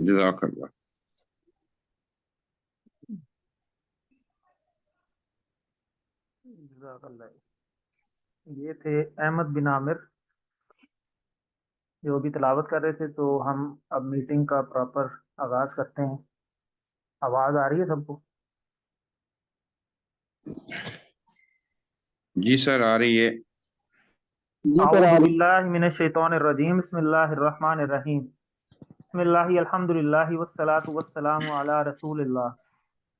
जज़ाकल्लाह। ये थे अहमद बिन आमिर जो भी तिलावत कर रहे थे। तो हम अब मीटिंग का प्रॉपर आगाज करते हैं। आवाज आ रही है सबको? जी सर, आ रही है। औज़ु बिल्लाहि मिनश शैतानिर रजीम। बिस्मिल्लाहिर रहमानिर रहीम। बिस्मिल्लाहि अल्हम्दुलिल्लाहि वस्सलातु वस्सलामु अला रसूलिल्लाह।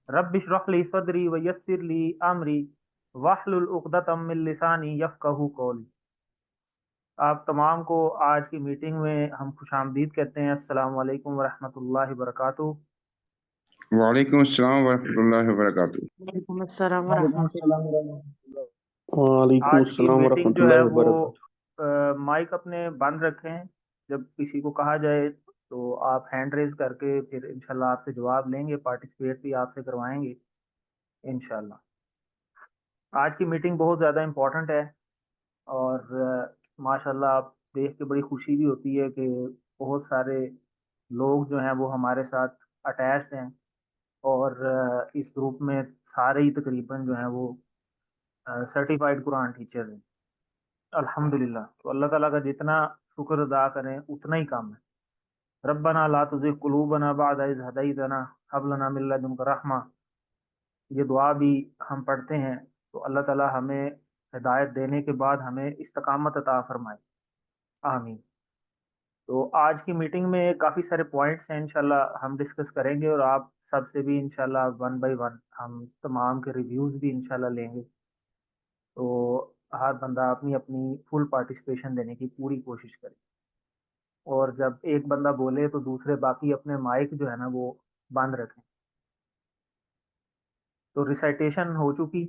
रब्बिश्रह ली सदरी व यस्सिर ली अमरी वहलुल उक़दतम मिन लिसानी यफ़क़हू क़ौली। आप तमाम को आज की मीटिंग में हम खुशामदीद कहते हैं। अस्सलामु अलैकुम वरहमतुल्लाहि वबरकातुहू। वालेकुम अस्सलाम वरहमतुल्लाहि वबरकातुह। वालेकुम अस्सलाम वरहमतुल्लाह। वालेकुम आज की अस्सलाम मीटिंग जो है वरहमतुल्लाहि वो वबरकातुहू। माइक अपने बंद रखें। जब किसी को कहा जाए तो आप हैंड रेज करके फिर इंशाल्लाह आपसे जवाब लेंगे, पार्टिसिपेट भी आपसे करवाएंगे इंशाल्लाह। आज की मीटिंग बहुत ज़्यादा इम्पोर्टेंट है और माशाल्लाह आप देख के बड़ी खुशी भी होती है कि बहुत सारे लोग जो हैं वो हमारे साथ अटैच्ड हैं और इस ग्रुप में सारे ही तकरीबन जो हैं वो सर्टिफाइड कुरान टीचर हैं अल्हम्दुलिल्लाह। तो अल्लाह ताला का जितना शुक्र अदा करें उतना ही कम है। रब्बना ला तुज़िग़ क़ुलूबना बअद इज़ हदैतना हब लना मिन लदुनका रहमा। ये दुआ भी हम पढ़ते हैं तो अल्लाह ताला हमें हिदायत देने के बाद हमें इस्तकामत अता फरमाए, आमीन। तो आज की मीटिंग में काफ़ी सारे पॉइंट्स हैं, इंशाल्लाह हम डिस्कस करेंगे और आप सबसे भी इंशाल्लाह वन बाय वन हम तमाम के रिव्यूज़ भी इंशाल्लाह लेंगे। तो हर बंदा अपनी अपनी फुल पार्टिसिपेशन देने की पूरी कोशिश करे और जब एक बंदा बोले तो दूसरे बाकी अपने माइक जो है ना वो बंद रखें। तो रिसाइटेशन हो चुकी,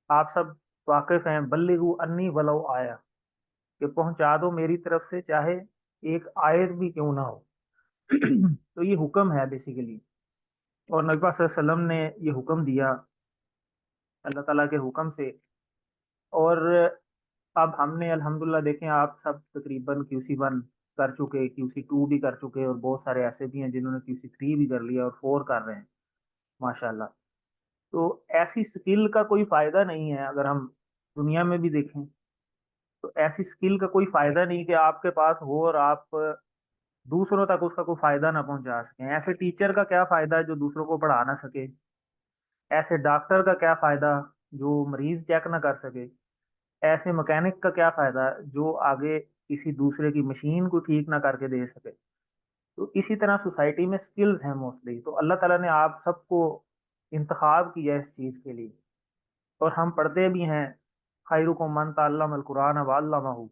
आप सब वाकिफ हैं। बल्लिगु अन्नी वलो आया, कि पहुंचा दो मेरी तरफ से चाहे एक आयत भी क्यों ना हो। तो ये हुक्म है बेसिकली, और नबी पाक सल्लल्लाहु अलैहि वसल्लम ने ये हुक्म दिया अल्लाह ताला के हुक्म से। और अब हमने अल्हम्दुलिल्लाह देखें आप सब तकरीबन QC1 कर चुके, QC2 भी कर चुके और बहुत सारे ऐसे भी हैं जिन्होंने QC3 भी कर लिया और 4 कर रहे हैं माशाल्लाह। तो ऐसी स्किल का कोई फायदा नहीं है। अगर हम दुनिया में भी देखें तो ऐसी स्किल का कोई फायदा नहीं कि आपके पास हो और आप दूसरों तक उसका कोई फायदा ना पहुंचा सकें। ऐसे टीचर का क्या फायदा है जो दूसरों को पढ़ा ना सके। ऐसे डॉक्टर का क्या फायदा जो मरीज चेक ना कर सके। ऐसे मैकेनिक का क्या फायदा जो आगे किसी दूसरे की मशीन को ठीक ना करके दे सके। तो इसी तरह सोसाइटी में स्किल्स हैं मोस्टली। तो अल्लाह ताला ने आप सबको इंतखाब किया इस चीज़ के लिए और हम पढ़ते भी हैं खैरुकुम मन तअल्लमल कुरान व अल्लमहु,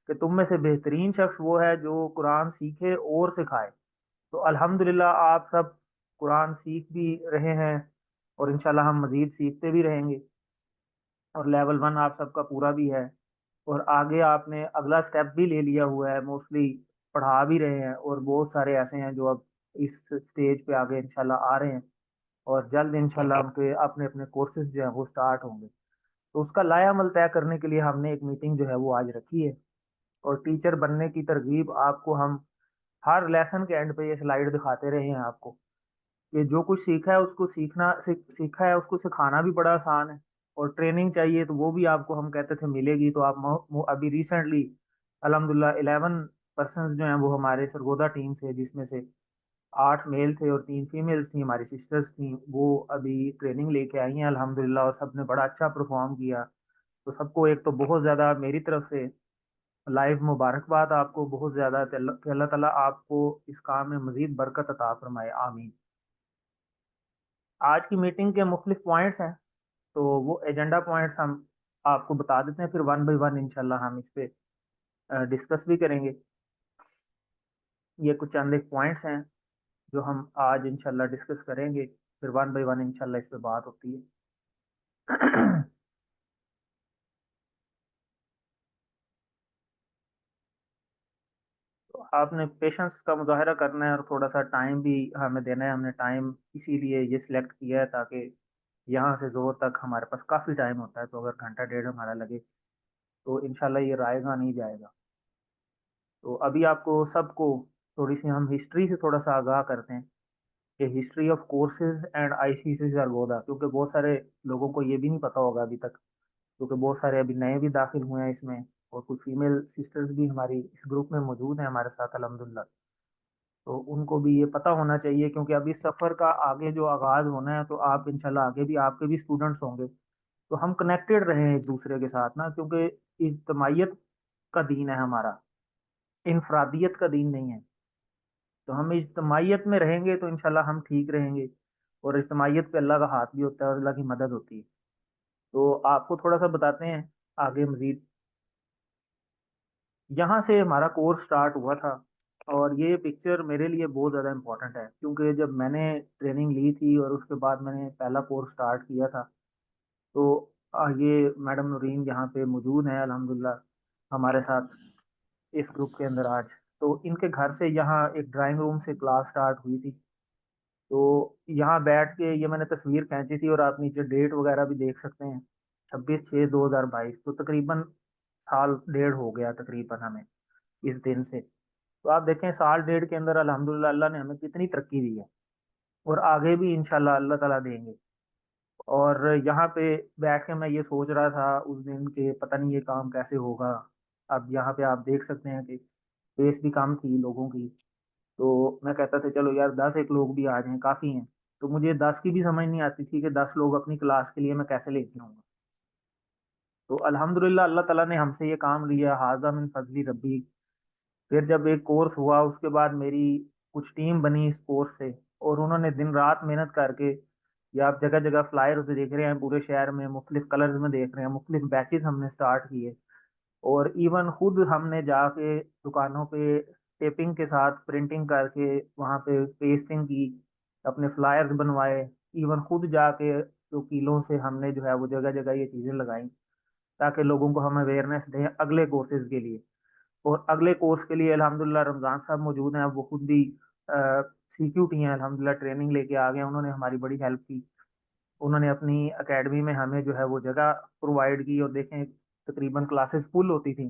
कि तुम में से बेहतरीन शख्स वो है जो कुरान सीखे और सिखाए। तो अल्हम्दुलिल्लाह आप सब कुरान सीख भी रहे हैं और इंशाल्लाह हम मज़ीद सीखते भी रहेंगे और लेवल 1 आप सबका पूरा भी है और आगे आपने अगला स्टेप भी ले लिया हुआ है, मोस्टली पढ़ा भी रहे हैं और बहुत सारे ऐसे हैं जो अब इस स्टेज पे आगे इंशाल्लाह आ रहे हैं और जल्द इंशाल्लाह उनके अपने अपने कोर्सेज जो हैं वो स्टार्ट होंगे। तो उसका लायामल तय करने के लिए हमने एक मीटिंग जो है वो आज रखी है और टीचर बनने की तरगीब आपको हम हर लेसन के एंड पे ये स्लाइड दिखाते रहे हैं आपको कि जो कुछ सीखा है उसको सीखा है उसको सिखाना भी बड़ा आसान है और ट्रेनिंग चाहिए तो वो भी आपको हम कहते थे मिलेगी। तो आप अभी रिसेंटली अल्हम्दुलिल्लाह 11 पर्सन जो हैं वो हमारे सरगोदा टीम से, जिसमें से 8 मेल थे और 3 फीमेल्स थी, हमारी सिस्टर्स थी, वो अभी ट्रेनिंग लेके आई हैं अल्हम्दुलिल्लाह और सबने बड़ा अच्छा परफॉर्म किया। तो सबको एक तो बहुत ज़्यादा मेरी तरफ से लाइव मुबारकबाद आपको बहुत ज़्यादा कि अल्लाह ताला आपको इस काम में मज़ीद बरकत अता फरमाए, आमीन। आज की मीटिंग के मुख्तलिफ पॉइंट्स हैं तो वो एजेंडा पॉइंट्स हम आपको बता देते हैं, फिर वन बाय वन इंशाल्लाह हम इस पे डिस्कस भी करेंगे। ये कुछ चंद एक पॉइंट्स हैं जो हम आज इंशाल्लाह डिस्कस करेंगे, फिर वन बाय वन इंशाल्लाह इस पे बात होती है। तो आपने पेशेंस का मुजाहरा करना है और थोड़ा सा टाइम भी हमें देना है। हमने टाइम इसीलिए ये सिलेक्ट किया है ताकि यहाँ से जोर तक हमारे पास काफ़ी टाइम होता है, तो अगर घंटा डेढ़ हमारा लगे तो इंशाल्लाह ये रायगा नहीं जाएगा। तो अभी आपको सबको थोड़ी सी हम हिस्ट्री से थोड़ा सा आगाह करते हैं कि history of courses and ICC Sargodha, क्योंकि बहुत सारे लोगों को ये भी नहीं पता होगा अभी तक, क्योंकि बहुत सारे अभी नए भी दाखिल हुए हैं इसमें, और कुछ फीमेल सिस्टर्स भी हमारी इस ग्रुप में मौजूद हैं हमारे साथ अल्हम्दुलिल्लाह। तो उनको भी ये पता होना चाहिए, क्योंकि अभी सफ़र का आगे जो आगाज़ होना है, तो आप इंशाल्लाह आगे भी आपके भी स्टूडेंट्स होंगे, तो हम कनेक्टेड रहें एक दूसरे के साथ ना, क्योंकि इज्तमाइयत का दीन है हमारा, इनफरादियत का दीन नहीं है। तो हम इज्तमाइयत में रहेंगे तो इंशाल्लाह हम ठीक रहेंगे, और इज्तमाइयत पे अल्लाह का हाथ भी होता है और अल्लाह की मदद होती है। तो आपको थोड़ा सा बताते हैं आगे मजीद। यहाँ से हमारा कोर्स स्टार्ट हुआ था, और ये पिक्चर मेरे लिए बहुत ज़्यादा इम्पोर्टेंट है, क्योंकि जब मैंने ट्रेनिंग ली थी और उसके बाद मैंने पहला कोर्स स्टार्ट किया था, तो ये मैडम नूरीन यहाँ पे मौजूद हैं अल्हम्दुलिल्लाह हमारे साथ इस ग्रुप के अंदर आज। तो इनके घर से यहाँ एक ड्राइंग रूम से क्लास स्टार्ट हुई थी। तो यहाँ बैठ के ये मैंने तस्वीर खींची थी, और आप नीचे डेट वगैरह भी देख सकते हैं, 26/6/2022। तो तकरीबन साल डेढ़ हो गया तकरीबन हमें इस दिन से। तो आप देखें साल डेढ़ के अंदर अल्हम्दुलिल्लाह अल्लाह ने हमें कितनी तरक्की दी है, और आगे भी इंशाल्लाह अल्लाह ताला देंगे। और यहाँ पे बैठ के मैं ये सोच रहा था उस दिन के पता नहीं ये काम कैसे होगा। अब यहाँ पे आप देख सकते हैं कि स्पेस भी कम थी लोगों की, तो मैं कहता था चलो यार 10 एक लोग भी आ जाएं काफ़ी हैं। तो मुझे 10 की भी समझ नहीं आती थी कि 10 लोग अपनी क्लास के लिए मैं कैसे लेके आऊँगा। तो अल्हम्दुलिल्लाह अल्लाह ताला ने हमसे ये काम लिया, हाज़ा मिन फज़ली रब्बी। फिर जब एक कोर्स हुआ उसके बाद मेरी कुछ टीम बनी इस कोर्स से, और उन्होंने दिन रात मेहनत करके, या आप जगह जगह फ्लायर्स देख रहे हैं पूरे शहर में, मुख्तलिफ कलर्स में देख रहे हैं, मुख्तलिफ बैचेस हमने स्टार्ट किए। और इवन खुद हमने जाके दुकानों पे टेपिंग के साथ प्रिंटिंग करके वहाँ पे पेस्टिंग की, अपने फ्लायर्स बनवाए। इवन खुद जाके जो किलों से हमने जो है वो जगह जगह ये चीज़ें लगाई, ताकि लोगों को हम अवेयरनेस दें अगले कोर्सेज के लिए। और अगले कोर्स के लिए अल्हम्दुलिल्लाह रमज़ान साहब मौजूद हैं, वो खुद भी CQT हैं अल्हम्दुलिल्लाह, ट्रेनिंग लेके आ गए, उन्होंने हमारी बड़ी हेल्प की। उन्होंने अपनी एकेडमी में हमें जो है वो जगह प्रोवाइड की, और देखें तकरीबन क्लासेस फुल होती थी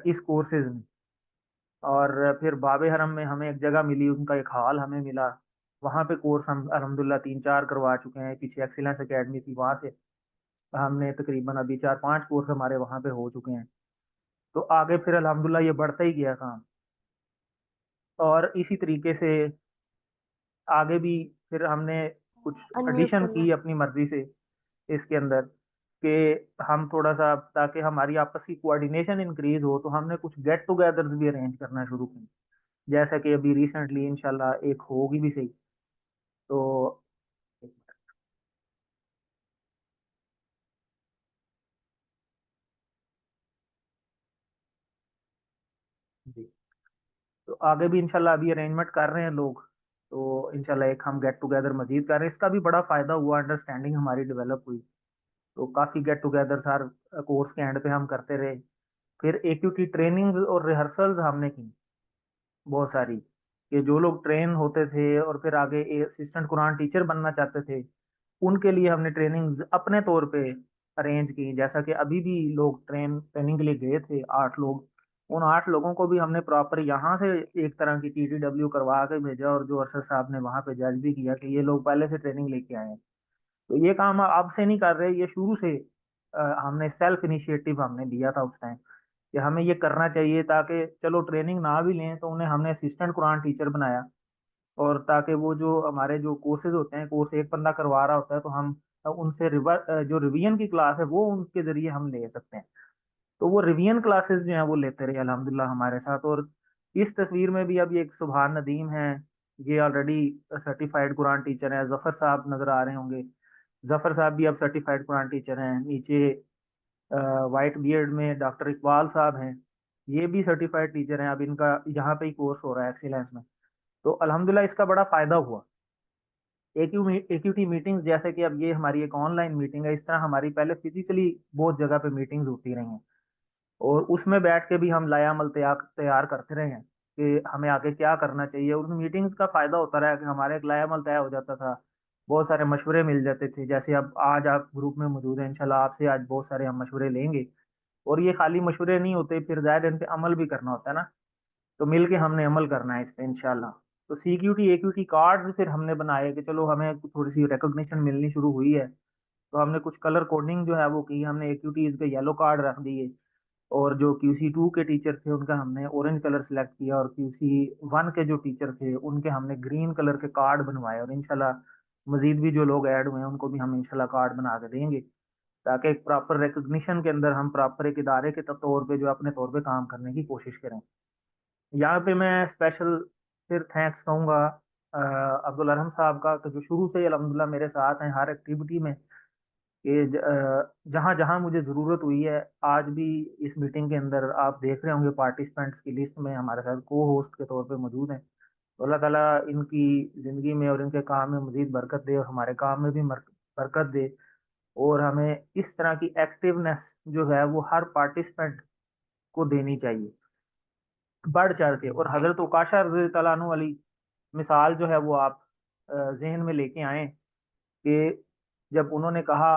इस कोर्सेज में। और फिर बाबे हरम में हमें एक जगह मिली, उनका एक हॉल हमें मिला, वहाँ पे कोर्स हम अल्हम्दुलिल्लाह 3-4 करवा चुके हैं। पीछे एक्सीलेंस एकेडमी थी, वहाँ से हमने तकरीबन अभी 4-5 कोर्स हमारे वहाँ पे हो चुके हैं। तो आगे फिर अल्हम्दुलिल्लाह ये बढ़ता ही गया काम, और इसी तरीके से आगे भी फिर हमने कुछ अनम्यूट एडिशन करना। की अपनी मर्जी से इसके अंदर, कि हम थोड़ा सा ताकि हमारी आपस की कोऑर्डिनेशन इंक्रीज हो, तो हमने कुछ गेट टुगेदर्स भी अरेंज करना शुरू किए, जैसा कि अभी रिसेंटली इंशाल्लाह एक होगी भी सही। तो जी, तो आगे भी इंशाल्लाह अभी अरेंजमेंट कर रहे हैं लोग, तो इंशाल्लाह एक हम गेट टुगेदर मजीद कर रहे हैं। इसका भी बड़ा फायदा हुआ, अंडरस्टैंडिंग हमारी डेवलप हुई, तो काफ़ी गेट टुगेदर हर कोर्स के एंड पे हम करते रहे। फिर AQT ट्रेनिंग और रिहर्सल्स हमने की बहुत सारी, कि जो लोग ट्रेन होते थे और फिर आगे असिस्टेंट कुरान टीचर बनना चाहते थे, उनके लिए हमने ट्रेनिंग अपने तौर पे अरेंज की। जैसा कि अभी भी लोग ट्रेनिंग के लिए गए थे 8 लोग, उन 8 लोगों को भी हमने प्रॉपर यहाँ से एक तरह की TTW करवा के भेजा, और जो अरशद साहब ने वहाँ पे जज भी किया कि ये लोग पहले से ट्रेनिंग लेके आए हैं। तो ये काम अब से नहीं कर रहे, ये शुरू से हमने सेल्फ इनिशिएटिव हमने लिया था उस टाइम, कि हमें ये करना चाहिए, ताकि चलो ट्रेनिंग ना भी लें तो उन्हें हमने असिस्टेंट कुरान टीचर बनाया। और ताकि वो जो हमारे जो कोर्सेज होते हैं, कोर्स एक बंदा करवा रहा होता है, तो हम उनसे जो रिवीजन की क्लास है वो उनके जरिए हम ले सकते हैं। तो वो रिवीजन क्लासेस जो हैं वो लेते रहे अल्हम्दुलिल्लाह हमारे साथ। और इस तस्वीर में भी अभी एक सुभान नदीम है, ये ऑलरेडी सर्टिफाइड कुरान टीचर है। जफर साहब नजर आ रहे होंगे, जफर साहब भी अब सर्टिफाइड कुरान टीचर हैं। नीचे वाइट बियर्ड में डॉक्टर इकबाल साहब हैं, ये भी सर्टिफाइड टीचर हैं। अब इनका यहाँ पे ही कोर्स हो रहा है एक्सीलेंस में। तो अल्हम्दुलिल्लाह इसका बड़ा फ़ायदा हुआ। AQT मीटिंग्स, जैसे कि अब ये हमारी एक ऑनलाइन मीटिंग है, इस तरह हमारी पहले फिजिकली बहुत जगह पे मीटिंग्स होती रही हैं, और उसमें बैठ के भी हम लायामल तैयार तैयार करते रहे हैं कि हमें आगे क्या करना चाहिए। उन मीटिंग्स का फ़ायदा होता रहा कि हमारा एक लायामल तय हो जाता था, बहुत सारे मशवरे मिल जाते थे। जैसे अब आज आप ग्रुप में मौजूद हैं, इंशाल्लाह आपसे आज बहुत सारे हम मशवरे लेंगे, और ये खाली मशवरे नहीं होते, फिर ज़ाहिर है इन पे अमल भी करना होता है ना, तो मिल के हमने अमल करना है इस पे इंशाल्लाह। तो CQT AQT कार्ड फिर हमने बनाए कि चलो हमें थोड़ी सी रिकॉग्निशन मिलनी शुरू हुई है, तो हमने कुछ कलर कोडिंग जो है वो की, हमने AQTs के येलो कार्ड रख दिए, और जो QC2 के टीचर थे उनका हमने ऑरेंज कलर सेलेक्ट किया, और QC1 के जो टीचर थे उनके हमने ग्रीन कलर के कार्ड बनवाए, और इंशाल्लाह मजीद भी जो लोग ऐड हुए हैं उनको भी हम इंशाल्लाह कार्ड बना के देंगे, ताकि एक प्रॉपर रिकग्निशन के अंदर हम प्रॉपर एक इदारे के तौर पे जो अपने तौर पे काम करने की कोशिश करें। यहाँ पे मैं स्पेशल फिर थैंक्स कहूँगा अब्दुल अरहम साहब का, कि जो शुरू से अल्हम्दुलिल्लाह मेरे साथ हैं हर एक्टिविटी में, कि जहाँ जहाँ मुझे ज़रूरत हुई है। आज भी इस मीटिंग के अंदर आप देख रहे होंगे पार्टिसिपेंट्स की लिस्ट में हमारे साथ को होस्ट के तौर पे मौजूद हैं। तो अल्लाह ताला इनकी ज़िंदगी में और इनके काम में मज़ीद बरकत दे, और हमारे काम में भी बरकत दे, और हमें इस तरह की एक्टिवनेस जो है वो हर पार्टिसिपेंट को देनी चाहिए बढ़ चढ़ के। और हज़रत उकाशा रज़ी अल्लाह अन्हु वाली मिसाल जो है वो आप जहन में लेके आए, कि जब उन्होंने कहा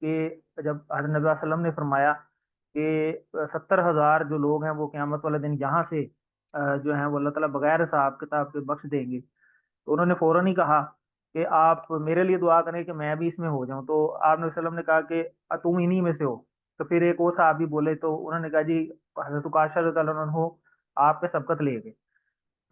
कि जब हज़रत नबी वसल्लम ने फरमाया कि 70,000 जो लोग हैं वो क़यामत वाले दिन यहाँ से जो हैं वो अल्लाह ताला बगैर हिसाब किताब के बख्श देंगे, तो उन्होंने फ़ौरन ही कहा कि आप मेरे लिए दुआ करें कि मैं भी इसमें हो जाऊं। तो आप नबी वसल्लम ने कहा कि तुम इन्हीं में से हो। तो फिर एक और साहबी बोले, तो उन्होंने कहा जी हज़रत उकाशा रज़ियल्लाहु अन्हु आप पे सबकत ले गए।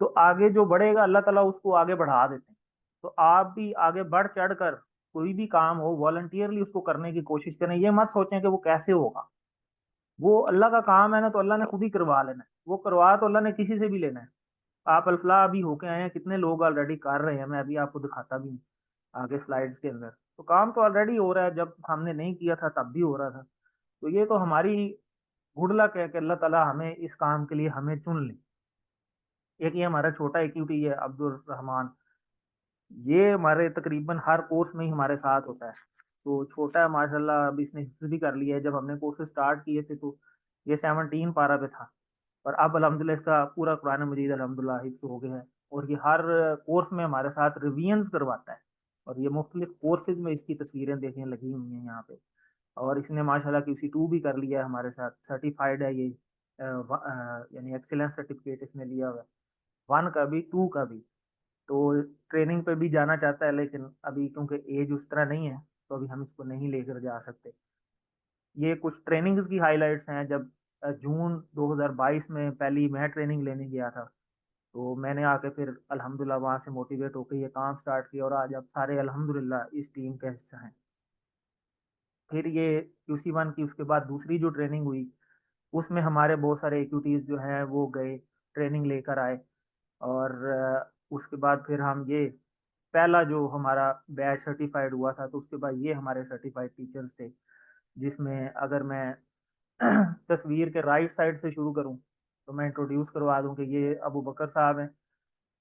तो आगे जो बढ़ेगा अल्लाह ताला उसको आगे बढ़ा देते हैं। तो आप भी आगे बढ़ चढ़ कर कोई भी काम हो वॉलंटियरली उसको करने की कोशिश करें। ये मत सोचें कि वो कैसे होगा, वो अल्लाह का काम है ना, तो अल्लाह ने खुद ही करवा लेना है। वो करवा तो अल्लाह ने किसी से भी लेना है। आप अल्फला अभी होके आए हैं, कितने लोग ऑलरेडी कर रहे हैं, मैं अभी आपको दिखाता भी हूँ आगे स्लाइड्स के अंदर। तो काम तो ऑलरेडी हो रहा है, जब हमने नहीं किया था तब भी हो रहा था। तो ये तो हमारी गुड लक है कि अल्लाह ताला हमें इस काम के लिए हमें चुन ले। एक ये हमारा छोटा एक्टिविटी है अब्दुल रहमान, ये हमारे तकरीबन हर कोर्स में ही हमारे साथ होता है। तो छोटा है माशाल्लाह, अभी इसने हिफ्ज भी कर लिया है। जब हमने कोर्सेज स्टार्ट किए थे तो ये 17 पारा पे था, और अब अल्हम्दुलिल्लाह इसका पूरा कुरान मजीद अल्हम्दुलिल्लाह हिफ्ज हो गया है, और ये हर कोर्स में हमारे साथ रिवीजन्स करवाता है। और ये मुख्तलिफ कोर्सेज में इसकी तस्वीरें देखने लगी हुई हैं यहाँ पे। और इसने माशाल्लाह QC2 भी कर लिया है हमारे साथ, सर्टिफाइड है ये, यानी एक्सीलेंस सर्टिफिकेट इसने लिया हुआ है, 1 का भी 2 का भी। तो ट्रेनिंग पे भी जाना चाहता है, लेकिन अभी क्योंकि एज उस तरह नहीं है तो अभी हम इसको नहीं लेकर जा सकते। ये कुछ ट्रेनिंग्स की हाइलाइट्स हैं। जब जून 2022 में पहली मैं ट्रेनिंग लेने गया था, तो मैंने आके फिर अल्हम्दुलिल्लाह वहाँ से मोटिवेट होकर ये काम स्टार्ट किया, और आज अब सारे अल्हम्दुलिल्लाह इस टीम का हिस्सा हैं। फिर ये QC1 की उसके बाद दूसरी जो ट्रेनिंग हुई, उसमें हमारे बहुत सारे एक्टिविटीज़ जो हैं वो गए, ट्रेनिंग लेकर आए। और उसके बाद फिर हम ये पहला जो हमारा बैच सर्टिफाइड हुआ था, तो उसके बाद ये हमारे सर्टिफाइड टीचर्स थे, जिसमें अगर मैं तस्वीर के राइट साइड से शुरू करूं तो मैं इंट्रोड्यूस करवा दूं कि ये अबू बकर साहब हैं,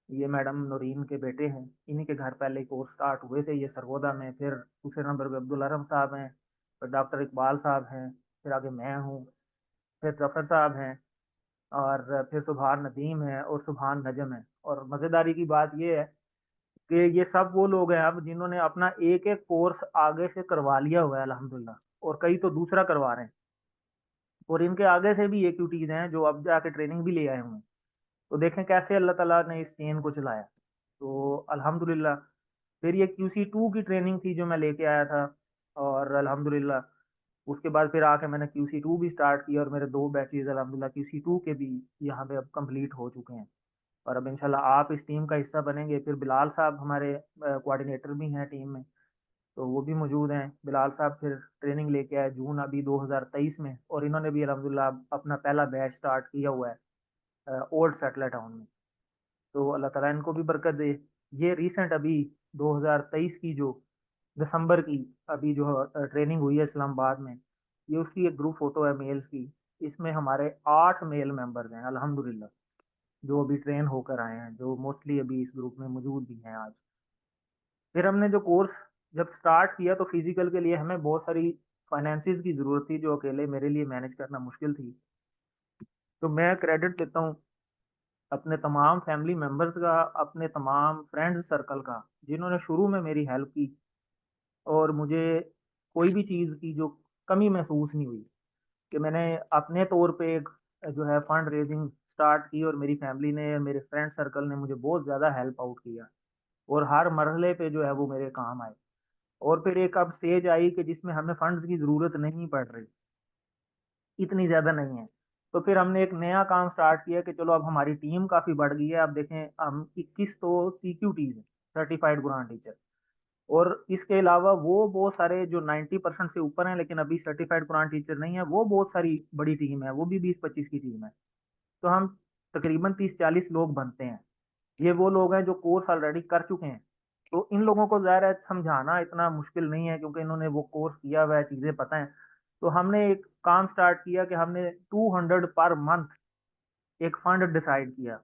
ये मैडम नूरीन के बेटे हैं। इन्हीं के घर पहले कोर्स स्टार्ट हुए थे ये सरगोदा में। फिर दूसरे नंबर पे अब्दुल अरहम साहब हैं, फिर डॉक्टर इकबाल साहब हैं, फिर आगे मैं हूँ, फिर जफर साहब हैं, और फिर सुबहान नदीम है, और सुबहान नजम है। और मज़ेदारी की बात ये है कि ये सब वो लोग हैं अब जिन्होंने अपना एक एक कोर्स आगे से करवा लिया हुआ है अल्हम्दुलिल्लाह, और कई तो दूसरा करवा रहे हैं। और इनके आगे से भी एक्टिविटीज हैं जो अब जाके ट्रेनिंग भी ले आए हुए हैं। तो देखें कैसे अल्लाह ताला ने इस चेन को चलाया। तो अल्हम्दुलिल्लाह फिर ये QC2 की ट्रेनिंग थी जो मैं लेके आया था, और अल्हम्दुलिल्लाह उसके बाद फिर आके मैंने QC2 भी स्टार्ट किया, और मेरे 2 बैचेज अल्हम्दुलिल्लाह QC2 के भी यहाँ पे अब कंप्लीट हो चुके हैं। और अब इंशाल्लाह आप इस टीम का हिस्सा बनेंगे। फिर बिलाल साहब हमारे कोऑर्डिनेटर भी हैं टीम में, तो वो भी मौजूद हैं। बिलाल साहब फिर ट्रेनिंग लेके आए जून अभी 2023 में, और इन्होंने भी अल्हम्दुलिल्लाह अपना पहला बैच स्टार्ट किया हुआ है ओल्ड सेटलर टाउन में। तो अल्लाह ताला इनको भी बरकत दे। ये रिसेंट अभी 2023 की जो दिसंबर की अभी जो ट्रेनिंग हुई है इस्लामाबाद में, ये उसकी एक ग्रुप फोटो है मेल्स की। इसमें हमारे 8 मेल मेंबर्स हैं अल्हम्दुलिल्लाह। जो अभी ट्रेन होकर आए हैं, जो मोस्टली अभी इस ग्रुप में मौजूद भी हैं आज। फिर हमने जो कोर्स जब स्टार्ट किया तो फिजिकल के लिए हमें बहुत सारी फाइनेंसिस की ज़रूरत थी, जो अकेले मेरे लिए मैनेज करना मुश्किल थी। तो मैं क्रेडिट देता हूँ अपने तमाम फैमिली मेम्बर्स का, अपने तमाम फ्रेंड्स सर्कल का, जिन्होंने शुरू में मेरी हेल्प की और मुझे कोई भी चीज़ की जो कमी महसूस नहीं हुई। कि मैंने अपने तौर पे एक जो है फंड रेजिंग स्टार्ट की और मेरी फैमिली ने, मेरे फ्रेंड सर्कल ने मुझे बहुत ज़्यादा हेल्प आउट किया और हर मरहले पे जो है वो मेरे काम आए। और फिर एक अब स्टेज आई कि जिसमें हमें फंड्स की ज़रूरत नहीं पड़ रही, इतनी ज़्यादा नहीं है। तो फिर हमने एक नया काम स्टार्ट किया कि चलो अब हमारी टीम काफ़ी बढ़ गई है। अब देखें हम 21 तो CQTs हैं, सर्टिफाइड कुरान टीचर, और इसके अलावा वो बहुत सारे जो 90% से ऊपर हैं लेकिन अभी सर्टिफाइड कुरान टीचर नहीं है, वो बहुत सारी बड़ी टीम है, वो भी 20-25 की टीम है। तो हम तकरीबन 30-40 लोग बनते हैं। ये वो लोग हैं जो कोर्स ऑलरेडी कर चुके हैं। तो इन लोगों को ज़ाहिर है समझाना इतना मुश्किल नहीं है, क्योंकि इन्होंने वो कोर्स किया हुआ है, चीज़ें पता है। तो हमने एक काम स्टार्ट किया कि हमने 200 पर मंथ एक फंड डिसाइड किया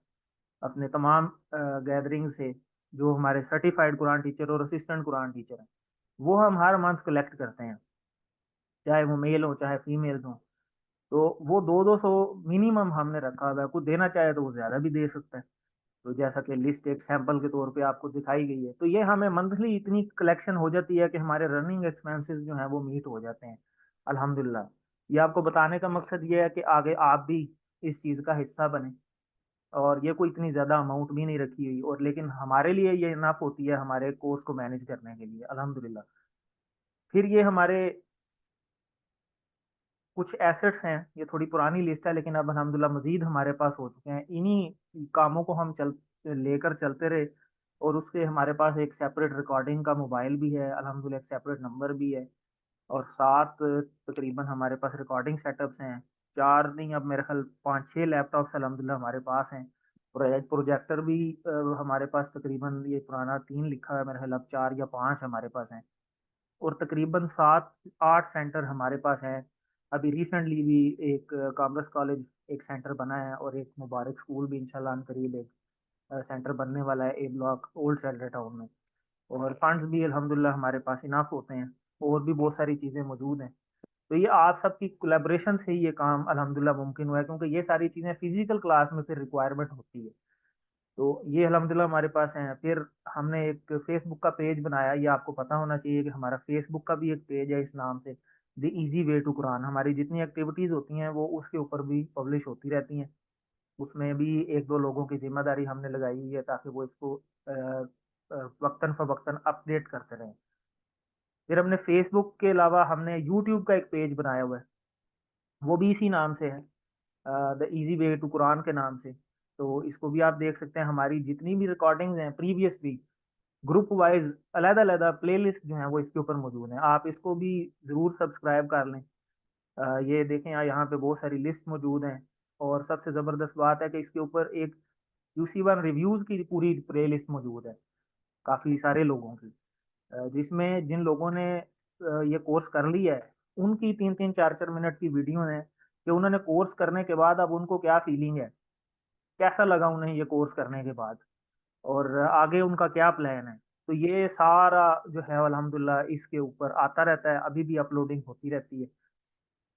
अपने तमाम गैदरिंग से, जो हमारे सर्टिफाइड कुरान टीचर और असिस्टेंट कुरान टीचर हैं, वो हम हर मंथ कलेक्ट करते हैं, चाहे वो मेल हो चाहे फीमेल हो। तो वो 200-200 मिनिमम हमने रखा हुआ है, कुछ देना चाहे तो वो ज़्यादा भी दे सकता है। तो जैसा कि लिस्ट एक सैंपल के तौर पे आपको दिखाई गई है, तो ये हमें मंथली इतनी कलेक्शन हो जाती है कि हमारे रनिंग एक्सपेंसेस जो हैं वो मीट हो जाते हैं अल्हम्दुलिल्लाह। ये आपको बताने का मकसद ये है कि आगे आप भी इस चीज़ का हिस्सा बने। और ये कोई इतनी ज़्यादा अमाउंट भी नहीं रखी हुई, और लेकिन हमारे लिए ये इनफ होती है हमारे कोर्स को मैनेज करने के लिए अल्हम्दुलिल्लाह। फिर ये हमारे कुछ एसेट्स हैं, ये थोड़ी पुरानी लिस्ट है लेकिन अब अल्हम्दुलिल्लाह मजीद हमारे पास हो चुके हैं। इन्हीं कामों को हम लेकर चलते रहे, और उसके हमारे पास एक सेपरेट रिकॉर्डिंग का मोबाइल भी है अल्हम्दुलिल्लाह, एक सेपरेट नंबर भी है, और 7 तकरीबन हमारे पास रिकॉर्डिंग सेटअप्स हैं। 4 नहीं, अब मेरे ख्याल 5-6 लैपटॉप्स अल्हम्दुलिल्लाह हमारे पास हैं। प्रोजेक्टर भी हमारे पास तकरीबन, ये पुराना 3 लिखा है मेरे ख्याल, अब 4 या 5 हमारे पास हैं। और तकरीबन 7-8 सेंटर हमारे पास हैं। अभी रिसेंटली भी एक कॉमर्स कॉलेज एक सेंटर बना है, और एक मुबारक स्कूल भी इंशाल्लाह अनकरीब एक सेंटर बनने वाला है A block old centre town में। और फंड्स भी अल्हम्दुलिल्लाह हमारे पास इनाफ होते हैं, और भी बहुत सारी चीज़ें मौजूद हैं। तो ये आप सबकी कोलैबोरेशन से ही ये काम अल्हम्दुलिल्लाह मुमकिन हुआ है, क्योंकि ये सारी चीज़ें फिजिकल क्लास में फिर रिक्वायरमेंट होती है। तो ये अल्हम्दुलिल्लाह हमारे पास हैं। फिर हमने एक फेसबुक का पेज बनाया, ये आपको पता होना चाहिए कि हमारा फेसबुक का भी एक पेज है इस नाम से, the easy way to Quran. हमारी जितनी एक्टिविटीज़ होती हैं वो उसके ऊपर भी पब्लिश होती रहती हैं। उसमें भी 1-2 लोगों की जिम्मेदारी हमने लगाई हुई है ताकि वो इसको वक्तन फवक्तन अपडेट करते रहें। फिर हमने फेसबुक के अलावा हमने यूट्यूब का एक पेज बनाया हुआ है, वो भी इसी नाम से है, the easy way to Quran के नाम से। तो इसको भी आप देख सकते हैं। हमारी जितनी भी रिकॉर्डिंग्स हैं प्रीवियस भी, ग्रुप वाइज अलग अलग प्लेलिस्ट जो है वो इसके ऊपर मौजूद है, आप इसको भी ज़रूर सब्सक्राइब कर लें। ये देखें यहाँ पे बहुत सारी लिस्ट मौजूद हैं। और सबसे ज़बरदस्त बात है कि इसके ऊपर एक UC1 रिव्यूज़ की पूरी प्ले लिस्ट मौजूद है, काफ़ी सारे लोगों की, जिसमें जिन लोगों ने ये कोर्स कर लिया है उनकी 3-3 4-4 मिनट की वीडियो है कि उन्होंने कोर्स करने के बाद अब उनको क्या फीलिंग है, कैसा लगा उन्हें ये कोर्स करने के बाद, और आगे उनका क्या प्लान है। तो ये सारा जो है अल्हम्दुलिल्लाह इसके ऊपर आता रहता है, अभी भी अपलोडिंग होती रहती है।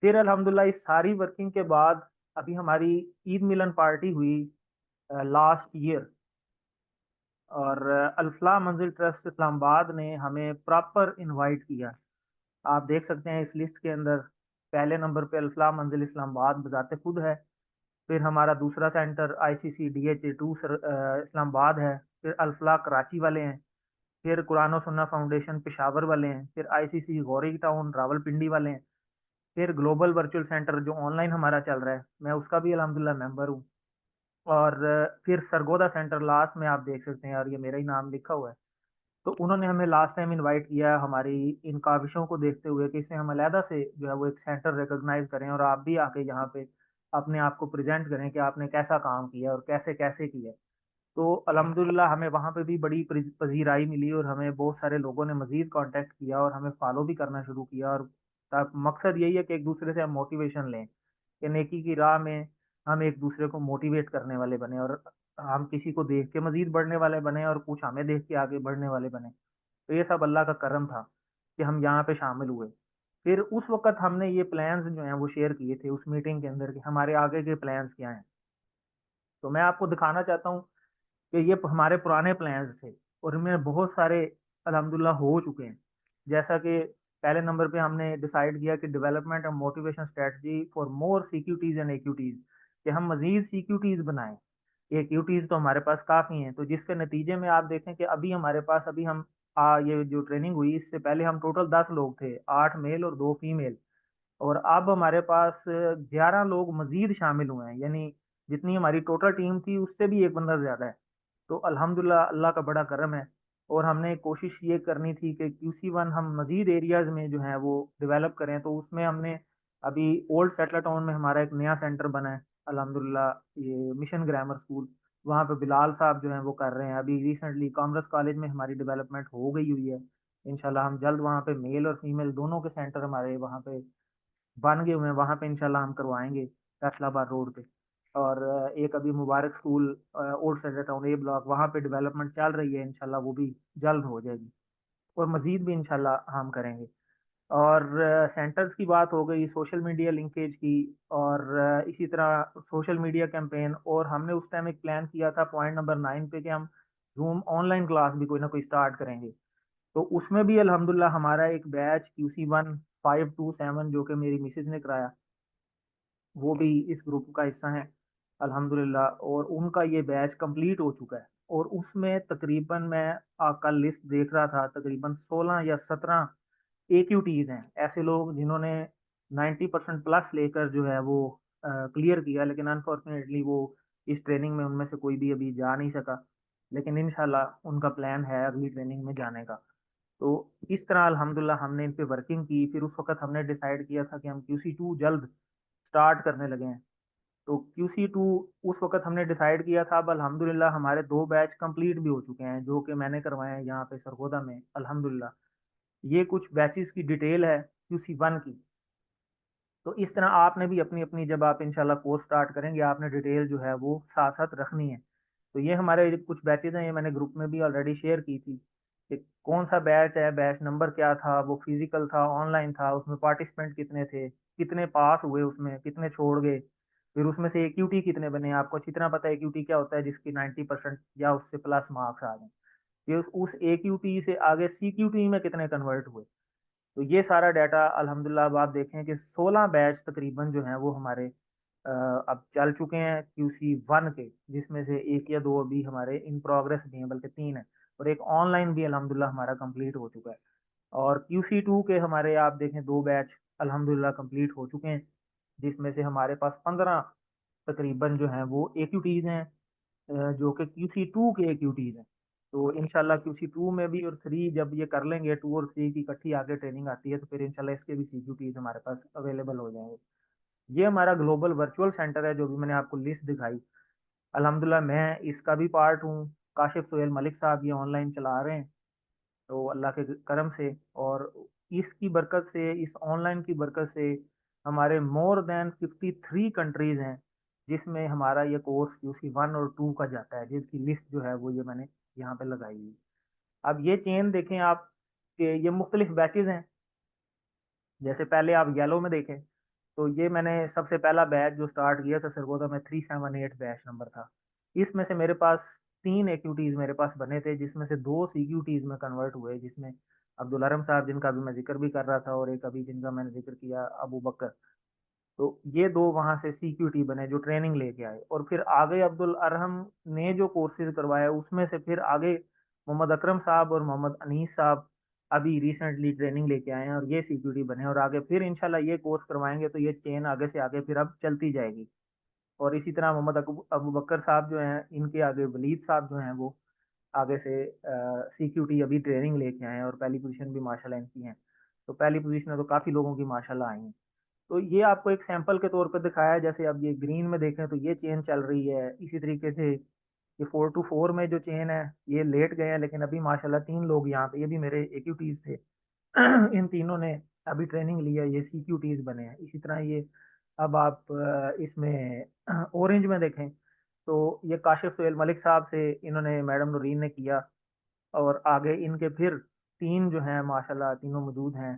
फिर अल्हम्दुलिल्लाह इस सारी वर्किंग के बाद अभी हमारी ईद मिलन पार्टी हुई लास्ट ईयर, और अल्फला मंजिल ट्रस्ट इस्लामाबाद ने हमें प्रॉपर इनवाइट किया। आप देख सकते हैं इस लिस्ट के अंदर पहले नंबर पे अल्फला मंजिल इस्लामाबाद बजाते खुद है। फिर हमारा दूसरा सेंटर ICC DHA2 इस्लामाबाद है। फिर अल्फला कराची वाले हैं। फिर कुरान और सुन्ना फाउंडेशन पेशावर वाले हैं। फिर ICC गौरी टाउन रावलपिंडी वाले हैं। फिर ग्लोबल वर्चुअल सेंटर जो ऑनलाइन हमारा चल रहा है, मैं उसका भी अल्हम्दुलिल्लाह मेंबर हूँ। और फिर सरगोदा सेंटर लास्ट में आप देख सकते हैं, और ये मेरा ही नाम लिखा हुआ है। तो उन्होंने हमें लास्ट टाइम इनवाइट किया हमारी इन काविशों को देखते हुए कि इसे हम अलहदा से जो है वो एक सेंटर रिकॉग्नाइज करें, और आप भी आके यहाँ पे अपने आप को प्रेजेंट करें कि आपने कैसा काम किया और कैसे कैसे किया। तो अल्हम्दुलिल्लाह हमें वहाँ पे भी बड़ी पजीराई मिली, और हमें बहुत सारे लोगों ने मजीद कांटेक्ट किया और हमें फॉलो भी करना शुरू किया। और मकसद यही है कि एक दूसरे से हम मोटिवेशन लें कि नेकी की राह में हम एक दूसरे को मोटिवेट करने वाले बने और हम किसी को देख के मजीद बढ़ने वाले बने और कुछ हमें देख के आगे बढ़ने वाले बने। तो ये सब अल्लाह का करम था कि हम यहाँ पे शामिल हुए। फिर उस वक्त हमने ये प्लान्स जो हैं वो शेयर किए थे उस मीटिंग के अंदर कि हमारे आगे के प्लान्स क्या हैं। तो मैं आपको दिखाना चाहता हूँ कि ये हमारे पुराने प्लान्स थे और इनमें बहुत सारे अल्हम्दुलिल्लाह हो चुके हैं। जैसा कि पहले नंबर पे हमने डिसाइड किया कि डेवलपमेंट और motivation strategy for more CQTs and AQTs, कि हम मजीद सीक्यूटीज बनाएं। एक्यूटीज तो हमारे पास काफ़ी हैं, तो जिसके नतीजे में आप देखें कि अभी हमारे पास अभी हम ये जो ट्रेनिंग हुई इससे पहले हम टोटल 10 लोग थे, 8 मेल और 2 फीमेल। और अब हमारे पास 11 लोग मजीद शामिल हुए हैं, यानी जितनी हमारी टोटल टीम थी उससे भी एक बंदा ज़्यादा है। तो अल्हम्दुलिल्लाह अल्लाह का बड़ा करम है। और हमने कोशिश ये करनी थी कि QC1 हम मज़ीद एरियाज़ में जो है वो डेवलप करें। तो उसमें हमने अभी ओल्ड सेटलर टाउन में हमारा एक नया सेंटर बना है अल्हम्दुलिल्लाह, ये मिशन ग्रामर स्कूल, वहाँ पे बिलाल साहब जो हैं वो कर रहे हैं। अभी रिसेंटली कॉमर्स कॉलेज में हमारी डेवलपमेंट हो गई हुई है। इंशाल्लाह हम जल्द वहाँ पे मेल और फीमेल दोनों के सेंटर हमारे वहाँ पे बन गए हुए हैं, वहाँ पे इंशाल्लाह हम करवाएंगे फैसलाबाद रोड पे। और एक अभी मुबारक स्कूल ओल्ड सेंटर टाउन ए ब्लॉक, वहाँ पे डेवलपमेंट चल रही है, इंशाल्लाह वो भी जल्द हो जाएगी और मजीद भी इंशाल्लाह हम करेंगे। और सेंटर्स की बात हो गई, सोशल मीडिया लिंकेज की, और इसी तरह सोशल मीडिया कैंपेन। और हमने उस टाइम एक प्लान किया था पॉइंट नंबर 9 पे कि हम जूम ऑनलाइन क्लास भी कोई ना कोई स्टार्ट करेंगे। तो उसमें भी अल्हम्दुलिल्लाह हमारा एक बैच QC1 527 जो कि मेरी मिसेज ने कराया, वो भी इस ग्रुप का हिस्सा है अल्हम्दुलिल्लाह। और उनका ये बैच कंप्लीट हो चुका है। और उसमें तकरीबन मैं कल लिस्ट देख रहा था, तकरीबन 16 या 17 AQTs हैं, ऐसे लोग जिन्होंने 90% प्लस लेकर जो है वो क्लियर किया। लेकिन अनफॉर्चुनेटली वो इस ट्रेनिंग में उनमें से कोई भी अभी जा नहीं सका, लेकिन इंशाल्लाह उनका प्लान है अगली ट्रेनिंग में जाने का। तो इस तरह अल्हम्दुलिल्लाह हमने इन पे वर्किंग की। फिर उस वक्त हमने डिसाइड किया था कि हम QC2 जल्द स्टार्ट करने लगे हैं। तो QC2 उस वक्त हमने डिसाइड किया था। अब अल्हम्दुलिल्लाह हमारे 2 बैच कंप्लीट भी हो चुके हैं जो कि मैंने करवाए हैं यहाँ पे सरगोदा में अल्हम्दुलिल्लाह। ये कुछ बैचेस की डिटेल है QC1 की। तो इस तरह आपने भी अपनी अपनी, जब आप इंशाल्लाह कोर्स स्टार्ट करेंगे, आपने डिटेल जो है वो साथ साथ रखनी है। तो ये हमारे कुछ बैचेज हैं, ये मैंने ग्रुप में भी ऑलरेडी शेयर की थी कि कौन सा बैच है, बैच नंबर क्या था, वो फिजिकल था, ऑनलाइन था, उसमें पार्टिसिपेंट कितने थे, कितने पास हुए, उसमें कितने छोड़ गए, फिर उसमें से AQT कितने बने। आपको अच्छी तरह पता है AQT क्या होता है, जिसकी 90% या उससे प्लस मार्क्स आ गए। फिर उस AQT से आगे CQT में कितने कन्वर्ट हुए। तो ये सारा डाटा अल्हम्दुलिल्लाह अब आप देखें कि 16 बैच तकरीबन जो हैं वो हमारे अब चल चुके हैं QC1 के, जिसमें से एक या दो अभी हमारे इन प्रोग्रेस भी हैं, बल्कि 3 है। और एक ऑनलाइन भी अल्हम्दुलिल्लाह हमारा कंप्लीट हो चुका है। और QC2 के हमारे आप देखें 2 बैच अल्हम्दुलिल्लाह कंप्लीट हो चुके हैं, जिसमें से हमारे पास 15 तकरीबन जो हैं वो AQTs हैं, जो कि QC2 के AQTs हैं। तो इंशाल्लाह QC2 में भी और 3 जब ये कर लेंगे, 2 और 3 की इकट्ठी आगे ट्रेनिंग आती है, तो फिर इंशाल्लाह इसके भी CQTs हमारे पास अवेलेबल हो जाएंगे। ये हमारा ग्लोबल वर्चुअल सेंटर है जो भी मैंने आपको लिस्ट दिखाई। अल्हम्दुलिल्लाह मैं इसका भी पार्ट हूँ। काशिफ सोहेल मलिक साहब ये ऑनलाइन चला रहे हैं, तो अल्लाह के करम से और इसकी बरकत से, इस ऑनलाइन की बरकत से हमारे मोर देन 53 कंट्रीज हैं जिसमें हमारा ये कोर्स QC1 और 2 का जाता है, जिसकी लिस्ट जो है वो ये मैंने यहाँ पे लगाई हुई। अब ये चेन देखें आप कि ये मुख्तलिफ बैचेज हैं। जैसे पहले आप येलो में देखें तो ये मैंने सबसे पहला बैच जो स्टार्ट किया था सरगोदा में 378 बैच नंबर था। इसमें से मेरे पास 3 AQTs मेरे पास बने थे, जिसमें से 2 CQTs में कन्वर्ट हुए, जिसमें अब्दुल अरम साहब जिनका भी मैं जिक्र भी कर रहा था, और एक अभी जिनका मैंने जिक्र किया अबू बकर। तो ये 2 वहाँ से CQT बने जो ट्रेनिंग लेके आए। और फिर आगे अब्दुल अरहम ने जो कोर्सेज करवाया उसमें से फिर आगे मोहम्मद अकरम साहब और मोहम्मद अनीस साहब अभी रिसेंटली ट्रेनिंग लेके आए हैं और ये CQT बने, और आगे फिर इंशाल्लाह ये कोर्स करवाएंगे तो ये चेन आगे से आगे फिर अब चलती जाएगी। और इसी तरह मोहम्मद अबू बकर साहब जो हैं, इनके आगे वलीद साहब जो हैं वो आगे से CQT अभी ट्रेनिंग लेके आए हैं, और पहली पोजीशन भी माशाल्लाह इनकी है। तो पहली पोजीशन में तो काफ़ी लोगों की माशाल्लाह आई हैं। तो ये आपको एक सैंपल के तौर पर दिखाया है। जैसे अब ये ग्रीन में देखें तो ये चेन चल रही है। इसी तरीके से ये 4 to 4 में जो चेन है ये लेट गए हैं, लेकिन अभी माशाल्लाह 3 लोग यहाँ पे, ये भी मेरे AQTs थे इन तीनों ने अभी ट्रेनिंग ली है, ये CQTs बने हैं। इसी तरह ये अब आप इसमें ऑरेंज में देखें तो ये काशिफ सोहेल मलिक साहब से इन्होंने मैडम नूरीन ने किया, और आगे इनके फिर तीन जो हैं माशाल्लाह तीनों मौजूद हैं।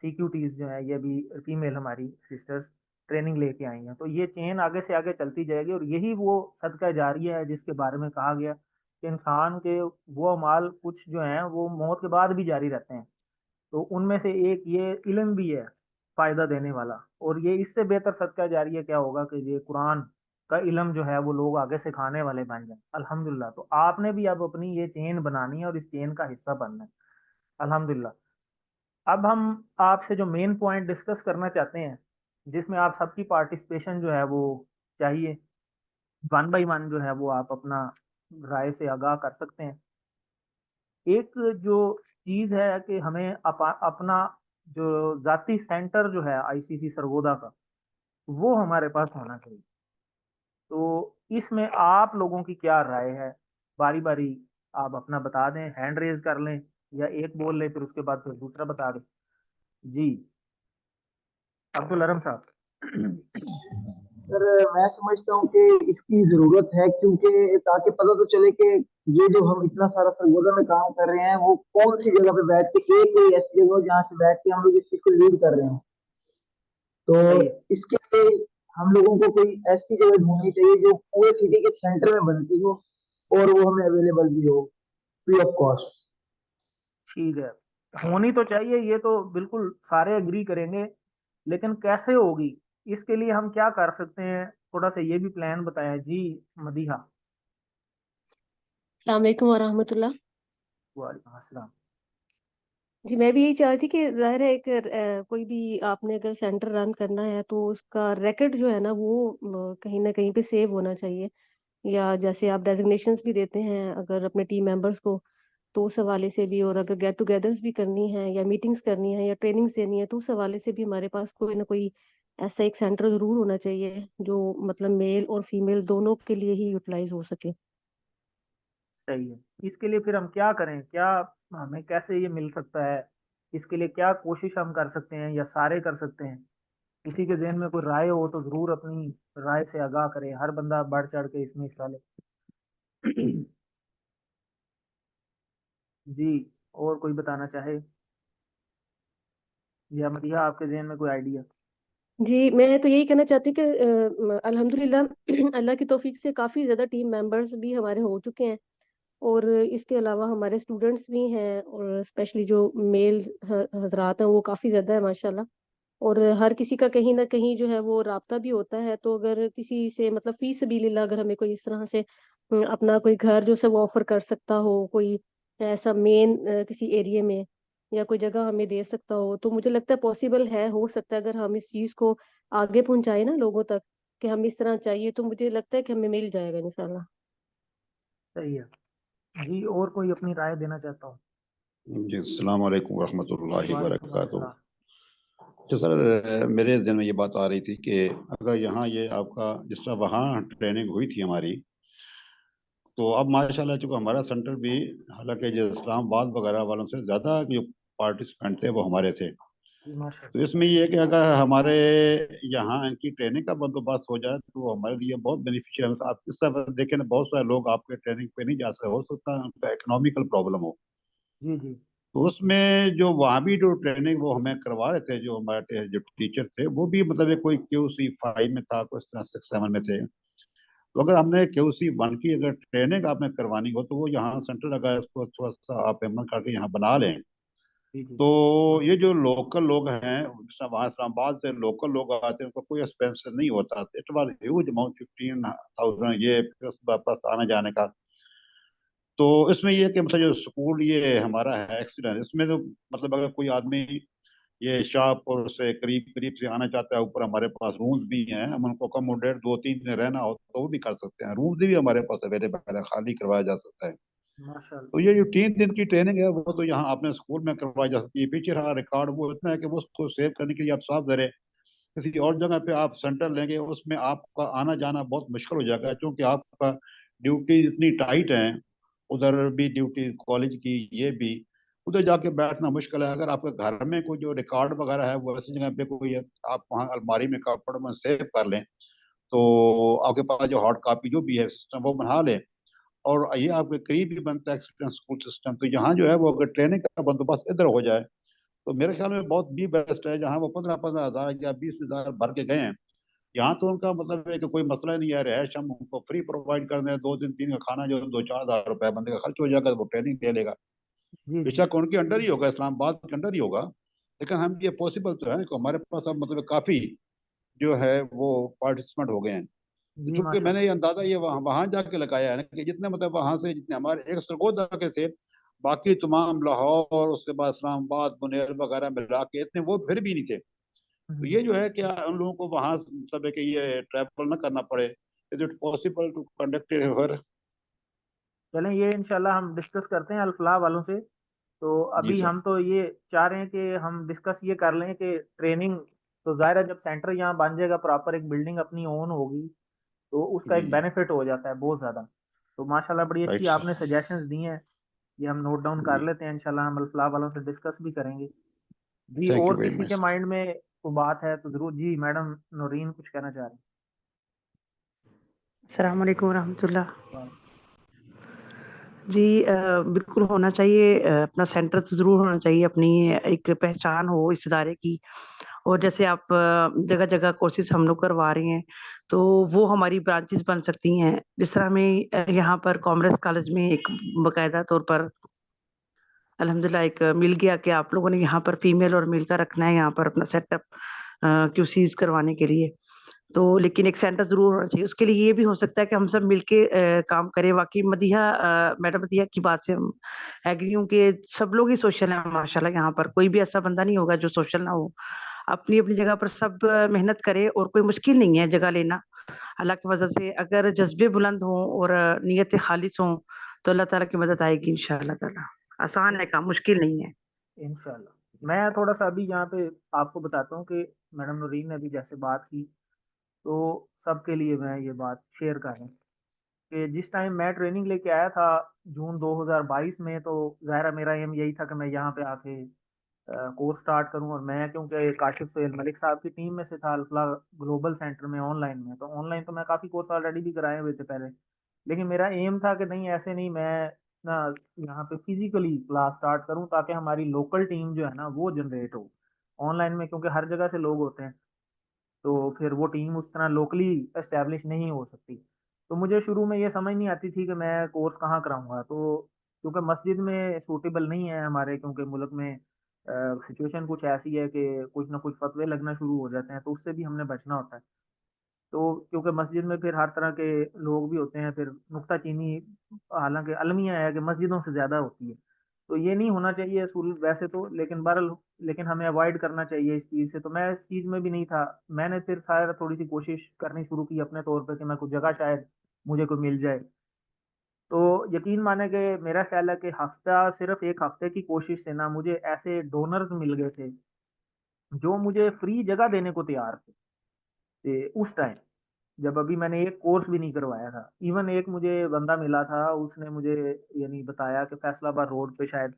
CQTs जो हैं ये भी फीमेल हमारी सिस्टर्स ट्रेनिंग लेके आई हैं। तो ये चेन आगे से आगे चलती जाएगी, और यही वो सदका जारिया है जिसके बारे में कहा गया कि इंसान के वो अमाल कुछ जो हैं वो मौत के बाद भी जारी रहते हैं। तो उनमें से एक ये इल्म भी है फायदा देने वाला, और ये इससे बेहतर सदका जारिया क्या होगा कि ये कुरान का इल्म जो है वो लोग आगे सिखाने वाले बन जाए। अल्हम्दुलिल्लाह। तो आपने भी अब अपनी ये चेन बनानी है और इस चेन का हिस्सा बनना है। अल्हम्दुलिल्लाह। अब हम आपसे जो मेन पॉइंट डिस्कस करना चाहते हैं, जिसमें आप सबकी पार्टिसिपेशन जो है वो चाहिए, वन बाई वन जो है वो आप अपना राय से आगाह कर सकते हैं। एक जो चीज है कि हमें अपना जो जाती सेंटर जो है ICC सरगोदा का, वो हमारे पास होना चाहिए। तो इसमें आप लोगों की क्या राय है? बारी बारी आप अपना बता दें, हैंड रेज कर लें या एक बोल लें, फिर उसके बाद फिर दूसरा बता दें। जी, अब्दुल अरम साहब। सर मैं समझता हूँ कि इसकी जरूरत है, क्योंकि ताकि पता तो चले कि ये जो हम इतना सारा सरगोजा में काम कर रहे हैं वो कौन सी जगह पे बैठ के, एक कोई ऐसी जगह हो जहाँ से बैठ के हम लोग इस चीज को लीड कर रहे हैं। तो सही है। इसके लिए हम लोगों को कोई ऐसी जगह ढूंढनी चाहिए जो पूरे सिटी के सेंटर में बनती हो और वो हमें अवेलेबल भी हो, फ्री ऑफ कॉस्ट। ठीक है, होनी तो चाहिए, ये तो बिल्कुल सारे एग्री करेंगे, लेकिन कैसे होगी? इसके लिए हम क्या कर सकते हैं, थोड़ा सा ये भी प्लान बताएं जी। मदीहा। अस्सलाम वालेकुम वरहमतुल्लाह। वालेकुम अस्सलाम। जी मैं भी यही चाह रही थी कि ज़ाहिर है एक कोई भी आपने अगर सेंटर रन करना है तो उसका रिकॉर्ड जो है ना वो कहीं ना कहीं पे सेव होना चाहिए। या जैसे आप डेजिग्नेशंस भी देते हैं अगर अपने टीम मेंबर्स को, तो उस हवाले से भी, और अगर गेट टुगेदर्स भी करनी है या मीटिंग्स करनी है या ट्रेनिंग्स देनी है तो उस हवाले से भी हमारे पास कोई ना कोई ऐसा एक सेंटर जरूर होना चाहिए जो मतलब मेल और फीमेल दोनों के लिए ही यूटिलाइज हो सके। सही है। इसके लिए फिर हम क्या करें, क्या हमें कैसे ये मिल सकता है? इसके लिए क्या कोशिश हम कर सकते हैं या सारे कर सकते हैं? किसी के जहन में कोई राय हो तो जरूर अपनी राय से आगाह करें, हर बंदा बढ़ चढ़ के इसमें हिस्सा ले। जी, और कोई बताना चाहे? या मदिया आपके जहन में कोई आइडिया? जी मैं तो यही कहना चाहती हूँ कि अल्हम्दुलिल्लाह अल्लाह की तौफीक से काफ़ी ज़्यादा टीम मेंबर्स भी हमारे हो चुके हैं, और इसके अलावा हमारे स्टूडेंट्स भी हैं, और स्पेशली जो मेल हजरात हैं वो काफ़ी ज़्यादा है माशाल्लाह। और हर किसी का कहीं ना कहीं जो है वो राब्ता भी होता है, तो अगर किसी से मतलब फी सबीलिल्लाह अगर हमें कोई इस तरह से अपना कोई घर जो से वो ऑफर कर सकता हो, कोई ऐसा मेन किसी एरिया में या कोई जगह हमें दे सकता हो, तो मुझे लगता है पॉसिबल है, हो सकता है अगर हम इस चीज़ को आगे पहुंचाए ना लोगों तक कि हम इस तरह चाहिए, तो मुझे लगता है कि हमें मिल जाएगा इंशाल्लाह। सही है। जी, और कोई अपनी राय देना चाहता हूँ? जी अस्सलाम वालेकुम वरहमतुल्लाहि वालेकुम वबरकातुहू। अस्सलाम। तो सर मेरे दिल में ये बात आ रही थी कि अगर यहाँ ये आपका जिस तरह वहाँ ट्रेनिंग हुई थी हमारी, तो अब माशाल्लाह चूँकि हमारा सेंटर भी, हालांकि जो इस्लामाबाद वगैरह वालों से ज़्यादा जो पार्टिसिपेंट थे वो हमारे थे। जी माशा। तो इसमें ये है कि अगर हमारे यहाँ इनकी ट्रेनिंग का बंदोबस्त हो जाए तो वो हमारे लिए बहुत बेनिफिशियल है। आप इस तरह देखें ना, बहुत सारे लोग आपके ट्रेनिंग पे नहीं जा सकते, हो सकता है उनका इकोनॉमिकल प्रॉब्लम हो। जी जी। तो उसमें जो वहाँ भी जो ट्रेनिंग वो हमें करवा रहे थे, जो हमारे जो टीचर थे वो भी मतलब एक कोई QC 5 में था, कोई इस तरह 6 7 में थे। तो अगर हमने QC 1 की अगर ट्रेनिंग आपने करवानी हो तो वो यहाँ सेंटर अगर इसको थोड़ा सा आप पेमेंट करके यहाँ बना लें, जी जी। तो ये जो लोकल लोग हैं, जैसे वहाँ इस्लामाबाद से लोकल लोग आते हैं, उनको कोई एक्सपेंस नहीं होता। इट वॉज ह्यूज अमाउंट, 15,000 ये प्लस वापस आने जाने का। तो इसमें ये है कि मतलब जो स्कूल ये हमारा है एक्सीडेंट, इसमें तो मतलब अगर कोई आदमी ये शाहपुर से करीब करीब से आना चाहता है, ऊपर हमारे पास रूम्स भी हैं, हम उनको अकोमोडेट 2 3 दिन रहना हो तो वो भी कर सकते हैं, रूम्स भी हमारे पास अवेलेबल है, खाली करवाया जा सकता है। माशाल्लाह। तो ये जो 3 दिन की ट्रेनिंग है वो तो यहाँ अपने स्कूल में करवाई जा सकती है। पीछे रहा रिकॉर्ड वो इतना है कि वो उसको सेव करने के लिए आप साफ जरे किसी और जगह पे आप सेंटर लेंगे, उसमें आपका आना जाना बहुत मुश्किल हो जाएगा, क्योंकि आपका ड्यूटी इतनी टाइट है, उधर भी ड्यूटी कॉलेज की, ये भी। उधर जाके बैठना मुश्किल है। अगर आपके घर में कोई जो रिकॉर्ड वगैरह है वो ऐसी जगह पे कोई है, आप वहाँ अलमारी में कपड़ में सेव कर लें, तो आपके पास जो हार्ड कॉपी जो भी है सिस्टम वो बना लें, और ये आपके करीब भी बनता है एक्सपीरियंस स्कूल सिस्टम। तो यहाँ जो है वो अगर ट्रेनिंग का बंदोबस्त इधर हो जाए तो मेरे ख्याल में बहुत भी बेस्ट है। जहाँ वो 15-15 हज़ार या 20 हज़ार भर के गए हैं, यहाँ तो उनका मतलब है कि कोई मसला नहीं है, रहायश हम उनको फ्री प्रोवाइड कर दें, 2 दिन 3 का खाना जो 2-4 हज़ार रुपए बंदे का खर्च हो जाएगा, तो वो ट्रेनिंग दे लेगा। जी जी। बेशक उनके अंडर ही होगा, इस्लामाबाद के अंडर ही होगा, लेकिन हम ये पॉसिबल तो है कि हमारे पास अब मतलब काफ़ी जो है वो पार्टिसिपेंट हो गए हैं। तो जी चूंकि मैंने माशाल्लाह। ये अंदाजा ये वहाँ वहाँ जाके लगाया है ना कि जितने मतलब वहाँ से जितने हमारे एक सरगोदा के थे, बाकी तमाम लाहौर उसके बाद इस्लामाबाद मुनेर वगैरह मिला के इतने वो फिर भी नहीं थे। तो ये जो है कि उन लोगों को वहाँ मतलब है कि ये ट्रैवल ना करना पड़े। Is it possible to conduct here? चलें, ये इंशाल्लाह हम डिस्कस करते हैं अल्फलाह वालों से। तो जी अभी सर। हम तो ये चाह रहे हैं कि हम डिस्कस ये कर लें कि ट्रेनिंग, तो जाहिर है जब सेंटर यहाँ बन जाएगा प्रॉपर, एक बिल्डिंग अपनी ओन होगी, तो उसका जी एक जी। बेनिफिट हो जाता है बहुत ज़्यादा। तो माशाल्लाह बड़ी अच्छी राइट सर। आपने सजेशंस दी हैं, ये हम नोट डाउन कर जी। लेते हैं, इंशाल्लाह हम अल्फलाह वालों से डिस्कस भी करेंगे। जी, थैंक यू और वेरी किसी के मच। माइंड में कोई बात है तो जरूर। जी मैडम नौरीन कुछ कहना चाह रहे अस्सलाम वालेकुम रहमतुल्लाह। हैं? जी बिल्कुल होना चाहिए, अपना सेंटर तो ज़रूर होना चाहिए, अपनी एक पहचान हो इस इदारे की। और जैसे आप जगह-जगह कोर्सेज़ हम लोग करवा रहे हैं, तो वो हमारी ब्रांचेज़ बन सकती हैं। जिस तरह हमें यहाँ पर कॉमर्स कॉलेज में एक बाकायदा तौर पर अल्हम्दुलिल्लाह एक मिल गया कि आप लोगों ने यहाँ पर फीमेल और मेल का रखना है यहाँ पर अपना सेटअप क्यूसीज़ करवाने के लिए। तो लेकिन एक सेंटर ज़रूर होना चाहिए। उसके लिए ये भी हो सकता है कि हम सब मिलके काम करें। वाक़ई मदीहा मैडम मदीहा की बात से हम एग्री हूँ कि सब लोग ही सोशल हैं माशाल्लाह, यहाँ पर कोई भी ऐसा बंदा नहीं होगा जो सोशल ना हो। अपनी-अपनी जगह पर सब मेहनत करें और कोई मुश्किल नहीं है जगह लेना। अल्लाह की वज़ह से अगर जज़्बे बुलंद हों और नीयतें खालिस हों, तो अल्लाह ताला की मदद आएगी इंशाअल्लाह ताला। आसान है काम, मुश्किल नहीं है। इंशाल्लाह। मैं थोड़ा सा अभी यहाँ पे आपको बताता हूँ कि मैडम नौरीन ने अभी जैसे बात की, तो सबके लिए मैं ये बात शेयर कर रहा हूँ कि जिस टाइम मैं ट्रेनिंग लेके आया था जून 2022 में, तो ज़ाहिर है मेरा एम यही था कि मैं यहाँ पे आके कोर्स स्टार्ट करूँ। और मैं क्योंकि काशिफ सोहेल मलिक साहब की टीम में से था अल्फला ग्लोबल सेंटर में ऑनलाइन में, तो ऑनलाइन तो मैं काफ़ी कोर्स ऑलरेडी भी कराए हुए थे पहले, लेकिन मेरा एम था कि नहीं ऐसे नहीं, मैं ना यहाँ पे फिजिकली क्लास स्टार्ट करूँ ताकि हमारी लोकल टीम जो है ना वो जनरेट हो। ऑनलाइन में क्योंकि हर जगह से लोग होते हैं, तो फिर वो टीम उस तरह लोकली एस्टेब्लिश नहीं हो सकती। तो मुझे शुरू में ये समझ नहीं आती थी कि मैं कोर्स कहाँ कराऊंगा, तो क्योंकि मस्जिद में सूटेबल नहीं है हमारे, क्योंकि मुल्क में सिचुएशन कुछ ऐसी है कि कुछ ना कुछ फतवे लगना शुरू हो जाते हैं, तो उससे भी हमने बचना होता है। तो क्योंकि मस्जिद में फिर हर तरह के लोग भी होते हैं, फिर नुक्ताचीनी, हालांकि अलमिया है कि मस्जिदों से ज़्यादा होती है, तो ये नहीं होना चाहिए असूल वैसे तो, लेकिन बहरहाल लेकिन हमें अवॉइड करना चाहिए इस चीज़ से। तो मैं इस चीज़ में भी नहीं था। मैंने फिर सारा थोड़ी सी कोशिश करनी शुरू की अपने तौर पर कि मैं कुछ जगह शायद मुझे कोई मिल जाए। तो यकीन माने कि मेरा ख्याल है कि हफ्ता, सिर्फ एक हफ्ते की कोशिश से ना मुझे ऐसे डोनर्स मिल गए थे जो मुझे फ्री जगह देने को तैयार थे। उस टाइम जब अभी मैंने एक कोर्स भी नहीं करवाया था, इवन एक मुझे बंदा मिला था, उसने मुझे यानी बताया कि फैसलाबाद रोड पे शायद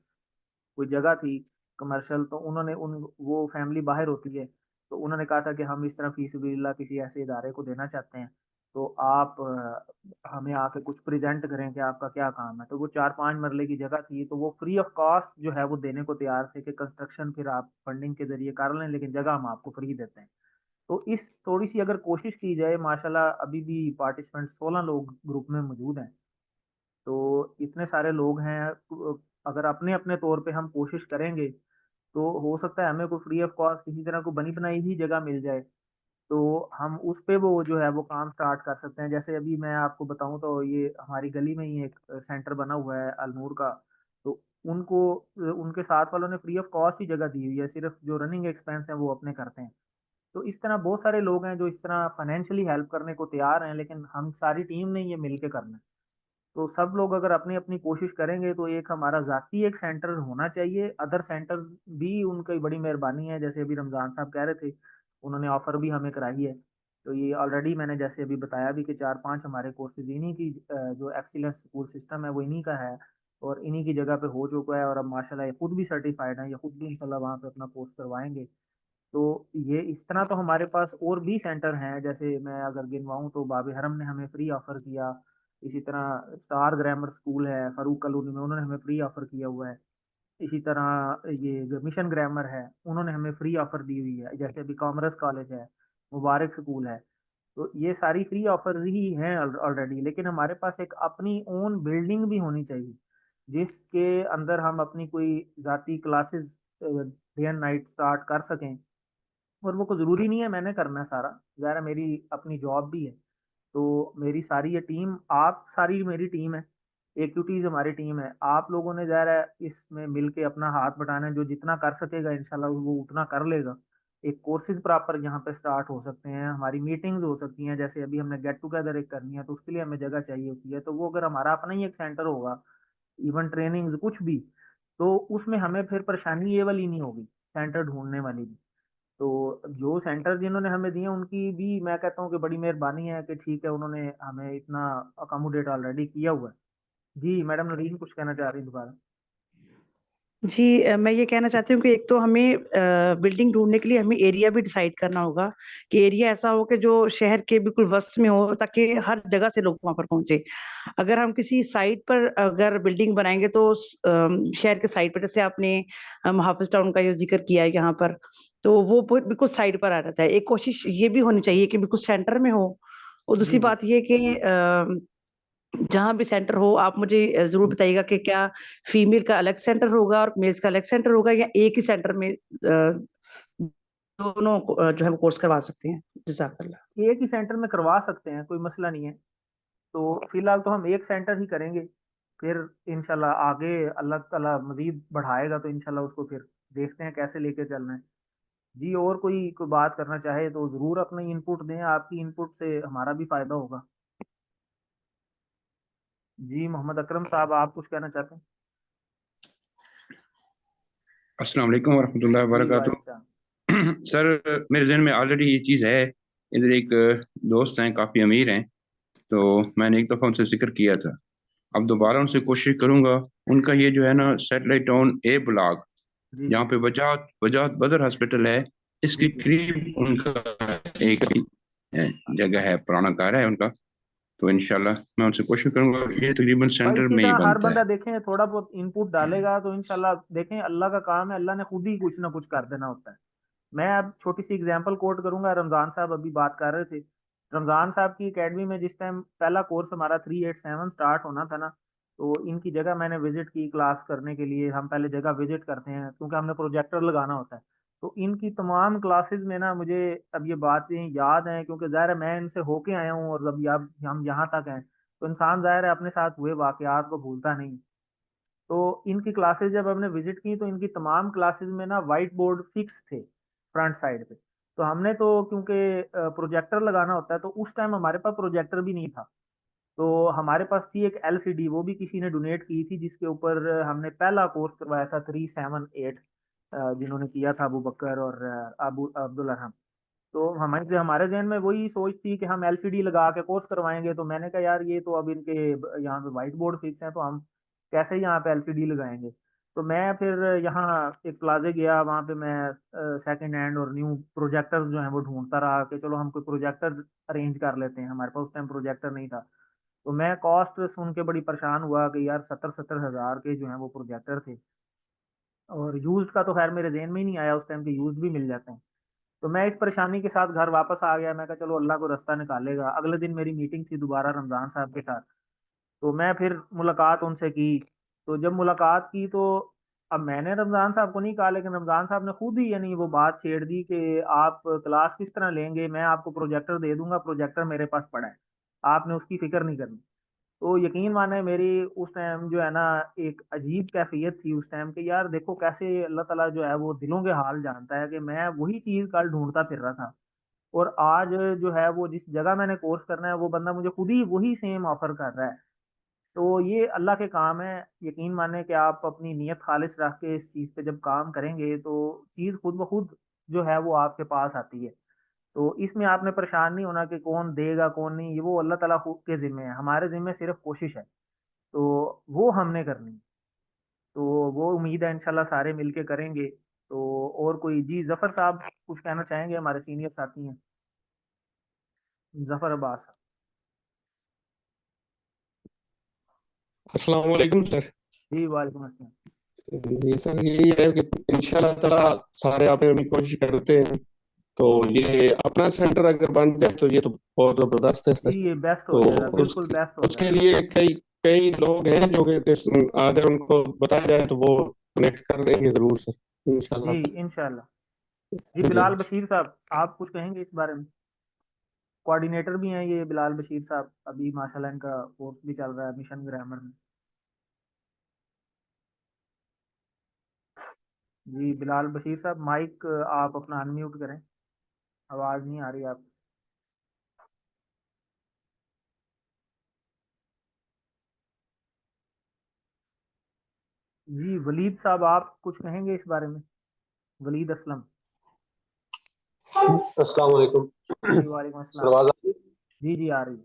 कोई जगह थी कमर्शियल, तो उन्होंने उन वो फैमिली बाहर होती है, तो उन्होंने कहा था कि हम इस तरह फी सबिलिल्लाह किसी ऐसे इदारे को देना चाहते हैं, तो आप हमें आके कुछ प्रेजेंट करें कि आपका क्या काम है। तो वो 4-5 मरले की जगह थी, तो वो फ्री ऑफ कॉस्ट जो है वो देने को तैयार थे कि कंस्ट्रक्शन फिर आप फंडिंग के जरिए कर लें, लेकिन जगह हम आपको फ्री देते हैं। तो इस थोड़ी सी अगर कोशिश की जाए, माशाल्लाह अभी भी पार्टिसिपेंट 16 लोग ग्रुप में मौजूद हैं, तो इतने सारे लोग हैं, तो अगर अपने अपने तौर पे हम कोशिश करेंगे तो हो सकता है हमें कोई फ्री ऑफ कॉस्ट किसी तरह को बनी बनाई ही जगह मिल जाए, तो हम उस पे वो जो है वो काम स्टार्ट कर सकते हैं। जैसे अभी मैं आपको बताऊं तो ये हमारी गली में ही एक सेंटर बना हुआ है अलनूर का, तो उनको उनके साथ वालों ने फ्री ऑफ कॉस्ट ही जगह दी हुई है, सिर्फ जो रनिंग एक्सपेंस है वो अपने करते हैं। तो इस तरह बहुत सारे लोग हैं जो इस तरह फाइनेंशियली हेल्प करने को तैयार हैं, लेकिन हम सारी टीम ने ये मिल के करना है। तो सब लोग अगर अपनी अपनी कोशिश करेंगे तो एक हमारा जाती एक सेंटर होना चाहिए। अदर सेंटर भी उनकी बड़ी मेहरबानी है, जैसे अभी रमजान साहब कह रहे थे, उन्होंने ऑफर भी हमें कराई है। तो ये ऑलरेडी मैंने जैसे अभी बताया भी कि 4-5 हमारे कोर्सेज इन्हीं की जो एक्सीलेंस स्कूल सिस्टम है वो इन्हीं का है। और इन्हीं की जगह पे हो चुका है, और अब माशाल्लाह ये खुद भी सर्टिफाइड है, ये खुद भी इंशाल्लाह वहाँ पे अपना कोर्स करवाएंगे। तो ये इस तरह तो हमारे पास और भी सेंटर हैं, जैसे मैं अगर गिनवाऊँ तो बाब हरम ने हमें फ्री ऑफर किया, इसी तरह स्टार ग्रामर स्कूल है फारूक कॉलोनी में, उन्होंने हमें फ्री ऑफर किया हुआ है। इसी तरह ये जो मिशन ग्रामर है उन्होंने हमें फ्री ऑफर दी हुई है, जैसे अभी कॉमर्स कॉलेज है, मुबारक स्कूल है। तो ये सारी फ्री ऑफर ही हैं ऑलरेडी, लेकिन हमारे पास एक अपनी ओन बिल्डिंग भी होनी चाहिए जिसके अंदर हम अपनी कोई जाती classes day and night start कर सकें। और वो को ज़रूरी नहीं है मैंने करना है सारा, ज़ाहिर है मेरी अपनी जॉब भी है। तो मेरी सारी ये टीम, आप सारी मेरी टीम है, एक्टिविटीज़ हमारी टीम है, आप लोगों ने ज़ाहिर है इसमें मिल के अपना हाथ बटाना है, जो जितना कर सकेगा इंशाल्लाह वो उतना कर लेगा। एक कोर्सेज प्रॉपर यहाँ पे स्टार्ट हो सकते हैं, हमारी मीटिंग्स हो सकती हैं, जैसे अभी हमने गेट टुगेदर एक करनी है तो उसके लिए हमें जगह चाहिए होती है, तो वो अगर हमारा अपना ही एक सेंटर होगा, इवन ट्रेनिंग्स कुछ भी, तो उसमें हमें फिर परेशानी ये वाली नहीं होगी, सेंटर ढूंढने वाली भी। तो जो सेंटर जिन्होंने हमें दिए उनकी भी मैं कहता हूँ कि बड़ी मेहरबानी है कि ठीक है उन्होंने हमें इतना अकोमोडेट ऑलरेडी किया हुआ है। जी मैडम नरीन कुछ कहना चाह रही हैं दोबारा? जी मैं ये कहना चाहती हूँ कि एक तो हमें बिल्डिंग ढूँढने के लिए हमें एरिया भी डिसाइड करना होगा कि एरिया ऐसा हो कि जो शहर के बिल्कुल वस्त में हो, ताकि हर जगह से लोग वहाँ पर पहुँचे। अगर हम किसी साइट पर अगर बिल्डिंग बनाएँगे तो शहर के साइड पर, जैसे आपने हाफिज़ टाउन का जो ज़िक्र किया है यहाँ पर, तो वो बिल्कुल साइड पर आ जाता है। एक कोशिश ये भी होनी चाहिए कि बिल्कुल सेंटर में हो। और दूसरी जी जी बात ये कि जहाँ भी सेंटर हो, आप मुझे ज़रूर बताइएगा कि क्या फीमेल का अलग सेंटर होगा और मेल्स का अलग सेंटर होगा, या एक ही सेंटर में दोनों को जो है वो कोर्स करवा सकते हैं? जज़ाकल्लाह। एक ही सेंटर में करवा सकते हैं, कोई मसला नहीं है। तो फिलहाल तो हम एक सेंटर ही करेंगे, फिर इंशाल्लाह आगे अल्लाह ताला मजीद बढ़ाएगा तो इंशाल्लाह उसको फिर देखते हैं कैसे लेके चलना है। जी और कोई बात करना चाहे तो ज़रूर अपनी इनपुट दें, आपकी इनपुट से हमारा भी फायदा होगा। जी मोहम्मद अकरम साहब आप कुछ कहना चाहते हैं? अस्सलाम वालेकुम वरहमतुल्लाहि जी वबरकातुहू। वालेकुम सर मेरे जहन में ऑलरेडी ये चीज़ है, इधर एक दोस्त हैं काफ़ी अमीर हैं, तो मैंने एक दफ़ा उनसे जिक्र किया था, अब दोबारा उनसे कोशिश करूंगा। उनका ये जो है ना सैटेलाइट टाउन ए ब्लॉक, जी जहाँ जी पे वजाहत वजाहत बदर हॉस्पिटल है, इसके जी जी करीब उनका एक जगह है, पुराना घर है उनका। तो इंशाल्लाह मैं उनसे कोशिश करूंगा, ये तकरीबन भाई सेंटर इसी में ही तरह हर बनता है। बंदा देखें थोड़ा बहुत इनपुट डालेगा तो इंशाल्लाह देखें, अल्लाह का काम है, अल्लाह ने खुद ही कुछ ना कुछ कर देना होता है। मैं अब छोटी सी एग्जांपल कोट करूंगा, रमजान साहब अभी बात कर रहे थे, रमजान साहब की एकेडमी में जिस टाइम पहला कोर्स हमारा 387 स्टार्ट होना था ना, तो इनकी जगह मैंने विजिट की क्लास करने के लिए। हम पहले जगह विजिट करते हैं क्योंकि हमने प्रोजेक्टर लगाना होता है। तो इनकी तमाम क्लासेस में ना मुझे अब ये बातें याद हैं, क्योंकि ज़ाहिर है मैं इनसे होके आया हूँ और अभी अब हम यहाँ तक हैं, तो इंसान ज़ाहिर है अपने साथ हुए वाकयात को भूलता नहीं। तो इनकी क्लासेस जब हमने विजिट की तो इनकी तमाम क्लासेस में ना वाइट बोर्ड फिक्स थे फ्रंट साइड पे। तो हमने तो क्योंकि प्रोजेक्टर लगाना होता है, तो उस टाइम हमारे पास प्रोजेक्टर भी नहीं था। तो हमारे पास थी एक एलसीडी, वो भी किसी ने डोनेट की थी, जिसके ऊपर हमने पहला कोर्स करवाया था 378, जिन्होंने किया था अबू बकर और अबू अब्दुल अरहम। तो हमारे हमारे जहन में वही सोच थी कि हम एलसीडी लगा के कोर्स करवाएंगे। तो मैंने कहा यार ये तो अब इनके यहाँ पे वाइट बोर्ड फिक्स हैं, तो हम कैसे यहाँ पे एलसीडी लगाएंगे। तो मैं फिर यहाँ एक प्लाजे गया, वहाँ पे मैं सेकंड हैंड और न्यू प्रोजेक्टर जो है वो ढूंढता रहा कि चलो हम कोई प्रोजेक्टर अरेंज कर लेते हैं। हमारे पास उस टाइम प्रोजेक्टर नहीं था। तो मैं कॉस्ट सुन के बड़ी परेशान हुआ कि यार 70-70 हज़ार के जो है वो प्रोजेक्टर थे, और यूज्ड का तो खैर मेरे जेहन में ही नहीं आया उस टाइम के यूज्ड भी मिल जाते हैं। तो मैं इस परेशानी के साथ घर वापस आ गया। मैं कहा चलो अल्लाह को रास्ता निकालेगा। अगले दिन मेरी मीटिंग थी दोबारा रमजान साहब के साथ, तो मैं फिर मुलाकात उनसे की। तो जब मुलाकात की तो अब मैंने रमजान साहब को नहीं कहा, लेकिन रमजान साहब ने खुद ही यानी वो बात छेड़ दी कि आप क्लास किस तरह लेंगे, मैं आपको प्रोजेक्टर दे दूंगा, प्रोजेक्टर मेरे पास पड़ा है, आपने उसकी फिक्र नहीं करनी। तो यकीन माने मेरी उस टाइम जो है ना एक अजीब कैफियत थी उस टाइम के, यार देखो कैसे अल्लाह ताला जो है वो दिलों के हाल जानता है कि मैं वही चीज कल ढूंढता फिर रहा था, और आज जो है वो जिस जगह मैंने कोर्स करना है वो बंदा मुझे खुद ही वही सेम ऑफर कर रहा है। तो ये अल्लाह के काम है। यकीन माने कि आप अपनी नीयत खालिस रख के इस चीज़ पे जब काम करेंगे तो चीज़ खुद ब खुद जो है वो आपके पास आती है। तो इसमें आपने परेशान नहीं होना कि कौन देगा कौन नहीं, ये वो अल्लाह ताला खुद के ज़िम्मे है, हमारे ज़िम्मे सिर्फ कोशिश है। तो वो हमने करनी है। तो वो उम्मीद है इंशाल्लाह सारे मिलके करेंगे। तो और कोई जी जफर साहब कुछ कहना चाहेंगे, हमारे सीनियर साथी हैं जफर अब्बास। अस्सलाम वालेकुम सर। जी वालेकुम अस्सलाम। ये सर यही है कि इंशाल्लाह ताला सारे आप अपनी कोशिश करते हैं तो ये अपना सेंटर अगर बन जाए तो ये तो बहुत जबरदस्त है सर। जी ये बेस्ट हो तो जाएगा, बिल्कुल बेस्ट हो उसके जाएगा। लिए कई कई लोग हैं जो कि अगर उनको बताया जाए तो वो कनेक्ट कर देंगे जरूर सर जी इंशाल्लाह। इंशाल्लाह। जी जी बिलाल बशीर साहब आप कुछ कहेंगे इस बारे में? कोऑर्डिनेटर भी हैं ये बिलाल बशीर साहब, अभी माशाल्लाह इनका कोर्स भी चल रहा है मिशन ग्रामर में। जी बिलाल बशीर साहब माइक आप अपना अनम्यूट करें, आवाज नहीं आ रही आप। जी वलीद साहब आप कुछ कहेंगे इस बारे में? वलीद असलम। अस्सलाम वालेकुम जी वालेकुम सर, अस्सलाम। आवाज आ रही है? जी जी आ रही है।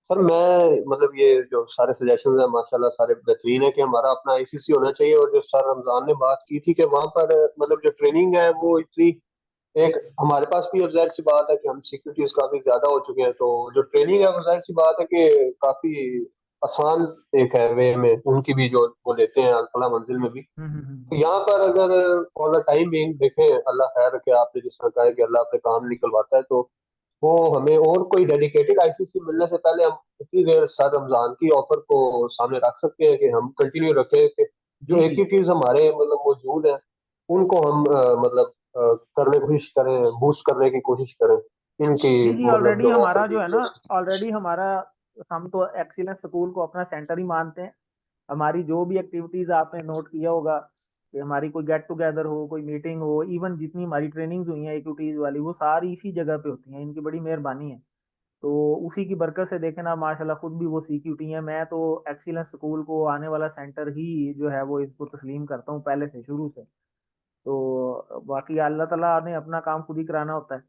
सर मैं मतलब ये जो सारे सजेशन है माशाल्लाह सारे बेहतरीन है कि हमारा अपना आईसीसी होना चाहिए। और जो सर रमजान ने बात की थी कि वहां पर मतलब जो ट्रेनिंग है वो इतनी एक हमारे पास भी अब जाहिर सी बात है कि हम सिक्योरिटीज काफी ज्यादा हो चुके हैं, तो जो ट्रेनिंग है वो जाहिर सी बात है कि काफी आसान एक है वे में उनकी भी जो वो लेते हैं अल्फला मंजिल में भी। तो यहाँ पर अगर फॉर द टाइम बीइंग देखें, अल्लाह खैर रखे, आपने जिस तरह कहा है कि अल्लाह अपने काम निकलवाता है, तो वो हमें और कोई डेडिकेटेड आईसीसी मिलने से पहले हम इतनी देर सर रमजान की ऑफर को सामने रख सकते हैं कि हम कंटिन्यू रखें कि जो जी एक जी ही चीज हमारे मतलब मौजूद है उनको हम मतलब करने की कोशिश करें, बूस्ट करने की कोशिश करें इनकी जी जी मतलब ऑलरेडी जो हमारा ऑफर जो है की ना, ऑलरेडी हमारा हम तो एक्सीलेंस स्कूल को अपना सेंटर ही मानते हैं। हमारी जो भी एक्टिविटीज आपने नोट किया होगा कि हमारी कोई गेट टुगेदर हो, कोई मीटिंग हो, इवन जितनी हमारी ट्रेनिंग्स हुई हैं एक्टिविटीज वाली वो सारी इसी जगह पे होती हैं, इनकी बड़ी मेहरबानी है। तो उसी की बरकत से देखें ना माशाल्लाह खुद भी वो सीक्यूटी हैं। मैं तो एक्सीलेंस स्कूल को आने वाला सेंटर ही जो है वो इसको तस्लीम करता हूँ पहले से शुरू से। तो बाकी अल्लाह ताला ने अपना काम खुद ही कराना होता है।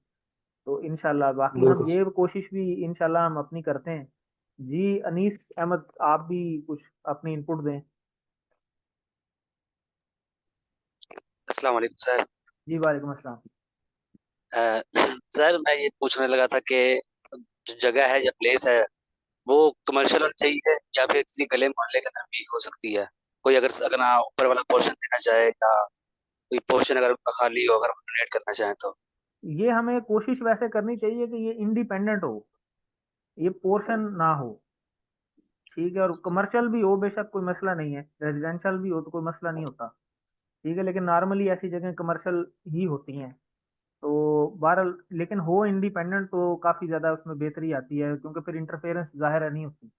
तो इंशाल्लाह बाकी हम बिल्कुल। ये कोशिश भी इंशाल्लाह हम अपनी करते हैं। जी अनीस अहमद आप भी कुछ अपनी इनपुट दें। अस्सलाम वालेकुम सर। जी वालेकुम अस्सलाम। अ, सर मैं ये पूछने लगा था कि जो जगह है या प्लेस है वो कमर्शियल होनी चाहिए या फिर किसी गले मोहल्ले के अंदर भी हो सकती है? कोई अगर अगर ना ऊपर वाला पोर्शन देना चाहे या कोई पोर्शन अगर उनका खाली हो अगर डोनेट करना चाहें तो। ये हमें कोशिश वैसे करनी चाहिए कि ये इंडिपेंडेंट हो, ये पोर्शन ना हो। ठीक है, और कमर्शियल भी हो बेशक कोई मसला नहीं है, रेजिडेंशियल भी हो तो कोई मसला नहीं होता। ठीक है, लेकिन नॉर्मली ऐसी जगह कमर्शियल ही होती हैं। तो बहरहाल लेकिन हो इंडिपेंडेंट तो काफ़ी ज़्यादा उसमें बेहतरी आती है, क्योंकि फिर इंटरफेरेंस ज़ाहिर है नहीं होती।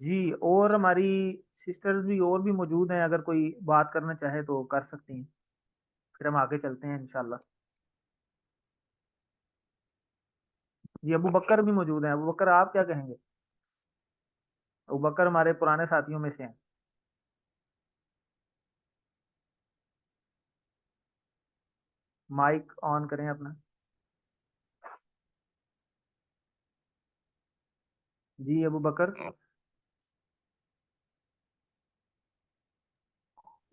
जी और हमारी सिस्टर्स भी और भी मौजूद हैं, अगर कोई बात करना चाहे तो कर सकती हैं, फिर हम आगे चलते हैं इंशाल्लाह। जी अबू बकर भी मौजूद हैं, अबू बकर आप क्या कहेंगे? अबू बकर हमारे पुराने साथियों में से हैं। माइक ऑन करें अपना। जी Abu Bakr.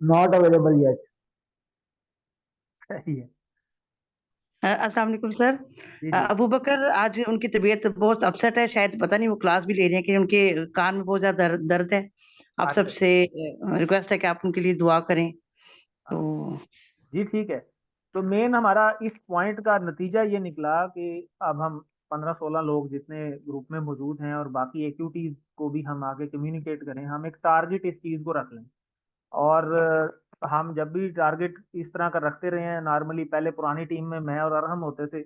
Not available yet. सही है। अस्सलाम वालेकुम सर। जी जी अबू बकर आज उनकी तबीयत बहुत अपसेट है, शायद पता नहीं वो क्लास भी ले रहे हैं कि उनके कान में बहुत ज्यादा दर्द है। आप अच्छा सबसे रिक्वेस्ट है कि आप उनके लिए दुआ करें। तो जी ठीक है। तो मेन हमारा इस पॉइंट का नतीजा ये निकला कि अब हम 15-16 लोग जितने ग्रुप में मौजूद हैं और बाकी एक्टिविटीज को भी हम आगे कम्युनिकेट करें, हम एक टारगेट इस चीज़ को रख लें। और हम जब भी टारगेट इस तरह का रखते रहे हैं, नॉर्मली पहले पुरानी टीम में मैं और अरहम होते थे,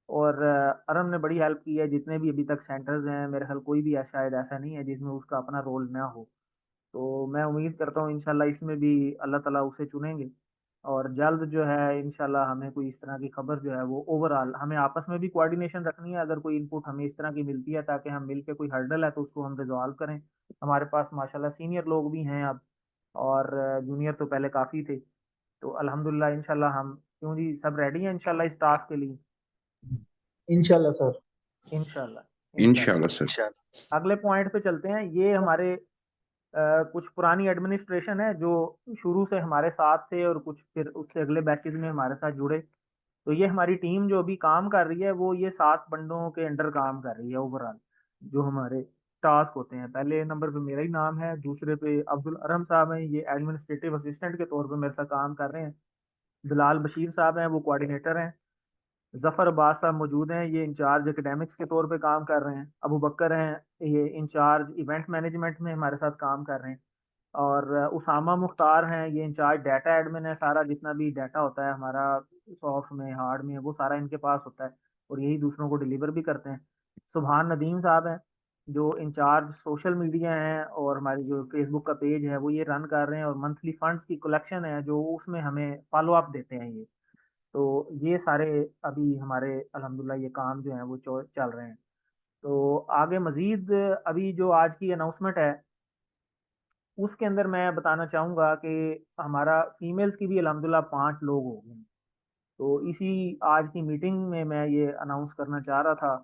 और अरहम ने बड़ी हेल्प की है। जितने भी अभी तक सेंटर्स हैं मेरे ख्याल कोई भी शायद ऐसा नहीं है जिसमें उसका अपना रोल ना हो। तो मैं उम्मीद करता हूँ इंशाल्लाह इसमें भी अल्लाह ताला उसे चुनेंगे, और जल्द जो है इंशाल्लाह हमें कोई इस तरह की खबर जो है वो ओवरऑल हमें आपस में भी कोऑर्डिनेशन रखनी है। अगर कोई इनपुट हमें इस तरह की मिलती है ताकि हम मिलकर कोई हर्डल है तो उसको हम रिजॉल्व करें। हमारे पास माशाल्लाह सीनियर लोग भी हैं अब, और जूनियर तो पहले काफ़ी थे। तो अल्हम्दुलिल्लाह इंशाल्लाह हम क्यों जी सब रेडी हैं इंशाल्लाह इस टास्क के लिए। इंशाल्लाह सर। इंशाल्लाह इंशाल्लाह। इंशाल्लाह सर। इंशाल्लाह। अगले पॉइंट पे चलते हैं। ये हमारे कुछ पुरानी एडमिनिस्ट्रेशन है जो शुरू से हमारे साथ थे और कुछ फिर उससे अगले बैचेज में हमारे साथ जुड़े। तो ये हमारी टीम जो अभी काम कर रही है वो ये 7 बंदों के अंडर काम कर रही है ओवरऑल। जो हमारे टास्क होते हैं, पहले नंबर पे मेरा ही नाम है, दूसरे पे अब्दुल अरहम साहब हैं, ये एडमिनिस्ट्रेटिव असिस्टेंट के तौर पे मेरे साथ काम कर रहे हैं। बिलाल बशीर साहब हैं, वो कोऑर्डिनेटर हैं। जफर अब्बास साहब मौजूद हैं, ये इंचार्ज एकेडमिक्स के तौर पे काम कर रहे हैं। अबू बकर हैं, ये इंचार्ज इवेंट मैनेजमेंट में हमारे साथ काम कर रहे हैं। और उसामा मुख्तार हैं, ये इंचार्ज डाटा एडमिन है। सारा जितना भी डाटा होता है हमारा सॉफ्ट में हार्ड में वो सारा इनके पास होता है और यही दूसरों को डिलीवर भी करते हैं। सुबहान नदीम साहब हैं जो इंचार्ज सोशल मीडिया हैं और हमारी जो फेसबुक का पेज है वो ये रन कर रहे हैं, और मंथली फंड्स की कलेक्शन है जो उसमें हमें फॉलो अप देते हैं ये। तो ये सारे अभी हमारे अल्हम्दुलिल्लाह ये काम जो है वो चल रहे हैं। तो आगे मजीद अभी जो आज की अनाउंसमेंट है उसके अंदर मैं बताना चाहूँगा कि हमारा फीमेल्स की भी अल्हम्दुलिल्लाह 5 लोग हो गए हैं। तो इसी आज की मीटिंग में मैं ये अनाउंस करना चाह रहा था।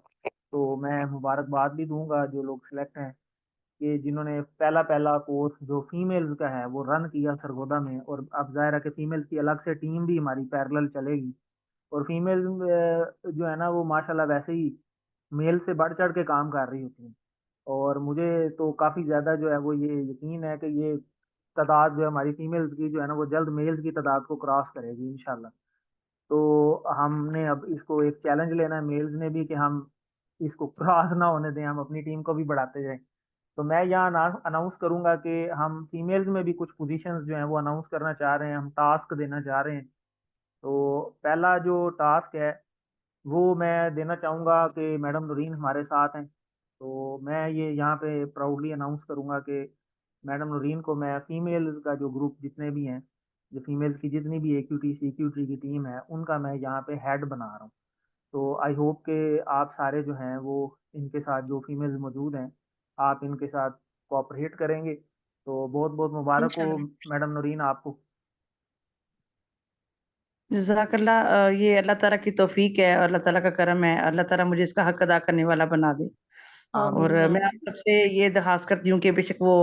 तो मैं मुबारकबाद भी दूंगा जो लोग सिलेक्ट हैं कि जिन्होंने पहला पहला कोर्स जो फीमेल्स का है वो रन किया सरगोदा में। और अब जाहिर है कि फीमेल्स की अलग से टीम भी हमारी पैरेलल चलेगी। और फीमेल जो है ना वो माशाल्लाह वैसे ही मेल से बढ़ चढ़ के काम कर रही होती हैं। और मुझे तो काफ़ी ज़्यादा जो है वो ये यकीन है कि ये तादाद जो है हमारी फीमेल्स की जो है ना वो जल्द मेल्स की तादाद को क्रॉस करेगी इंशाल्लाह। तो हमने अब इसको एक चैलेंज लेना है मेल्स ने भी कि हम इसको क्रॉस ना होने दें, हम अपनी टीम को भी बढ़ाते जाएं। तो मैं यहाँ अनाउंस करूंगा कि हम फीमेल्स में भी कुछ पोजीशंस जो हैं वो अनाउंस करना चाह रहे हैं, हम टास्क देना चाह रहे हैं। तो पहला जो टास्क है वो मैं देना चाहूँगा कि मैडम नूरीन हमारे साथ हैं। तो मैं ये यहाँ पे प्राउडली अनाउंस करूँगा कि मैडम नूरीन को मैं फीमेल्स का जो ग्रुप जितने भी हैं, जो फीमेल्स की जितनी भी AQT CQT की टीम है उनका मैं यहाँ पे हेड बना रहा हूँ। तो आई होप कि आप सारे जो हैं वो इनके साथ जो फीमेल्स मौजूद हैं आप इनके साथ कोऑपरेट करेंगे। तो बहुत बहुत मुबारक हो इंशाल्लाह। मैडम नूरीन आपको। जज़ाकल्लाह। ये अल्लाह ताला की तौफीक है और अल्लाह ताला का करम है। अल्लाह ताला मुझे इसका हक अदा करने वाला बना दे। और आमीन आमीन मैं आप आमीन। सबसे ये दरखास्त करती हूँ कि बेशक वो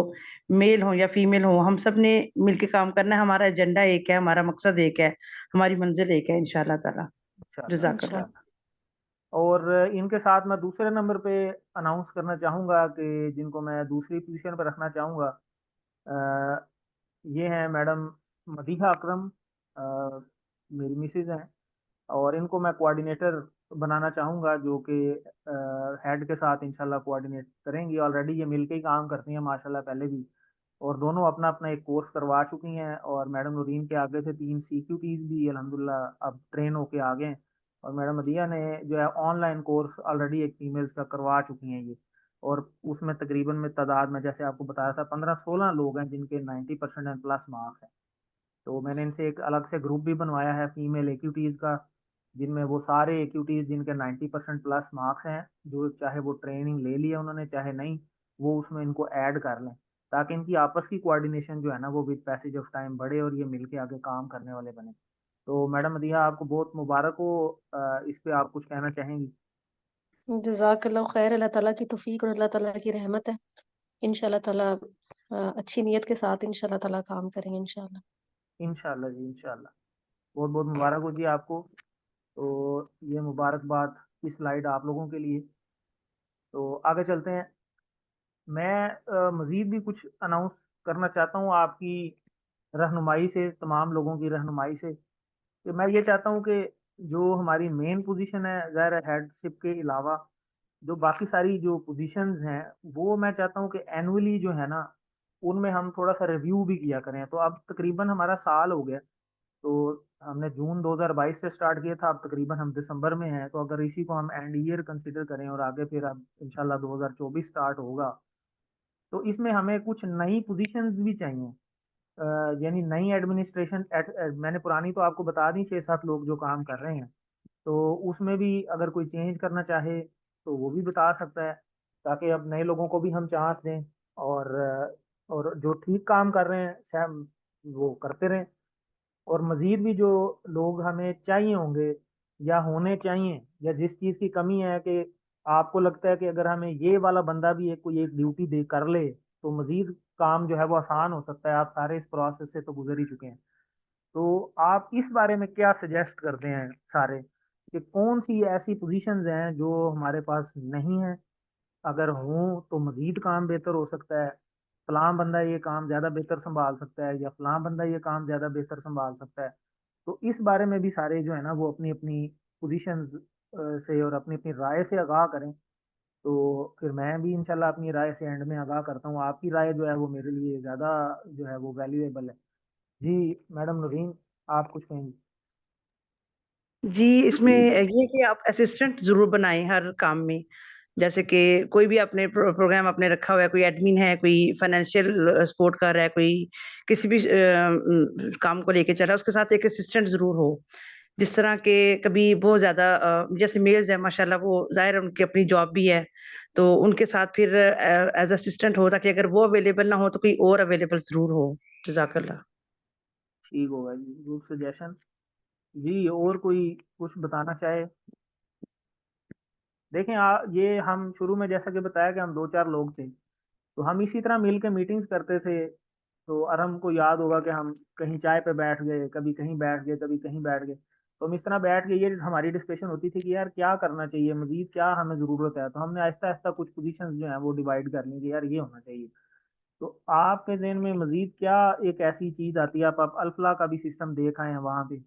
मेल हो या फीमेल हो, हम सब ने मिलके काम करना है। हमारा एजेंडा एक है, हमारा मकसद एक है, हमारी मंजिल एक है इंशाल्लाह ताला। इंशाल्लाह जज़ाकल्लाह। इंशाल्लाह। और इनके साथ मैं दूसरे नंबर पे अनाउंस करना चाहूँगा कि जिनको मैं दूसरी पोजीशन पर रखना चाहूँगा, अ, ये हैं मैडम मदीहा अकरम, मेरी मिसेज हैं। और इनको मैं कोऑर्डिनेटर बनाना चाहूँगा जो कि हेड के साथ इंशाल्लाह कोऑर्डिनेट करेंगी। ऑलरेडी ये मिलके ही काम करती हैं माशाल्लाह पहले भी, और दोनों अपना अपना एक कोर्स करवा चुकी हैं। और मैडम नूरीन के आगे से 3 CQTs भी अल्हम्दुलिल्लाह अब ट्रेन होके आ गए हैं। और मैडम मदिया ने जो है ऑनलाइन कोर्स ऑलरेडी एक फीमेल्स का करवा चुकी हैं ये। और उसमें तकरीबन में तादाद में जैसे आपको बताया था 15-16 लोग हैं जिनके 90% एंड प्लस मार्क्स हैं। तो मैंने इनसे एक अलग से ग्रुप भी बनवाया है फीमेल AQTs का, जिनमें वो सारे AQTs जिनके 90% प्लस मार्क्स हैं, जो चाहे वो ट्रेनिंग ले लिया उन्होंने चाहे नहीं, वो उसमें इनको ऐड कर लें ताकि इनकी आपस की कोऑर्डिनेशन जो है ना वो विद पैसेज ऑफ टाइम बढ़े और ये मिलके आगे काम करने वाले बने। तो मैडम मदिहा आपको बहुत मुबारक हो। इस पे आप कुछ कहना चाहेंगी? जज़ाकल्लाह खैर। अल्लाह ताला की तौफीक और अल्लाह ताला की रहमत है। इंशाल्लाह ताला अच्छी नीयत के साथ इंशाल्लाह ताला काम करेंगे इंशाल्लाह। इंशाल्लाह जी इंशाल्लाह। बहुत बहुत मुबारक हो जी आपको। तो ये मुबारकबाद की स्लाइड आप लोगों के लिए। तो आगे चलते हैं। मैं मज़ीद भी कुछ अनाउंस करना चाहता हूँ आपकी रहनुमाई से, तमाम लोगों की रहनुमाई से, कि मैं ये चाहता हूँ कि जो हमारी मेन पोजीशन है ज़ाहिर है हेडशिप के अलावा जो बाकी सारी जो पोजीशंस हैं वो मैं चाहता हूँ कि एनुअली जो है ना उनमें हम थोड़ा सा रिव्यू भी किया करें। तो अब तकरीबन हमारा साल हो गया। तो हमने जून 2022 से स्टार्ट किया था, अब तकरीबन हम दिसंबर में हैं। तो अगर इसी को हम एंड ईयर कंसिडर करें और आगे फिर अब इंशाल्लाह 2024 स्टार्ट होगा, तो इसमें हमें कुछ नई पोजीशंस भी चाहिए। यानी नई एडमिनिस्ट्रेशन मैंने पुरानी तो आपको बता दी 6-7 लोग जो काम कर रहे हैं। तो उसमें भी अगर कोई चेंज करना चाहे तो वो भी बता सकता है, ताकि अब नए लोगों को भी हम चांस दें। और जो ठीक काम कर रहे हैं शायद वो करते रहें। और मज़ीद भी जो लोग हमें चाहिए होंगे या होने चाहिए, या जिस चीज़ की कमी है कि आपको लगता है कि अगर हमें ये वाला बंदा भी एक कोई एक ड्यूटी दे कर ले तो मजीद काम जो है वो आसान हो सकता है। आप सारे इस प्रोसेस से तो गुजर ही चुके हैं, तो आप इस बारे में क्या सजेस्ट करते हैं सारे, कि कौन सी ऐसी पोजीशंस हैं जो हमारे पास नहीं है, अगर हों तो मजीद काम बेहतर हो सकता है, फलां बंदा ये काम ज़्यादा बेहतर संभाल सकता है, या फलां बंदा ये काम ज़्यादा बेहतर संभाल सकता है। तो इस बारे में भी सारे जो है ना वो अपनी अपनी पोजीशंस से और अपनी अपनी राय से आगाह करें। तो फिर मैं भी इंशाल्लाह अपनी राय से एंड में आगाह करता हूँ। आपकी राय जो है वो मेरे लिए ज़्यादा जो है वो वैल्यूएबल है। जी मैडम नूरीन, आप कुछ कहेंगी? जी, इसमें ये कि आप असिस्टेंट ज़रूर बनाएँ हर काम में। जैसे कि कोई भी आपने प्रोग्राम आपने रखा हुआ है, कोई एडमिन है, कोई फाइनेंशियल सपोर्ट कर रहा है, कोई किसी भी काम को लेके चल रहा है, उसके साथ एक असिस्टेंट ज़रूर हो। जिस तरह के कभी बहुत ज़्यादा जैसे मेल्स हैं माशाल्लाह, वो ज़ाहिर है उनकी अपनी जॉब भी है, तो उनके साथ फिर एज़ असिस्टेंट हो, ताकि अगर वो अवेलेबल ना हो तो कोई और अवेलेबल ज़रूर हो। जज़ाकल्लाह। ठीक होगा जी, गुड सजेशन। जी और कोई कुछ बताना चाहे? देखें ये हम शुरू में जैसा कि बताया कि हम 2-4 लोग थे, तो हम इसी तरह मिल के मीटिंग्स करते थे। तो अरहम को याद होगा कि हम कहीं चाय पे बैठ गए, कभी कहीं बैठ गए, कभी कहीं बैठ गए। तो हम इस तरह बैठ के ये हमारी डिस्कशन होती थी कि यार क्या करना चाहिए, मजीद क्या हमें ज़रूरत है। तो हमने आहिस्ता आहिस्ता कुछ पोजीशंस जो हैं वो डिवाइड कर ली कि यार ये होना चाहिए। तो आपके ज़हन में मजीद क्या एक ऐसी चीज़ आती है, आप अल्फला का भी सिस्टम देख आए हैं वहाँ पे,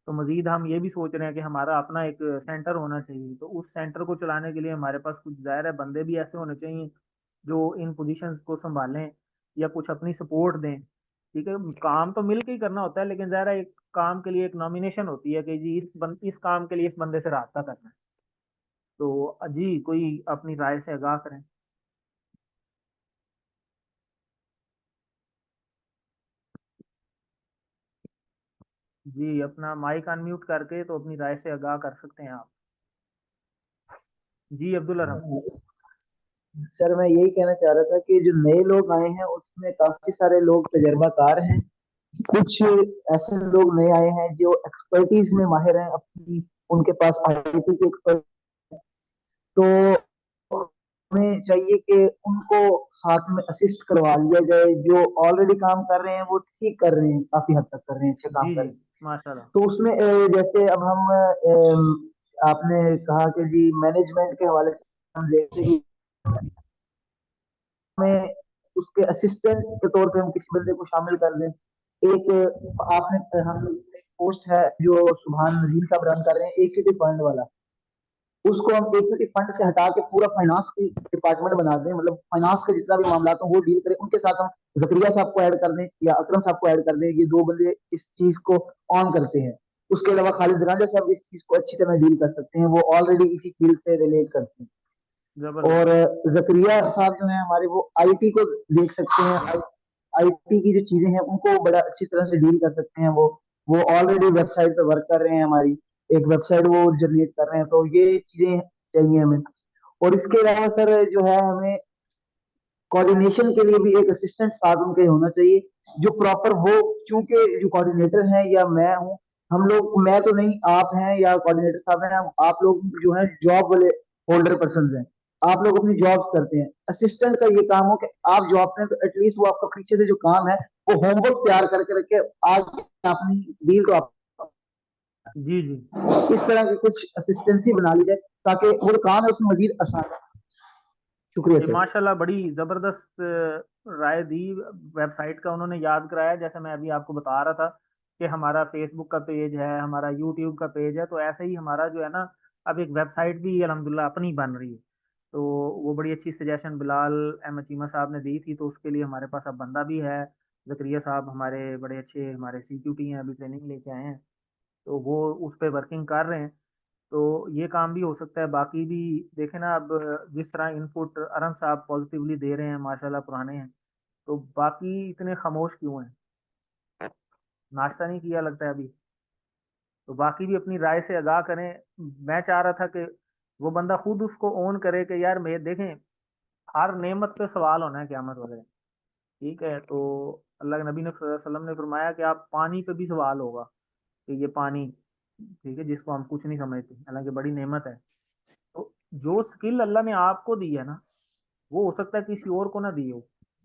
तो मजीद हम ये भी सोच रहे हैं कि हमारा अपना एक सेंटर होना चाहिए। तो उस सेंटर को चलाने के लिए हमारे पास कुछ ज़ाहिर है बंदे भी ऐसे होने चाहिए जो इन पोजीशंस को संभालें या कुछ अपनी सपोर्ट दें। ठीक है, काम तो मिल के ही करना होता है, लेकिन ज़ाहिर है एक काम के लिए एक नॉमिनेशन होती है कि जी इस काम के लिए इस बंदे से राब्ता करना है। तो जी कोई अपनी राय से आगाह करें। जी अपना माइक अनम्यूट करके तो अपनी राय से आगाह कर सकते हैं आप। जी अब्दुल अरहम। सर मैं यही कहना चाह रहा था कि जो नए लोग आए हैं उसमें काफी सारे लोग तजर्बाकार हैं, कुछ ऐसे लोग नए आए हैं जो एक्सपर्टीज में माहिर हैं अपनी, उनके पास आईटी की एक्सपर्ट। तो हमें चाहिए कि उनको साथ में असिस्ट करवा लिया जाए। जो ऑलरेडी काम कर रहे हैं वो ठीक कर रहे हैं, काफी हद तक कर रहे हैं, अच्छे काम जी कर जी रहे हैं। माशाल्लाह। तो उसमें जैसे अब हम आपने कहा कि जी मैनेजमेंट के हवाले से हम देखते हैं, हमें उसके असिस्टेंट के तौर पे हम किसी बंदे को शामिल कर दें। एक आपने हम एक पोस्ट है जो सुभान नजीम साहब रन कर रहे हैं, इक्विटी फंड वाला, उसको हम इक्विटी फंड से हटा के पूरा फाइनेंस की डिपार्टमेंट बना दें। मतलब फाइनेंस का जितना भी मामला हो वो डील करें, उनके साथ हम जकरिया साहब को ऐड कर दें या अकरम साहब को ऐड कर दें। ये दो बंदे इस चीज को ऑन करते हैं। उसके अलावा खालिद राजा साहब इस चीज को अच्छी तरह डील कर सकते हैं, वो ऑलरेडी इसी फील्ड से रिलेट करते हैं। और जबरदस्त। जकरिया साहब जो है हमारे, वो आईटी को देख सकते हैं। आईटी की जो चीजें हैं उनको बड़ा अच्छी तरह से डील कर सकते हैं। वो ऑलरेडी वेबसाइट पे वर्क कर रहे हैं, हमारी एक वेबसाइट वो जनरेट कर रहे हैं। तो ये चीजें चाहिए हमें। और इसके अलावा सर जो है हमें कोऑर्डिनेशन के लिए भी एक असिस्टेंट साथ उनके होना चाहिए जो प्रॉपर हो। क्योंकि जो कोऑर्डिनेटर है या मैं हूँ, हम लोग, मैं तो नहीं, आप हैं या कोऑर्डिनेटर साहब हैं, आप लोग जो है जॉब वाले होल्डर पर्सन हैं, आप लोग अपनी जॉब्स करते हैं। असिस्टेंट का ये काम हो कि आप जॉब पे हैं, तो एटलीस्ट वो आपका पीछे से जो काम है वो होमवर्क तैयार करके रखे, आज अपनी डील तो आप जी जी इस तरह की कुछ असिस्टेंसी बना ली जाए ताकि वो जो काम है उसमें मजीद आसान हो। शुक्रिया ये सर। माशाल्लाह बड़ी ज़बरदस्त राय दी। वेबसाइट का उन्होंने याद कराया, जैसे मैं अभी आपको बता रहा था कि हमारा फेसबुक का पेज है, हमारा यूट्यूब का पेज है, तो ऐसे ही हमारा जो है ना अब एक वेबसाइट भी अल्हम्दुलिल्लाह अपनी बन रही है। तो वो बड़ी अच्छी सजेशन बिलाल अहमद चीमा साहब ने दी थी, तो उसके लिए हमारे पास अब बंदा भी है। जकरिया साहब हमारे बड़े अच्छे हमारे सीक्यूटी हैं, अभी ट्रेनिंग लेके आए हैं, तो वो उस पर वर्किंग कर रहे हैं। तो ये काम भी हो सकता है। बाकी भी देखें ना, अब जिस तरह इनपुट अरम साहब पॉजिटिवली दे रहे हैं माशाल्लाह, पुराने हैं, तो बाकी इतने खामोश क्यों हैं? नाश्ता नहीं किया लगता है अभी। तो बाकी भी अपनी राय से आगाह करें। मैं चाह रहा था कि वो बंदा खुद उसको ओन करे कि यार मैं देखें, हर नेमत पे सवाल होना है क़यामत वगैरह। ठीक है, तो अल्लाह के नबी ने सल्लल्लाहु अलैहि वसल्लम ने फरमाया कि आप पानी पे भी सवाल होगा कि ये पानी, ठीक है, जिसको हम कुछ नहीं समझते, हालांकि बड़ी नेमत है। तो जो स्किल अल्लाह ने आपको दी है ना, वो हो सकता है किसी और को ना दी हो।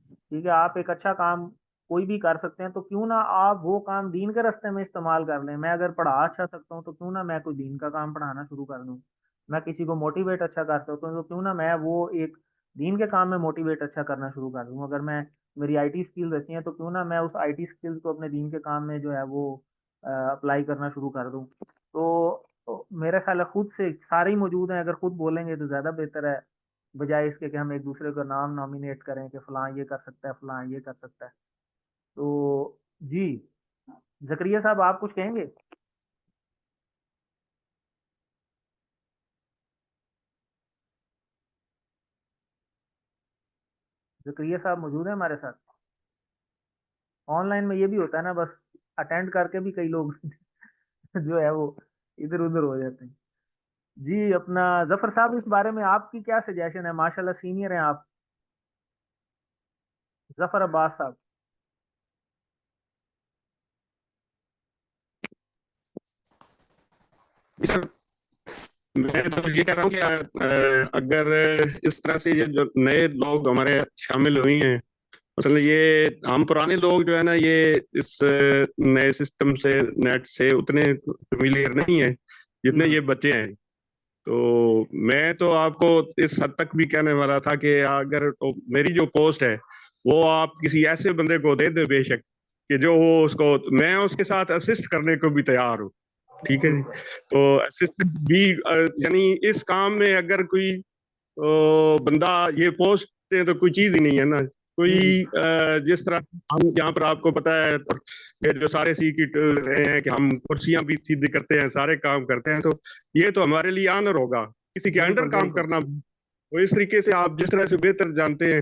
ठीक है, आप एक अच्छा काम कोई भी कर सकते हैं, तो क्यों ना आप वो काम दीन के रास्ते में इस्तेमाल कर लें। मैं अगर पढ़ा अच्छा सकता हूँ तो क्यों ना मैं कोई दीन का काम पढ़ाना शुरू कर दूँ। मैं किसी को मोटिवेट अच्छा कर सकता हूँ तो क्यों ना मैं वो एक दीन के काम में मोटिवेट अच्छा करना शुरू कर दूँ। अगर मैं मेरी आईटी स्किल्स अच्छी हैं तो क्यों ना मैं उस आईटी स्किल्स को अपने दीन के काम में जो है वो अप्लाई करना शुरू कर दूँ। तो मेरा ख्याल है खुद से सारे ही मौजूद हैं, अगर खुद बोलेंगे तो ज़्यादा बेहतर है, बजाय इसके कि हम एक दूसरे का नाम नॉमिनेट करें कि फलां ये कर सकता है, फलां ये कर सकता है। तो जी, जकरिया साहब आप कुछ कहेंगे? जकरिया साहब मौजूद है हमारे साथ? ऑनलाइन में ये भी होता है ना, बस अटेंड करके भी कई लोग जो है वो इधर उधर हो जाते हैं। जी, अपना जफर साहब, इस बारे में आपकी क्या सजेशन है? माशाल्लाह सीनियर हैं आप, जफर अब्बास साहब। सर मैं तो ये कह रहा हूँ कि अगर इस तरह से ये जो नए लोग हमारे शामिल हुए हैं, मतलब ये हम पुराने लोग जो है ना, ये इस नए सिस्टम से नेट से उतने फेमिलियर नहीं है जितने ये बच्चे हैं। तो मैं तो आपको इस हद तक भी कहने वाला था कि अगर तो मेरी जो पोस्ट है वो आप किसी ऐसे बंदे को दे दे बेशक, कि जो वो उसको, मैं उसके साथ असिस्ट करने को भी तैयार हूँ। ठीक है जी। तो असिस्टेंट भी यानी इस काम में अगर कोई बंदा, ये पोस्ट तो कोई चीज ही नहीं है ना कोई। जिस तरह हम यहाँ पर आपको पता है, ये जो सारे सीख रहे हैं कि हम कुर्सियां भी सीधी करते हैं, सारे काम करते हैं, तो ये तो हमारे लिए ऑनर होगा किसी के अंडर काम करना। तो इस तरीके से आप जिस तरह से बेहतर जानते हैं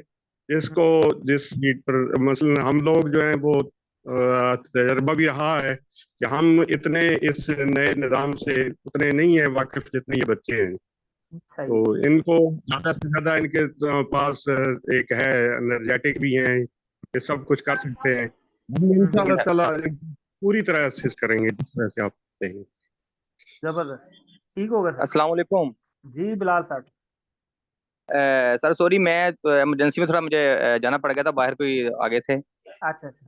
जिसको, जिस सीट पर मसलन हम लोग जो है वो तजर्बा भी रहा है कि हम इतने इस नए निज़ाम से उतने नहीं है वाकिफ जितने ये बच्चे हैं। तो इनको ज्यादा से ज्यादा इनके पास एक है, एनर्जेटिक भी हैं, ये सब कुछ कर सकते हैं। हम इंशाल्लाह ताला पूरी तरह असिस्ट करेंगे जिस तरह से आप कहेंगे। जबरदस्त, ठीक होगा सर। अस्सलाम वालेकुम। जी बिलाल साहब। सर सॉरी, मैं इमरजेंसी में थोड़ा मुझे जाना पड़ गया था, बाहर कोई आगे थे। अच्छा अच्छा।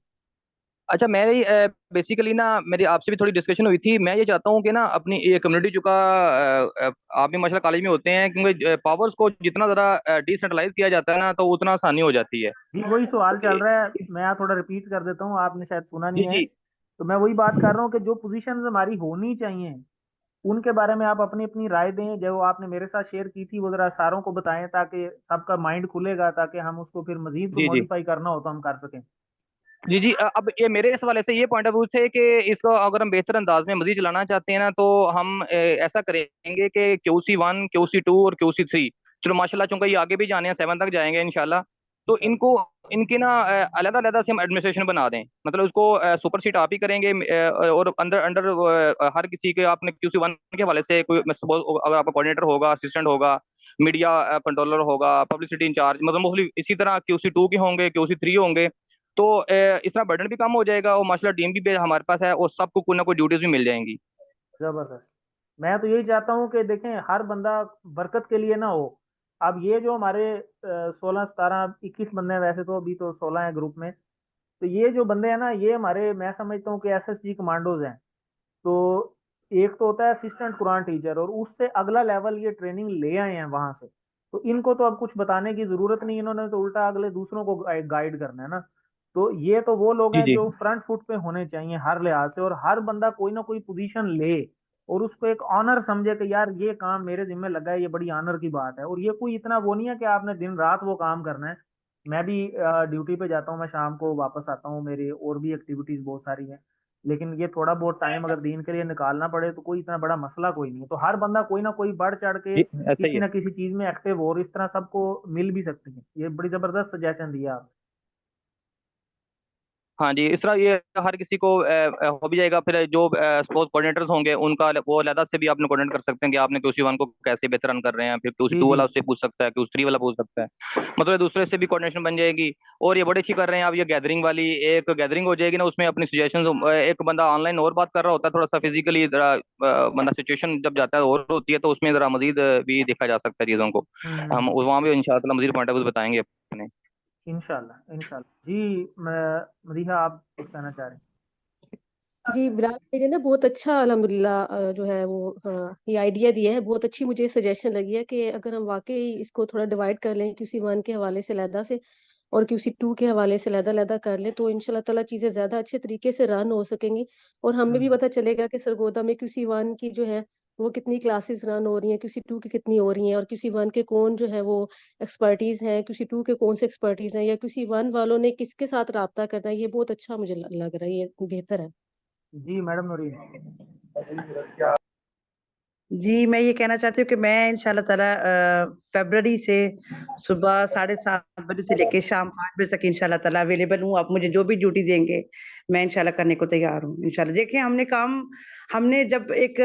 अच्छा, मेरी बेसिकली ना मेरी आपसे भी थोड़ी डिस्कशन हुई थी। मैं ये चाहता हूँ कि ना अपनी ये कम्युनिटी चुका, आप भी माशाल्लाह कॉलेज में होते हैं, क्योंकि पावर्स को जितना ज़्यादा डिसेंट्रलाइज किया जाता है ना तो उतना आसानी हो जाती है। जी वही सवाल चल रहा है, मैं यहाँ थोड़ा रिपीट कर देता हूँ, आपने शायद सुना जी नहीं है। जी तो मैं वही बात कर रहा हूँ कि जो पोजीशंस हमारी होनी चाहिए उनके बारे में आप अपनी अपनी राय दें, जो आपने मेरे साथ शेयर की थी वो जरा सारों को बताएं, ताकि सबका माइंड खुलेगा, ताकि हम उसको फिर मजीद को जी जी मॉडिफाई करना हो तो हम कर सकें। जी जी अब ये मेरे इस हवाले से ये पॉइंट ऑफ व्यू थे कि इसको अगर हम बेहतर अंदाज में मजीद चलाना चाहते हैं ना, तो हम ऐसा करेंगे कि QC1, QC2 और QC3, चलो माशाल्लाह चूंकि ये आगे भी जाने हैं, 7 तक जाएंगे इंशाल्लाह, तो इनको इनकी ना अलग अलग से हम एडमिनिस्ट्रेशन बना दें, मतलब उसको सुपर सीट आप ही करेंगे। और अंदर अंडर हर किसी के आपने QC1 के हवाले से कोई सपोज अगर आपका कोऑर्डिनेटर होगा, असिस्टेंट होगा, मीडिया कंट्रोलर होगा, पब्लिसिटी इंचार्ज, मतलब मोस्टली इसी तरह QC2 के होंगे, QC3 होंगे। तो इस तरह बर्डन भी कम हो जाएगा और माशाल्लाह टीम भी हमारे पास है और सबको कोई ना कोई ड्यूटीज भी मिल जाएंगी। जबरदस्त। मैं तो यही चाहता हूँ कि देखें हर बंदा बरकत के लिए ना हो। अब ये जो हमारे 16 17 21 बंदे हैं, वैसे तो अभी तो 16 है ग्रुप में, तो ये जो बंदे हैं ना, ये हमारे, मैं समझता हूँ कि SSG कमांडोज हैं। तो एक तो होता है असिस्टेंट कुरान टीचर, और उससे अगला लेवल ये ट्रेनिंग ले आए हैं वहां से। तो इनको तो अब कुछ बताने की जरूरत नहीं, इन्होंने तो उल्टा अगले दूसरों को गाइड करना है ना। तो ये तो वो लोग जी हैं जी जो फ्रंट फुट पे होने चाहिए हर लिहाज से, और हर बंदा कोई ना कोई पोजीशन ले और उसको एक ऑनर समझे कि यार ये काम मेरे जिम्मे लगा है, ये बड़ी ऑनर की बात है। और ये कोई इतना वो नहीं है कि आपने दिन रात वो काम करना है। मैं भी ड्यूटी पे जाता हूँ, मैं शाम को वापस आता हूँ, मेरे और भी एक्टिविटीज बहुत सारी हैं, लेकिन ये थोड़ा बहुत टाइम अगर दीन के लिए निकालना पड़े तो कोई इतना बड़ा मसला कोई नहीं है। तो हर बंदा कोई ना कोई बढ़ चढ़ के जी ऐसा ही किसी है। ना किसी चीज में एक्टिव हो, और इस तरह सबको मिल भी सकती है। ये बड़ी जबरदस्त सजेशन दिया आप। हाँ जी, इस तरह ये हर किसी को हो भी जाएगा। फिर जो स्पोर्ट्स कोऑर्डिनेटर्स होंगे उनका वो अलग से भी आपने कोऑर्डिनेट कर सकते हैं कि आपने QC1 को कैसे बेहतर रन कर रहे हैं, फिर जी QC2 जी। वाला उससे पूछ सकता है, QC3 वाला पूछ सकता है, मतलब दूसरे से भी कोऑर्डिनेशन बन जाएगी। और ये बड़ी अच्छी कर रहे हैं आप, ये गैदरिंग वाली एक गैदरिंग हो जाएगी ना, उसमें अपनी सजेशन, एक बंदा ऑनलाइन और बात कर रहा होता है, थोड़ा सा फिजिकली जरा बंदा सिचुएशन जब जाता है और होती है, तो उसमें जरा मजीद भी देखा जा सकता है चीज़ों को। हम वहाँ भी इंशाल्लाह मजीद पॉइंट ऑफ व्यू बताएंगे अपने। इंशाल्लाह इंशाल्लाह। जी मदीहा आप कुछ कहना चाह रहे हैं? जी बिलाल भाई ने ना बहुत अच्छा अल्हम्दुलिल्लाह जो है वो ये आइडिया दिया है, बहुत अच्छी मुझे सजेशन लगी है कि अगर हम वाकई इसको थोड़ा डिवाइड कर लें QC1 के हवाले से अलहदा से और QC2 के हवाले से अलहदा कर लें तो इंशाल्लाह ताला चीज़ें ज़्यादा अच्छे तरीके से रन हो सकेंगी और हमें भी पता चलेगा कि सरगोदा में QC1 की जो है वो कितनी क्लासेस रन हो रही हैं, QC2 की कितनी हो रही हैं और QC1 के कौन जो है वो एक्सपर्टीज हैं, QC2 के कौन से एक्सपर्टीज हैं या QC1 वालों ने किसके साथ राब्ता करना है, ये बहुत अच्छा मुझे लग रहा है, ये बेहतर है। जी मैडम नूरीन। जी मैं ये कहना चाहती हूँ कि मैं इंशाल्लाह ताला फरवरी से सुबह 7:30 बजे से लेके शाम 5 बजे तक इंशाल्लाह ताला अवेलेबल हूँ। आप मुझे जो भी ड्यूटी देंगे मैं इंशाल्लाह करने को तैयार हूँ इंशाल्लाह। देखिए हमने जब एक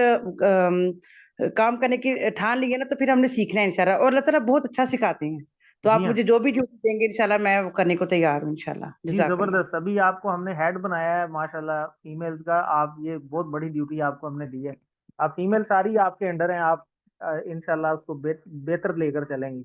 काम करने की ठान ली है ना तो फिर हमने सीखना है इंशाल्लाह और अल्लाह ताला बहुत अच्छा सिखाते हैं। तो आप जी हाँ मुझे जो भी ड्यूटी देंगे इंशाल्लाह मैं वो करने को तैयार हूँ इंशाल्लाह। जी जज़ाकल्लाह। जबरदस्त। अभी आपको हमने हेड बनाया है माशाल्लाह फीमेल्स का। आप ये बहुत बड़ी ड्यूटी आपको हमने दी है। आप फीमेल सारी आपके अंडर हैं। आप इंशाल्लाह उसको बेहतर लेकर चलेंगी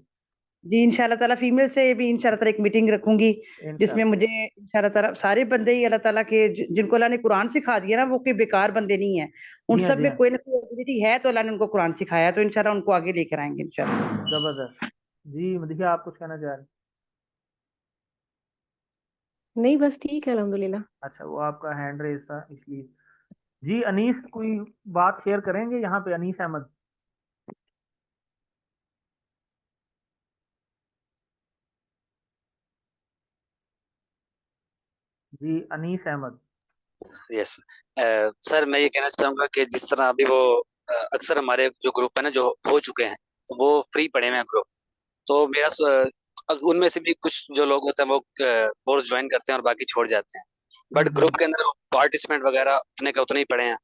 जी इंशाल्लाह ताला फीमेल से भी इंशाल्लाह ताला एक मीटिंग रखूंगी जिसमें इंशाल्लाह। मुझे इंशाल्लाह ताला सारे बंदे ही अल्लाह ताला के जिनको अल्लाह ने कुरान सिखा दिया ना वो कोई बेकार बंदे नहीं है। उन जी हाँ सब जी में हाँ कोई ना कोई एबिलिटी है तो अल्लाह ने उनको कुरान सिखाया तो इंशाल्लाह उनको आगे लेकर आएंगे इंशाल्लाह। जबरदस्त। जी मदीहा आप कुछ कहना चाह रहे हैं? नहीं बस ठीक है अल्हम्दुलिल्लाह। अच्छा वो आपका हैंड रेस था इसलिए। जी अनीस कोई बात शेयर करेंगे यहाँ पे? अनीस अहमद। जी अनीस अहमद। यस सर, मैं ये कहना चाहूंगा कि जिस तरह अभी वो अक्सर हमारे जो ग्रुप है ना जो हो चुके हैं तो वो फ्री पड़े हुए हैं ग्रुप। तो उनमें से भी कुछ जो लोग होते हैं वो कोर्स ज्वाइन करते हैं और बाकी छोड़ जाते हैं। बट ग्रुप के अंदर पार्टिसिपेंट वगैरह उतने के उतने ही पड़े हैं।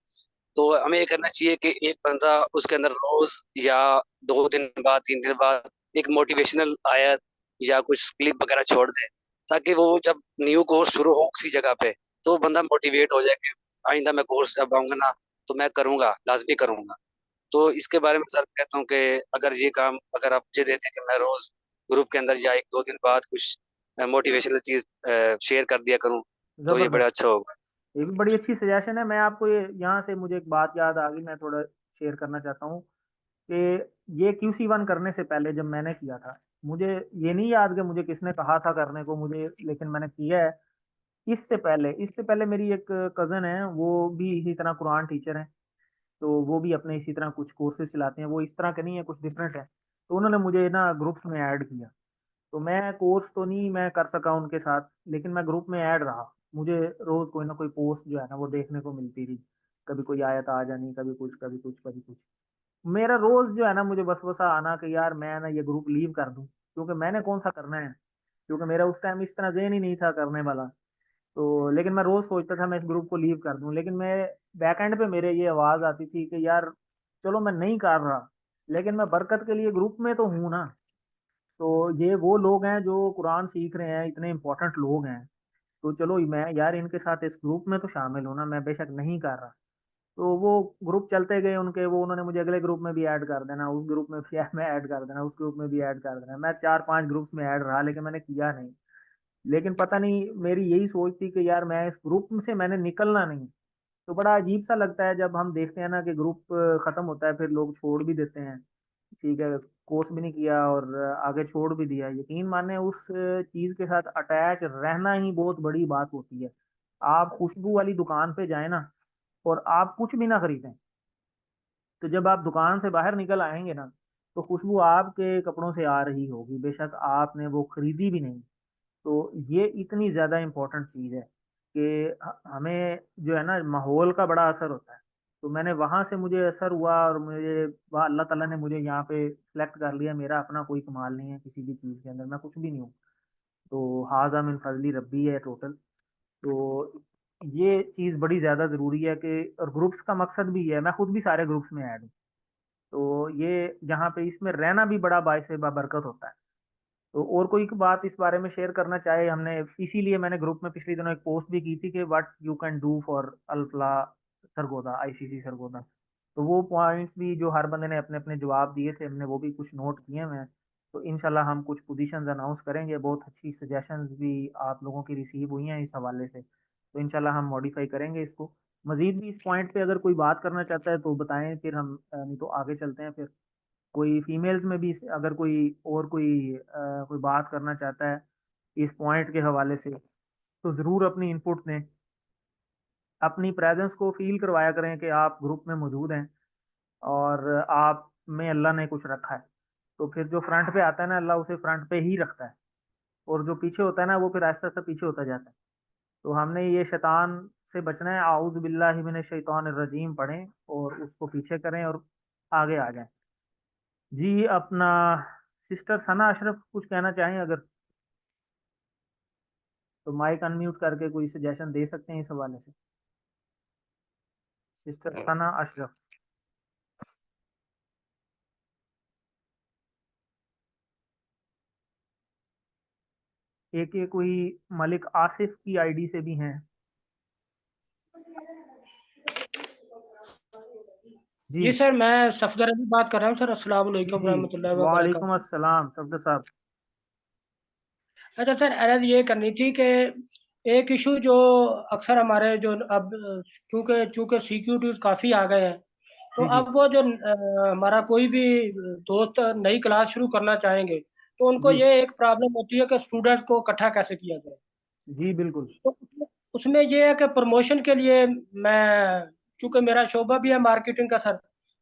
तो हमें ये करना चाहिए कि एक बंदा उसके अंदर रोज या 2 दिन बाद 3 दिन बाद एक मोटिवेशनल आयत या कुछ क्लिप वगैरह छोड़ दे, ताकि वो जब न्यू कोर्स शुरू हो उसी जगह पे तो बंदा मोटिवेट हो जाए कि आइंदा मैं कोर्स जब आऊंगा ना तो मैं करूंगा, लाजमी करूंगा। तो इसके बारे में सर कहता हूँ कि अगर ये काम अगर आप मुझे देते हैं कि मैं रोज ग्रुप के अंदर या 1-2 दिन बाद कुछ मोटिवेशनल चीज शेयर कर दिया करूँ तो ये बड़ा जबरदस्त। अच्छा होगा। ये भी बड़ी अच्छी सजेशन है। मैं आपको ये यहाँ से मुझे एक बात याद आ गई, मैं थोड़ा शेयर करना चाहता हूँ कि ये QC1 करने से पहले जब मैंने किया था, मुझे ये नहीं याद कि मुझे किसने कहा था करने को मुझे, लेकिन मैंने किया है। इससे पहले मेरी एक कज़न है, वो भी इसी तरह कुरान टीचर है। तो वो भी अपने इसी तरह कुछ कोर्सेज चलाते हैं। वो इस तरह के नहीं है, कुछ डिफरेंट है। तो उन्होंने मुझे ना ग्रुप्स में ऐड किया। तो मैं कोर्स तो नहीं मैं कर सका उनके साथ, लेकिन मैं ग्रुप में ऐड रहा। मुझे रोज कोई ना कोई पोस्ट जो है ना वो देखने को मिलती थी। कभी कोई आयत आ जानी, कभी कुछ कभी कुछ कभी कुछ। मेरा रोज जो है ना मुझे वसवसा आना कि यार मैं ना ये ग्रुप लीव कर दूं, क्योंकि मैंने कौन सा करना है। क्योंकि मेरा उस टाइम इस तरह ज़हन ही नहीं था करने वाला। तो लेकिन मैं रोज सोचता था मैं इस ग्रुप को लीव कर दूं, लेकिन मैं बैक एंड पे मेरे ये आवाज आती थी कि यार चलो मैं नहीं कर रहा, लेकिन मैं बरकत के लिए ग्रुप में तो हूँ ना। तो ये वो लोग हैं जो कुरान सीख रहे हैं, इतने इंपॉर्टेंट लोग हैं। तो चलो मैं यार इनके साथ इस ग्रुप में तो शामिल हूँ ना, मैं बेशक नहीं कर रहा। तो वो ग्रुप चलते गए उनके, वो उन्होंने मुझे अगले ग्रुप में भी ऐड कर देना, उस ग्रुप में भी मैं ऐड कर देना, उस ग्रुप में भी ऐड कर देना। मैं 4-5 ग्रुप्स में ऐड रहा, लेकिन मैंने किया नहीं। लेकिन पता नहीं मेरी यही सोच थी कि यार मैं इस ग्रुप से मैंने निकलना नहीं। तो बड़ा अजीब सा लगता है जब हम देखते हैं ना कि ग्रुप खत्म होता है, फिर लोग छोड़ भी देते हैं। ठीक है, कोर्स भी नहीं किया और आगे छोड़ भी दिया। यकीन माने उस चीज के साथ अटैच रहना ही बहुत बड़ी बात होती है। आप खुशबू वाली दुकान पे जाए ना और आप कुछ भी ना खरीदें, तो जब आप दुकान से बाहर निकल आएंगे ना तो खुशबू आपके कपड़ों से आ रही होगी, बेशक आपने वो खरीदी भी नहीं। तो ये इतनी ज़्यादा इम्पोर्टेंट चीज़ है कि हमें जो है ना माहौल का बड़ा असर होता है। तो मैंने वहाँ से मुझे असर हुआ और मुझे वहाँ अल्लाह ताला ने मुझे यहाँ पे सेलेक्ट कर लिया। मेरा अपना कोई कमाल नहीं है किसी भी चीज़ के अंदर, मैं कुछ भी नहीं हूँ। तो हाजा मिन फजली रब्बी है टोटल। तो ये चीज़ बड़ी ज़्यादा ज़रूरी है कि, और ग्रुप्स का मकसद भी है, मैं खुद भी सारे ग्रुप्स में ऐड हूँ। तो ये यहाँ पे इसमें रहना भी बड़ा बायसे बरकत होता है। तो और कोई बात इस बारे में शेयर करना चाहे, हमने इसीलिए मैंने ग्रुप में पिछले दिनों एक पोस्ट भी की थी कि what you can do for Alfalah Sargodha, ICC Sargodha. तो वो पॉइंट्स भी जो हर बंदे ने अपने अपने जवाब दिए थे, हमने वो भी कुछ नोट किए हुए हैं। तो इंशाल्लाह हम कुछ पोजीशंस अनाउंस करेंगे। बहुत अच्छी सजेशंस भी आप लोगों की रिसीव हुई हैं इस हवाले से, तो इंशाल्लाह हम मॉडिफाई करेंगे इसको। मजीद भी इस पॉइंट पे अगर कोई बात करना चाहता है तो बताएं, फिर हम नहीं तो आगे चलते हैं। फिर कोई फीमेल्स में भी अगर कोई और कोई बात करना चाहता है इस पॉइंट के हवाले से तो ज़रूर अपनी इनपुट दें, अपनी प्रेजेंस को फील करवाया करें कि आप ग्रुप में मौजूद हैं और आप में अल्लाह ने कुछ रखा है। तो फिर जो फ्रंट पे आता है ना, अल्लाह उसे फ्रंट पे ही रखता है, और जो पीछे होता है ना वो फिर आहिस्ता आहिस्ता पीछे होता जाता है। तो हमने ये शैतान से बचना है, आऊज़ बिल्लाहि मिनश शैतानिर रजीम पढ़ें और उसको पीछे करें और आगे आ जाएं। जी अपना सिस्टर सना अशरफ कुछ कहना चाहें अगर, तो माइक अनम्यूट करके कोई सजेशन दे सकते हैं इस हवाले से। सिस्टर सना अशरफ। एक ये कोई मलिक आसिफ की आईडी से भी हैं जी। जी सर, मैं सफदर अली बात कर रहा हूँ सर। अस्सलाम जी वालेकुम जी, रहमतुल्लाहि व वालेकुम बरकातहू। अस्सलाम सफदर साहब। अच्छा सर, अर्ज़ ये करनी थी कि एक इशू जो अक्सर हमारे जो अब चूँकि चूँकि सिक्योरिटीज़ काफ़ी आ गए हैं, तो जी जी अब वो जो हमारा कोई भी दोस्त नई क्लास शुरू करना चाहेंगे, तो उनको जी ये एक प्रॉब्लम होती है कि स्टूडेंट्स को इकट्ठा कैसे किया जाए। जी बिल्कुल। तो उसमें ये है कि प्रमोशन के लिए मैं, चूँकि मेरा शोबा भी है मार्केटिंग का सर,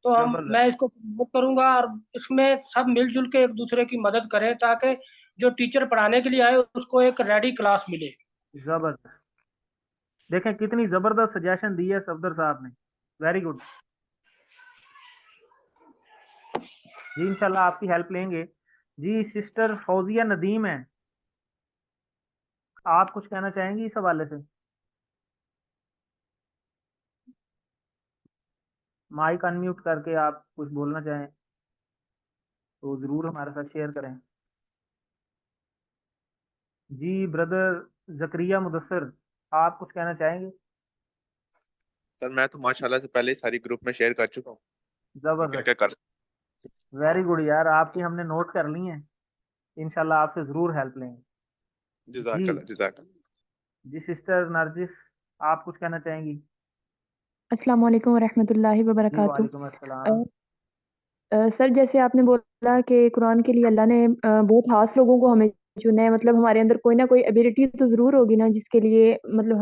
तो मैं जबरदस्त इसको प्रमोट करूँगा और इसमें सब मिल-जुल के एक-दूसरे की मदद करें ताकि जो टीचर पढ़ाने के लिए आए उसको एक रेडी क्लास मिले। जबरदस्त। देखें कितनी जबरदस्त सजेशन दी है सफदर साहब ने, वेरी गुड जी। इंशाल्लाह आपकी हेल्प लेंगे जी। सिस्टर फौजिया नदीम है, आप कुछ कहना चाहेंगी इस हवाले से? माइक अनम्यूट करके आप कुछ बोलना चाहें तो जरूर हमारे साथ शेयर करें जी। ब्रदर जकरिया मुदस्सिर, आप कुछ कहना चाहेंगे? सर मैं तो माशाल्लाह से पहले ही सारी ग्रुप में शेयर कर चुका हूँ कि क्या क्या जबरदस्त, कर। वेरी गुड यार, आपकी हमने नोट कर ली हैं, इंशाल्लाह आपसे जरूर हेल्प लेंगे जी। जज़ाकल्लाह जज़ाकल्लाह। जी सिस्टर नरजिस, आप कुछ कहना चाहेंगी? अस्सलाम वालेकुम वरहमतुल्लाहि जी वबरकातुह। वालेकुम अस्सलाम। सर जैसे आपने बोला कि कुरान के लिए अल्लाह ने बहुत खास लोगों को हमें चुना है, मतलब हमारे अंदर कोई ना कोई एबिलिटी तो ज़रूर होगी ना जिसके लिए मतलब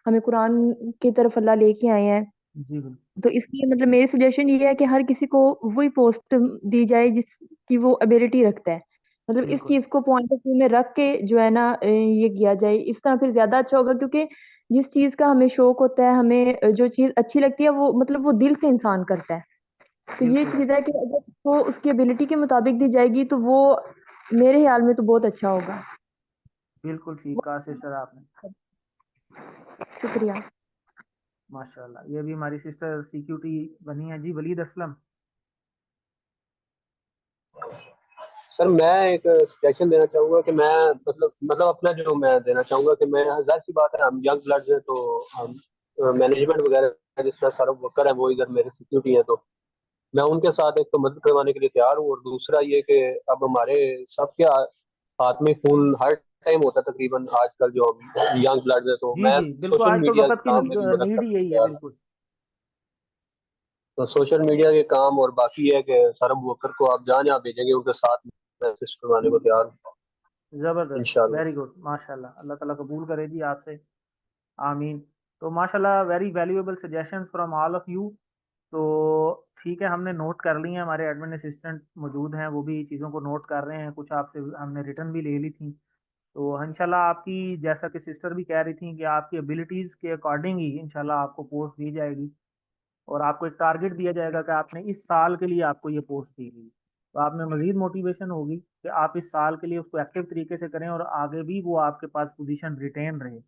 हमें कुरान की तरफ अल्लाह लेके आए हैं। जी बिल्कुल तो इसलिए मतलब मेरी सजेशन ये है कि हर किसी को वही पोस्ट दी जाए जिसकी वो एबिलिटी रखता है। मतलब इस बिल्कुल चीज़ को पॉइंट ऑफ व्यू में रख के जो है ना ये किया जाए, इस तरह फिर ज़्यादा अच्छा होगा, क्योंकि जिस चीज़ का हमें शौक होता है, हमें जो चीज़ अच्छी लगती है वो मतलब वो दिल से इंसान करता है। तो ये बिल्कुल चीज़ है कि अगर उसको उसकी एबिलिटी के मुताबिक दी जाएगी तो वो मेरे ख्याल में तो बहुत अच्छा होगा। बिल्कुल ठीक कहा सिस्टर आपने, शुक्रिया। माशाल्लाह। ये भी हमारी सिस्टर सीक्यूटी बनी है जी। वलीद असलम। सर मैं एक सजेशन देना चाहूंगा कि मैं मतलब अपना जो मैं देना चाहूंगा कि मैं, जाहिर सी बात है हम यंग ब्लड्स हैं, तो हम मैनेजमेंट वगैरह जिस तरह सारा वर्कर है वो इधर मेरे सिक्योरिटी है, तो मैं उनके साथ एक तो मदद करवाने के लिए तैयार हूँ। और दूसरा ये कि अब हमारे सबके हाथ में फोन हर टाइम होता है तकरीबन आजकल, जो हम यंग ब्लड्स है, तो जी मैं जी बिल्कुल, सोशल आजकल मीडिया के वक्त की काम में भी मदद नीड ही करने को यही है तैयार हूँ। बिल्कुल। तो सोशल मीडिया के काम और बाकी है कि सारा वर्कर को आप जहाँ जहाँ भेजेंगे उनके साथ मैं असिस्ट करवाने को तैयार हूँ जबरदस्त, इंशाल्लाह। वेरी गुड, माशाल्लाह। अल्लाह ताला कबूल करे जी आपसे, आमीन। तो माशाल्लाह very valuable suggestions from all of you. तो ठीक है, हमने नोट कर ली हैं, हमारे एडमिन असिस्टेंट मौजूद हैं, वो भी चीज़ों को नोट कर रहे हैं, कुछ आपसे हमने रिटर्न भी ले ली थी। तो इंशाल्लाह आपकी, जैसा कि सिस्टर भी कह रही थी कि आपकी एबिलिटीज़ के अकॉर्डिंग ही इंशाल्लाह आपको पोस्ट दी जाएगी और आपको एक टारगेट दिया जाएगा कि आपने इस साल के लिए आपको ये पोस्ट दी गई। तो आप में मजीद मोटिवेशन होगी कि आप इस साल के लिए उसको एक्टिव तरीके से करें और आगे भी वो आपके पास पोजीशन रिटेन रहे।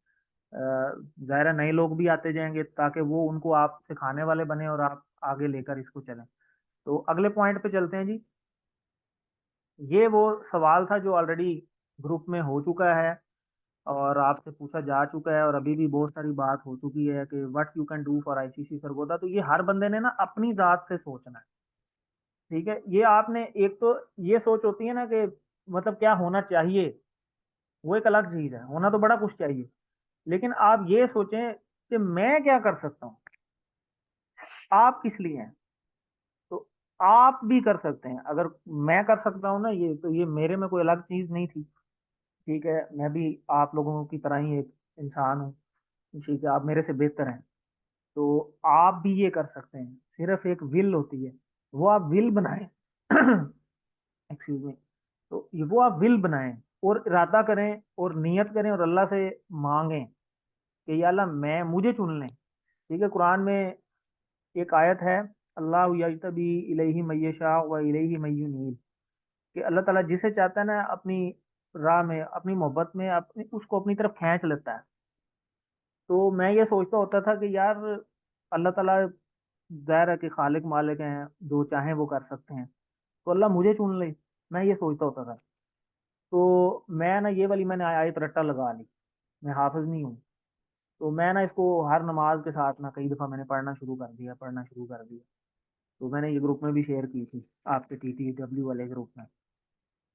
ज़ाहिर है नए लोग भी आते जाएंगे ताकि वो उनको आप सिखाने वाले बने और आप आगे लेकर इसको चलें। तो अगले पॉइंट पे चलते हैं जी। ये वो सवाल था जो ऑलरेडी ग्रुप में हो चुका है और आपसे पूछा जा चुका है और अभी भी बहुत सारी बात हो चुकी है कि what you can do for ICC Sargodha. तो ये हर बंदे ने ना अपनी जात से सोचना है। ठीक है, ये आपने एक तो ये सोच होती है ना कि मतलब क्या होना चाहिए, वो एक अलग चीज है, होना तो बड़ा कुछ चाहिए, लेकिन आप ये सोचें कि मैं क्या कर सकता हूँ, आप किस लिए हैं, तो आप भी कर सकते हैं। अगर मैं कर सकता हूँ ना ये, तो ये मेरे में कोई अलग चीज नहीं थी, ठीक है, मैं भी आप लोगों की तरह ही एक इंसान हूँ, ठीक है, आप मेरे से बेहतर हैं, तो आप भी ये कर सकते हैं। सिर्फ एक विल होती है, वो आप विल बनाएं एक्सक्यूज मी, तो ये वो आप विल बनाएं और इरादा करें और नियत करें और अल्लाह से मांगें कि या अल्लाह मैं मुझे चुन लें। ठीक है, कुरान में एक आयत है, अल्लाह यजतबी इलैहि मय्यशा व इलैहि मय्युनीब, कि अल्लाह ताला जिसे चाहता है ना अपनी राह में, अपनी मोहब्बत में अपनी उसको अपनी तरफ खींच लेता है। तो मैं ये सोचता होता था कि यार अल्लाह ताला जाहिर है कि खालिक मालिक हैं, जो चाहें वो कर सकते हैं, तो अल्लाह मुझे चुन ले, मैं ये सोचता होता था। तो मैं ना ये वाली मैंने आयत रट्टा लगा ली, मैं हाफिज नहीं हूँ, तो मैं ना इसको हर नमाज के साथ ना कई दफ़ा मैंने पढ़ना शुरू कर दिया। तो मैंने ये ग्रुप में भी शेयर की थी, आपके TTW वाले ग्रुप में,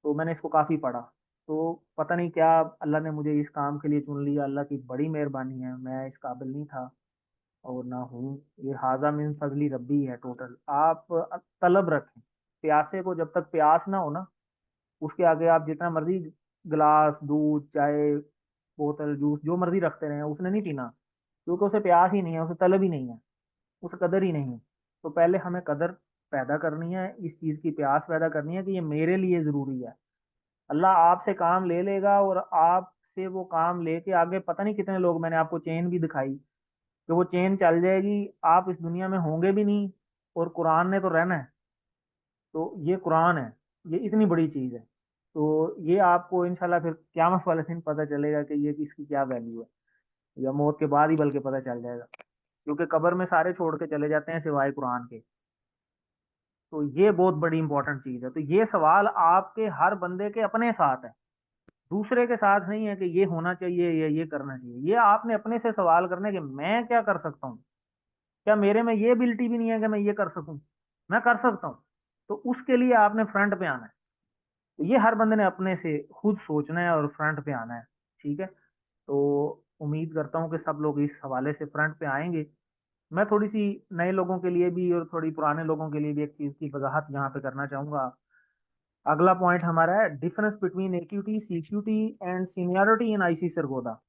तो मैंने इसको काफ़ी पढ़ा। तो पता नहीं क्या अल्लाह ने मुझे इस काम के लिए चुन लिया, अल्लाह की बड़ी मेहरबानी है, मैं इस काबिल नहीं था और ना हूँ, ये हाजा मिन फजली रब्बी है टोटल। आप तलब रखें, प्यासे को जब तक प्यास ना हो ना, उसके आगे आप जितना मर्जी गिलास दूध चाय बोतल जूस जो मर्जी रखते रहे, उसने नहीं पीना, क्योंकि उसे प्यास ही नहीं है, उसे तलब ही नहीं है, उसे कदर ही नहीं है। तो पहले हमें कदर पैदा करनी है, इस चीज़ की प्यास पैदा करनी है कि ये मेरे लिए ज़रूरी है। अल्लाह आपसे काम ले लेगा और आपसे वो काम लेके आगे पता नहीं कितने लोग, मैंने आपको चेन भी दिखाई कि वो चेन चल जाएगी, आप इस दुनिया में होंगे भी नहीं और कुरान ने तो रहना है। तो ये कुरान है, ये इतनी बड़ी चीज़ है, तो ये आपको इंशाल्लाह फिर क़यामत वाले दिन पता चलेगा कि ये इसकी क्या वैल्यू है, या मौत के बाद ही बल्कि पता चल जाएगा, क्योंकि कब्र में सारे छोड़ के चले जाते हैं सिवाय कुरान के। तो ये बहुत बड़ी इंपॉर्टेंट चीज़ है। तो ये सवाल आपके हर बंदे के अपने साथ है, दूसरे के साथ नहीं है कि ये होना चाहिए या ये करना चाहिए। ये आपने अपने से सवाल करने कि मैं क्या कर सकता हूँ, क्या मेरे में ये एबिलिटी भी नहीं है कि मैं ये कर सकूं, मैं कर सकता हूँ, तो उसके लिए आपने फ्रंट पे आना है। तो ये हर बंदे ने अपने से खुद सोचना है और फ्रंट पे आना है। ठीक है, तो उम्मीद करता हूँ कि सब लोग इस हवाले से फ्रंट पे आएंगे। मैं थोड़ी सी नए लोगों के लिए भी और थोड़ी पुराने लोगों के लिए भी एक चीज़ की वजाहत यहाँ पे करना चाहूंगा। अगला पॉइंट हमारा है difference between AQT CQT and seniority in IC Sargodha.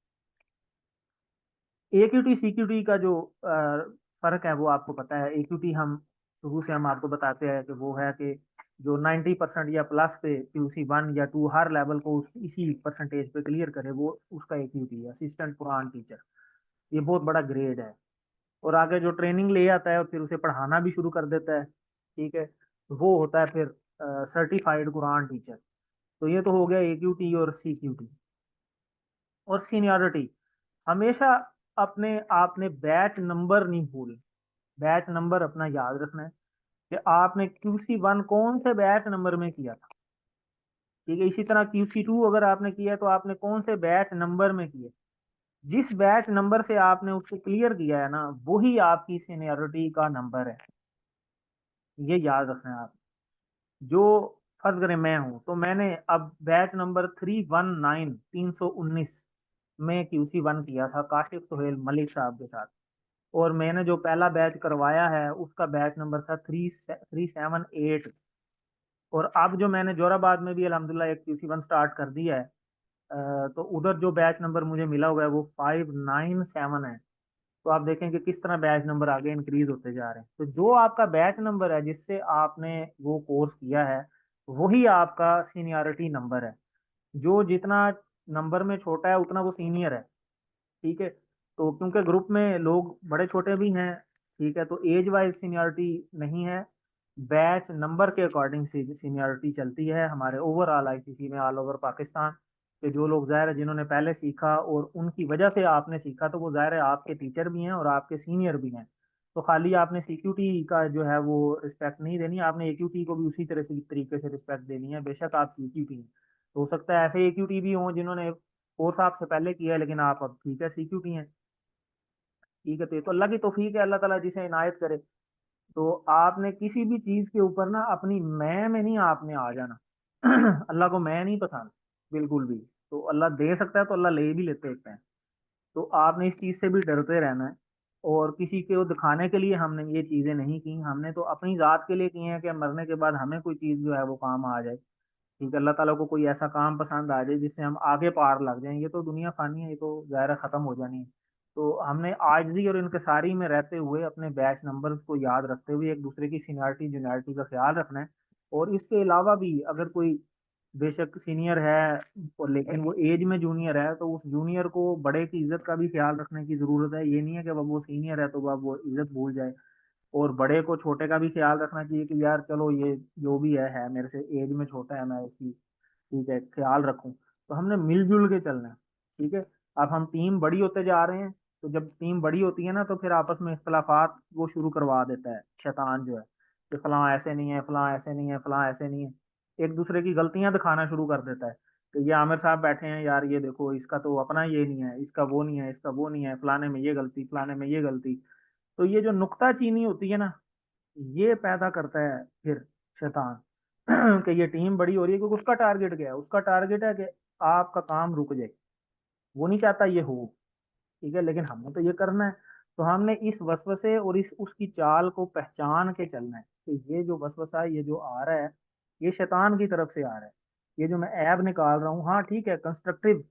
AQT CQT का जो फर्क है वो आपको पता है। AQT हम शुरू से हम आपको बताते हैं कि वो है कि जो 90% या प्लस पे QC 1 या 2 हर लेवल को इसी परसेंटेज पे क्लियर करे, वो उसका AQT है, असिस्टेंट कुरान टीचर। ये बहुत बड़ा ग्रेड है, और आगे जो ट्रेनिंग ले आता है और फिर उसे पढ़ाना भी शुरू कर देता है, ठीक है, वो होता है फिर सर्टिफाइड कुरान टीचर। तो ये तो हो गया AQT और CQT। और सीनियरिटी, हमेशा अपने आपने बैच नंबर नहीं भूल, बैच नंबर अपना याद रखना है कि आपने QC 1 कौन से बैच नंबर में किया था, ठीक है। इसी तरह QC 2 अगर आपने किया तो आपने कौन से बैच नंबर में किया, जिस बैच नंबर से आपने उसको क्लियर किया है ना, वही आपकी सीनियरिटी का नंबर है, ये याद रखना है आप। जो फर्ज करें मैं हूं, तो मैंने अब बैच नंबर 319 में QC 1 किया था काशिफ सुहेल मलिक साहब के साथ, और मैंने जो पहला बैच करवाया है उसका बैच नंबर था 378। और अब जो मैंने जोराबाद में भी अल्हम्दुलिल्लाह एक QC 1 स्टार्ट कर दिया है, तो उधर जो बैच नंबर मुझे मिला हुआ है वो 597 है। तो आप देखें कि किस तरह बैच नंबर आगे इंक्रीज होते जा रहे हैं। तो जो आपका बैच नंबर है जिससे आपने वो कोर्स किया है, वही आपका सीनियरिटी नंबर है। जो जितना नंबर में छोटा है उतना वो सीनियर है, ठीक है। तो क्योंकि ग्रुप में लोग बड़े छोटे भी हैं, ठीक है, तो एज वाइज सीनियरिटी नहीं है, बैच नंबर के अकॉर्डिंग से सीनियरिटी चलती है हमारे ओवरऑल ICC में, ऑल ओवर पाकिस्तान के जो लोग ज़ाहिर है जिन्होंने पहले सीखा और उनकी वजह से आपने सीखा, तो वो ज़ाहिर है आपके टीचर भी हैं और आपके सीनियर भी हैं। तो खाली आपने CQT का जो है वो रिस्पेक्ट नहीं देनी, आपने AQT को भी उसी तरह से तरीके से रिस्पेक्ट देनी है, बेशक आप CQT हैं। तो हो सकता है ऐसे AQT भी हों जिन्होंने कोर्स आपसे पहले किया है, लेकिन आप अब ठीक है CQT हैं, ठीक है। तो ये तो अल्लाह की तौफीक है, अल्लाह ताला जिसे इनायत करे। तो आपने किसी भी चीज के ऊपर ना अपनी मैं में नहीं आपने आ जाना। अल्लाह को मैं नहीं पसंद बिल्कुल भी। तो अल्लाह दे सकता है तो अल्लाह ले भी लेते होते हैं। तो आपने इस चीज से भी डरते रहना है। और किसी को दिखाने के लिए हमने ये चीजें नहीं की, हमने तो अपनी जात के लिए की हैं कि मरने के बाद हमें कोई चीज जो है वो काम आ जाए। ठीक है, अल्लाह ताला को कोई ऐसा काम पसंद आ जाए जिससे हम आगे पार लग जाएं। ये तो दुनिया फानी है, ये तो ज़ाहिर खत्म हो जानी है। तो हमने आजिज़ी और इनकिसारी में रहते हुए अपने बैच नंबर्स को याद रखते हुए एक दूसरे की सीनियरिटी जूनियरिटी का ख्याल रखना है। और इसके अलावा भी अगर कोई बेशक सीनियर है और लेकिन वो एज में जूनियर है, तो उस जूनियर को बड़े की इज्जत का भी ख्याल रखने की जरूरत है। ये नहीं है कि अब वो सीनियर है तो अब वो इज्जत भूल जाए। और बड़े को छोटे का भी ख्याल रखना चाहिए कि यार चलो ये जो भी है मेरे से एज में छोटा है, मैं इसकी ठीक है ख्याल रखूं। तो हमने मिलजुल के चलना है। ठीक है, अब हम टीम बड़ी होते जा रहे हैं, तो जब टीम बड़ी होती है ना तो फिर आपस में इख्तलाफात वो शुरू करवा देता है शैतान जो है, कि फलां ऐसे नहीं है, फलां ऐसे नहीं है, फलां ऐसे नहीं है। एक दूसरे की गलतियां दिखाना शुरू कर देता है कि ये आमिर साहब बैठे हैं यार, ये देखो इसका तो अपना ये नहीं है, इसका वो नहीं है, इसका वो नहीं है, फलाने में ये गलती, फलाने में ये गलती। तो ये जो नुक्ता चीनी होती है ना, ये पैदा करता है फिर शैतान। कि ये टीम बड़ी हो रही है क्योंकि उसका टारगेट क्या है, उसका टारगेट है कि आपका काम रुक जाए। वो नहीं चाहता ये हो, ठीक है, लेकिन हमने तो ये करना है। तो हमने इस वसवसे और इस उसकी चाल को पहचान के चलना है कि ये जो वसवसा है, ये जो आ रहा है, ये शैतान की तरफ से आ रहा है। ये जो मैं ऐब निकाल रहा हूँ, हाँ ठीक है, कंस्ट्रक्टिव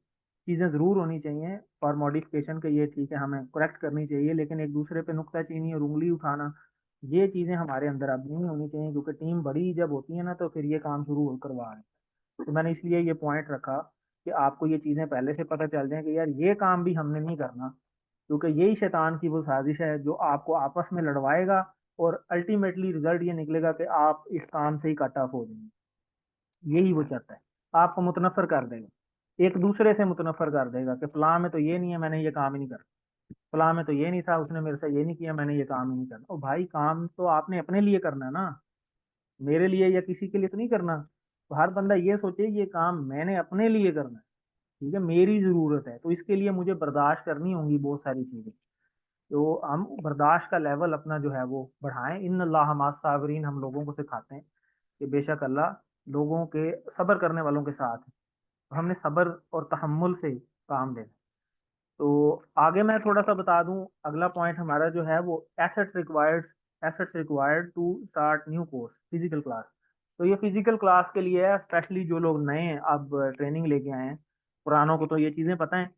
चीजें जरूर होनी चाहिए फॉर मॉडिफिकेशन के, ये ठीक है हमें करेक्ट करनी चाहिए, लेकिन एक दूसरे पे नुक्ताचीनी और उंगली उठाना, ये चीजें हमारे अंदर अब नहीं होनी चाहिए। क्योंकि टीम बड़ी जब होती है ना तो फिर ये काम शुरू करवा रहे हैं। तो मैंने इसलिए ये पॉइंट रखा कि आपको ये चीजें पहले से पता चल जाए कि यार ये काम भी हमने नहीं करना, क्योंकि यही शैतान की वो साजिश है जो आपको आपस में लड़वाएगा और अल्टीमेटली रिजल्ट ये निकलेगा कि आप इस काम से ही कट ऑफ हो जाएंगे। यही वो चाहता है, आपको मुतनफर कर देगा, एक दूसरे से मुतनफर कर देगा कि फलां में तो ये नहीं है, मैंने ये काम ही नहीं करना, फलां में तो ये नहीं था, उसने मेरे से ये नहीं किया, मैंने ये काम ही नहीं करना। ओ भाई, काम तो आपने अपने लिए करना है ना, मेरे लिए या किसी के लिए तो नहीं करना। तो हर बंदा ये सोचे ये काम मैंने अपने लिए करना है, ठीक है, मेरी जरूरत है, तो इसके लिए मुझे बर्दाश्त करनी होंगी बहुत सारी चीजें। तो हम बर्दाश्त का लेवल अपना जो है वो बढ़ाएं। इन अल्लाह मास साबरीन हम लोगों को सिखाते हैं कि बेशक अल्लाह लोगों के सब्र करने वालों के साथ है। तो हमने सब्र और तहम्मुल से काम लेना। तो आगे मैं थोड़ा सा बता दूं, अगला पॉइंट हमारा जो है वो assets required to start new course physical class. तो ये फिजिकल क्लास के लिए है, स्पेशली जो लोग नए हैं अब ट्रेनिंग लेके आए हैं। पुरानों को तो ये चीज़ें पता है,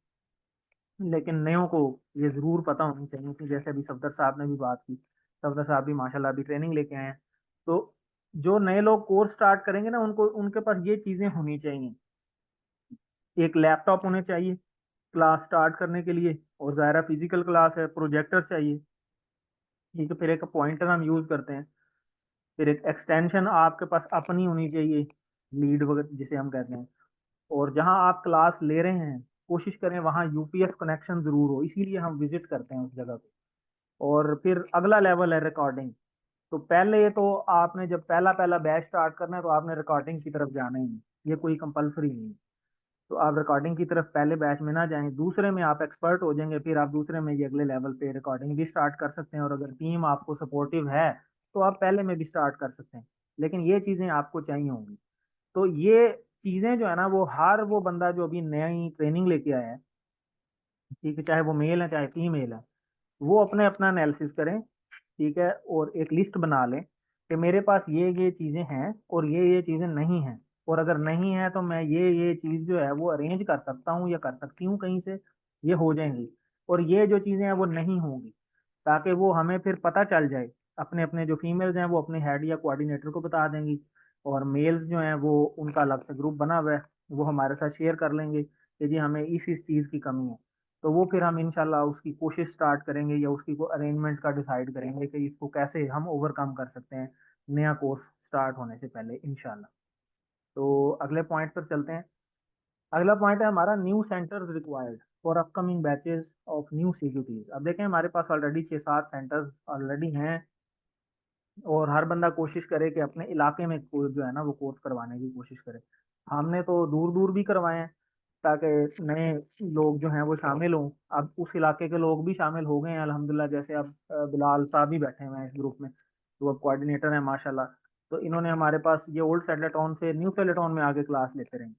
लेकिन नयों को ये ज़रूर पता होनी चाहिए। कि जैसे अभी सफदर साहब ने भी बात की, सफदर साहब भी माशाल्लाह अभी ट्रेनिंग लेके आए हैं। तो जो नए लोग कोर्स स्टार्ट करेंगे ना, उनको उनके पास ये चीज़ें होनी चाहिए। एक लैपटॉप होने चाहिए क्लास स्टार्ट करने के लिए, और ज़ाहिर फिजिकल क्लास है, प्रोजेक्टर चाहिए, ठीक है, फिर एक पॉइंटर हम यूज़ करते हैं, फिर एक एक्सटेंशन आपके पास अपनी होनी चाहिए, लीड वगैरह जिसे हम कहते हैं। और जहां आप क्लास ले रहे हैं, कोशिश करें वहां यूपीएस कनेक्शन जरूर हो, इसीलिए हम विजिट करते हैं उस जगह पे। और फिर अगला लेवल है रिकॉर्डिंग। तो पहले तो आपने जब पहला पहला बैच स्टार्ट करना है तो आपने रिकॉर्डिंग की तरफ जाना ही नहीं, ये कोई कंपलसरी नहीं है। तो आप रिकॉर्डिंग की तरफ पहले बैच में ना जाएं, दूसरे में आप एक्सपर्ट हो जाएंगे, फिर आप दूसरे में ये अगले लेवल पे रिकॉर्डिंग भी स्टार्ट कर सकते हैं। और अगर टीम आपको सपोर्टिव है तो आप पहले में भी स्टार्ट कर सकते हैं, लेकिन ये चीज़ें आपको चाहिए होंगी। तो ये चीज़ें जो है ना, वो हर वो बंदा जो अभी नई ट्रेनिंग लेके आया है, ठीक है, चाहे वो मेल है चाहे फीमेल है, वो अपने अपना एनालिसिस करें, ठीक है, और एक लिस्ट बना लें कि मेरे पास ये चीज़ें हैं और ये चीज़ें नहीं हैं। और अगर नहीं है तो मैं ये चीज़ जो है वो अरेंज कर सकता हूँ या कर सकती हूँ कहीं से, ये हो जाएंगी। और ये जो चीज़ें हैं वो नहीं होंगी, ताकि वो हमें फिर पता चल जाए। अपने अपने जो फीमेल्स हैं वो अपने हेड या कोऑर्डिनेटर को बता देंगी, और मेल्स जो हैं वो उनका अलग से ग्रुप बना हुआ है, वो हमारे साथ शेयर कर लेंगे कि जी हमें इस चीज़ की कमी है। तो वो फिर हम इंशाल्लाह उसकी कोशिश स्टार्ट करेंगे या उसकी को अरेंजमेंट का डिसाइड करेंगे कि इसको कैसे हम ओवरकम कर सकते हैं नया कोर्स स्टार्ट होने से पहले इंशाल्लाह। तो अगले पॉइंट पर चलते हैं। अगला पॉइंट है हमारा new centres required for upcoming batches of new CQTs. अब देखें हमारे पास ऑलरेडी 6-7 सेंटर्स ऑलरेडी हैं, और हर बंदा कोशिश करे कि अपने इलाके में कोई जो है ना वो कोर्स करवाने की कोशिश करे। हमने तो दूर दूर भी करवाए हैं ताकि नए लोग जो हैं वो शामिल हों। अब उस इलाके के लोग भी शामिल हो गए हैं अल्हम्दुलिल्लाह, जैसे अब बिलाल साहब भी बैठे हुए हैं इस ग्रुप में। तो अब कोऑर्डिनेटर हैं माशाल्लाह। तो इन्होंने हमारे पास ये ओल्ड सेटलर टाउन से न्यू सेटलर टाउन में आके क्लास लेते रहे।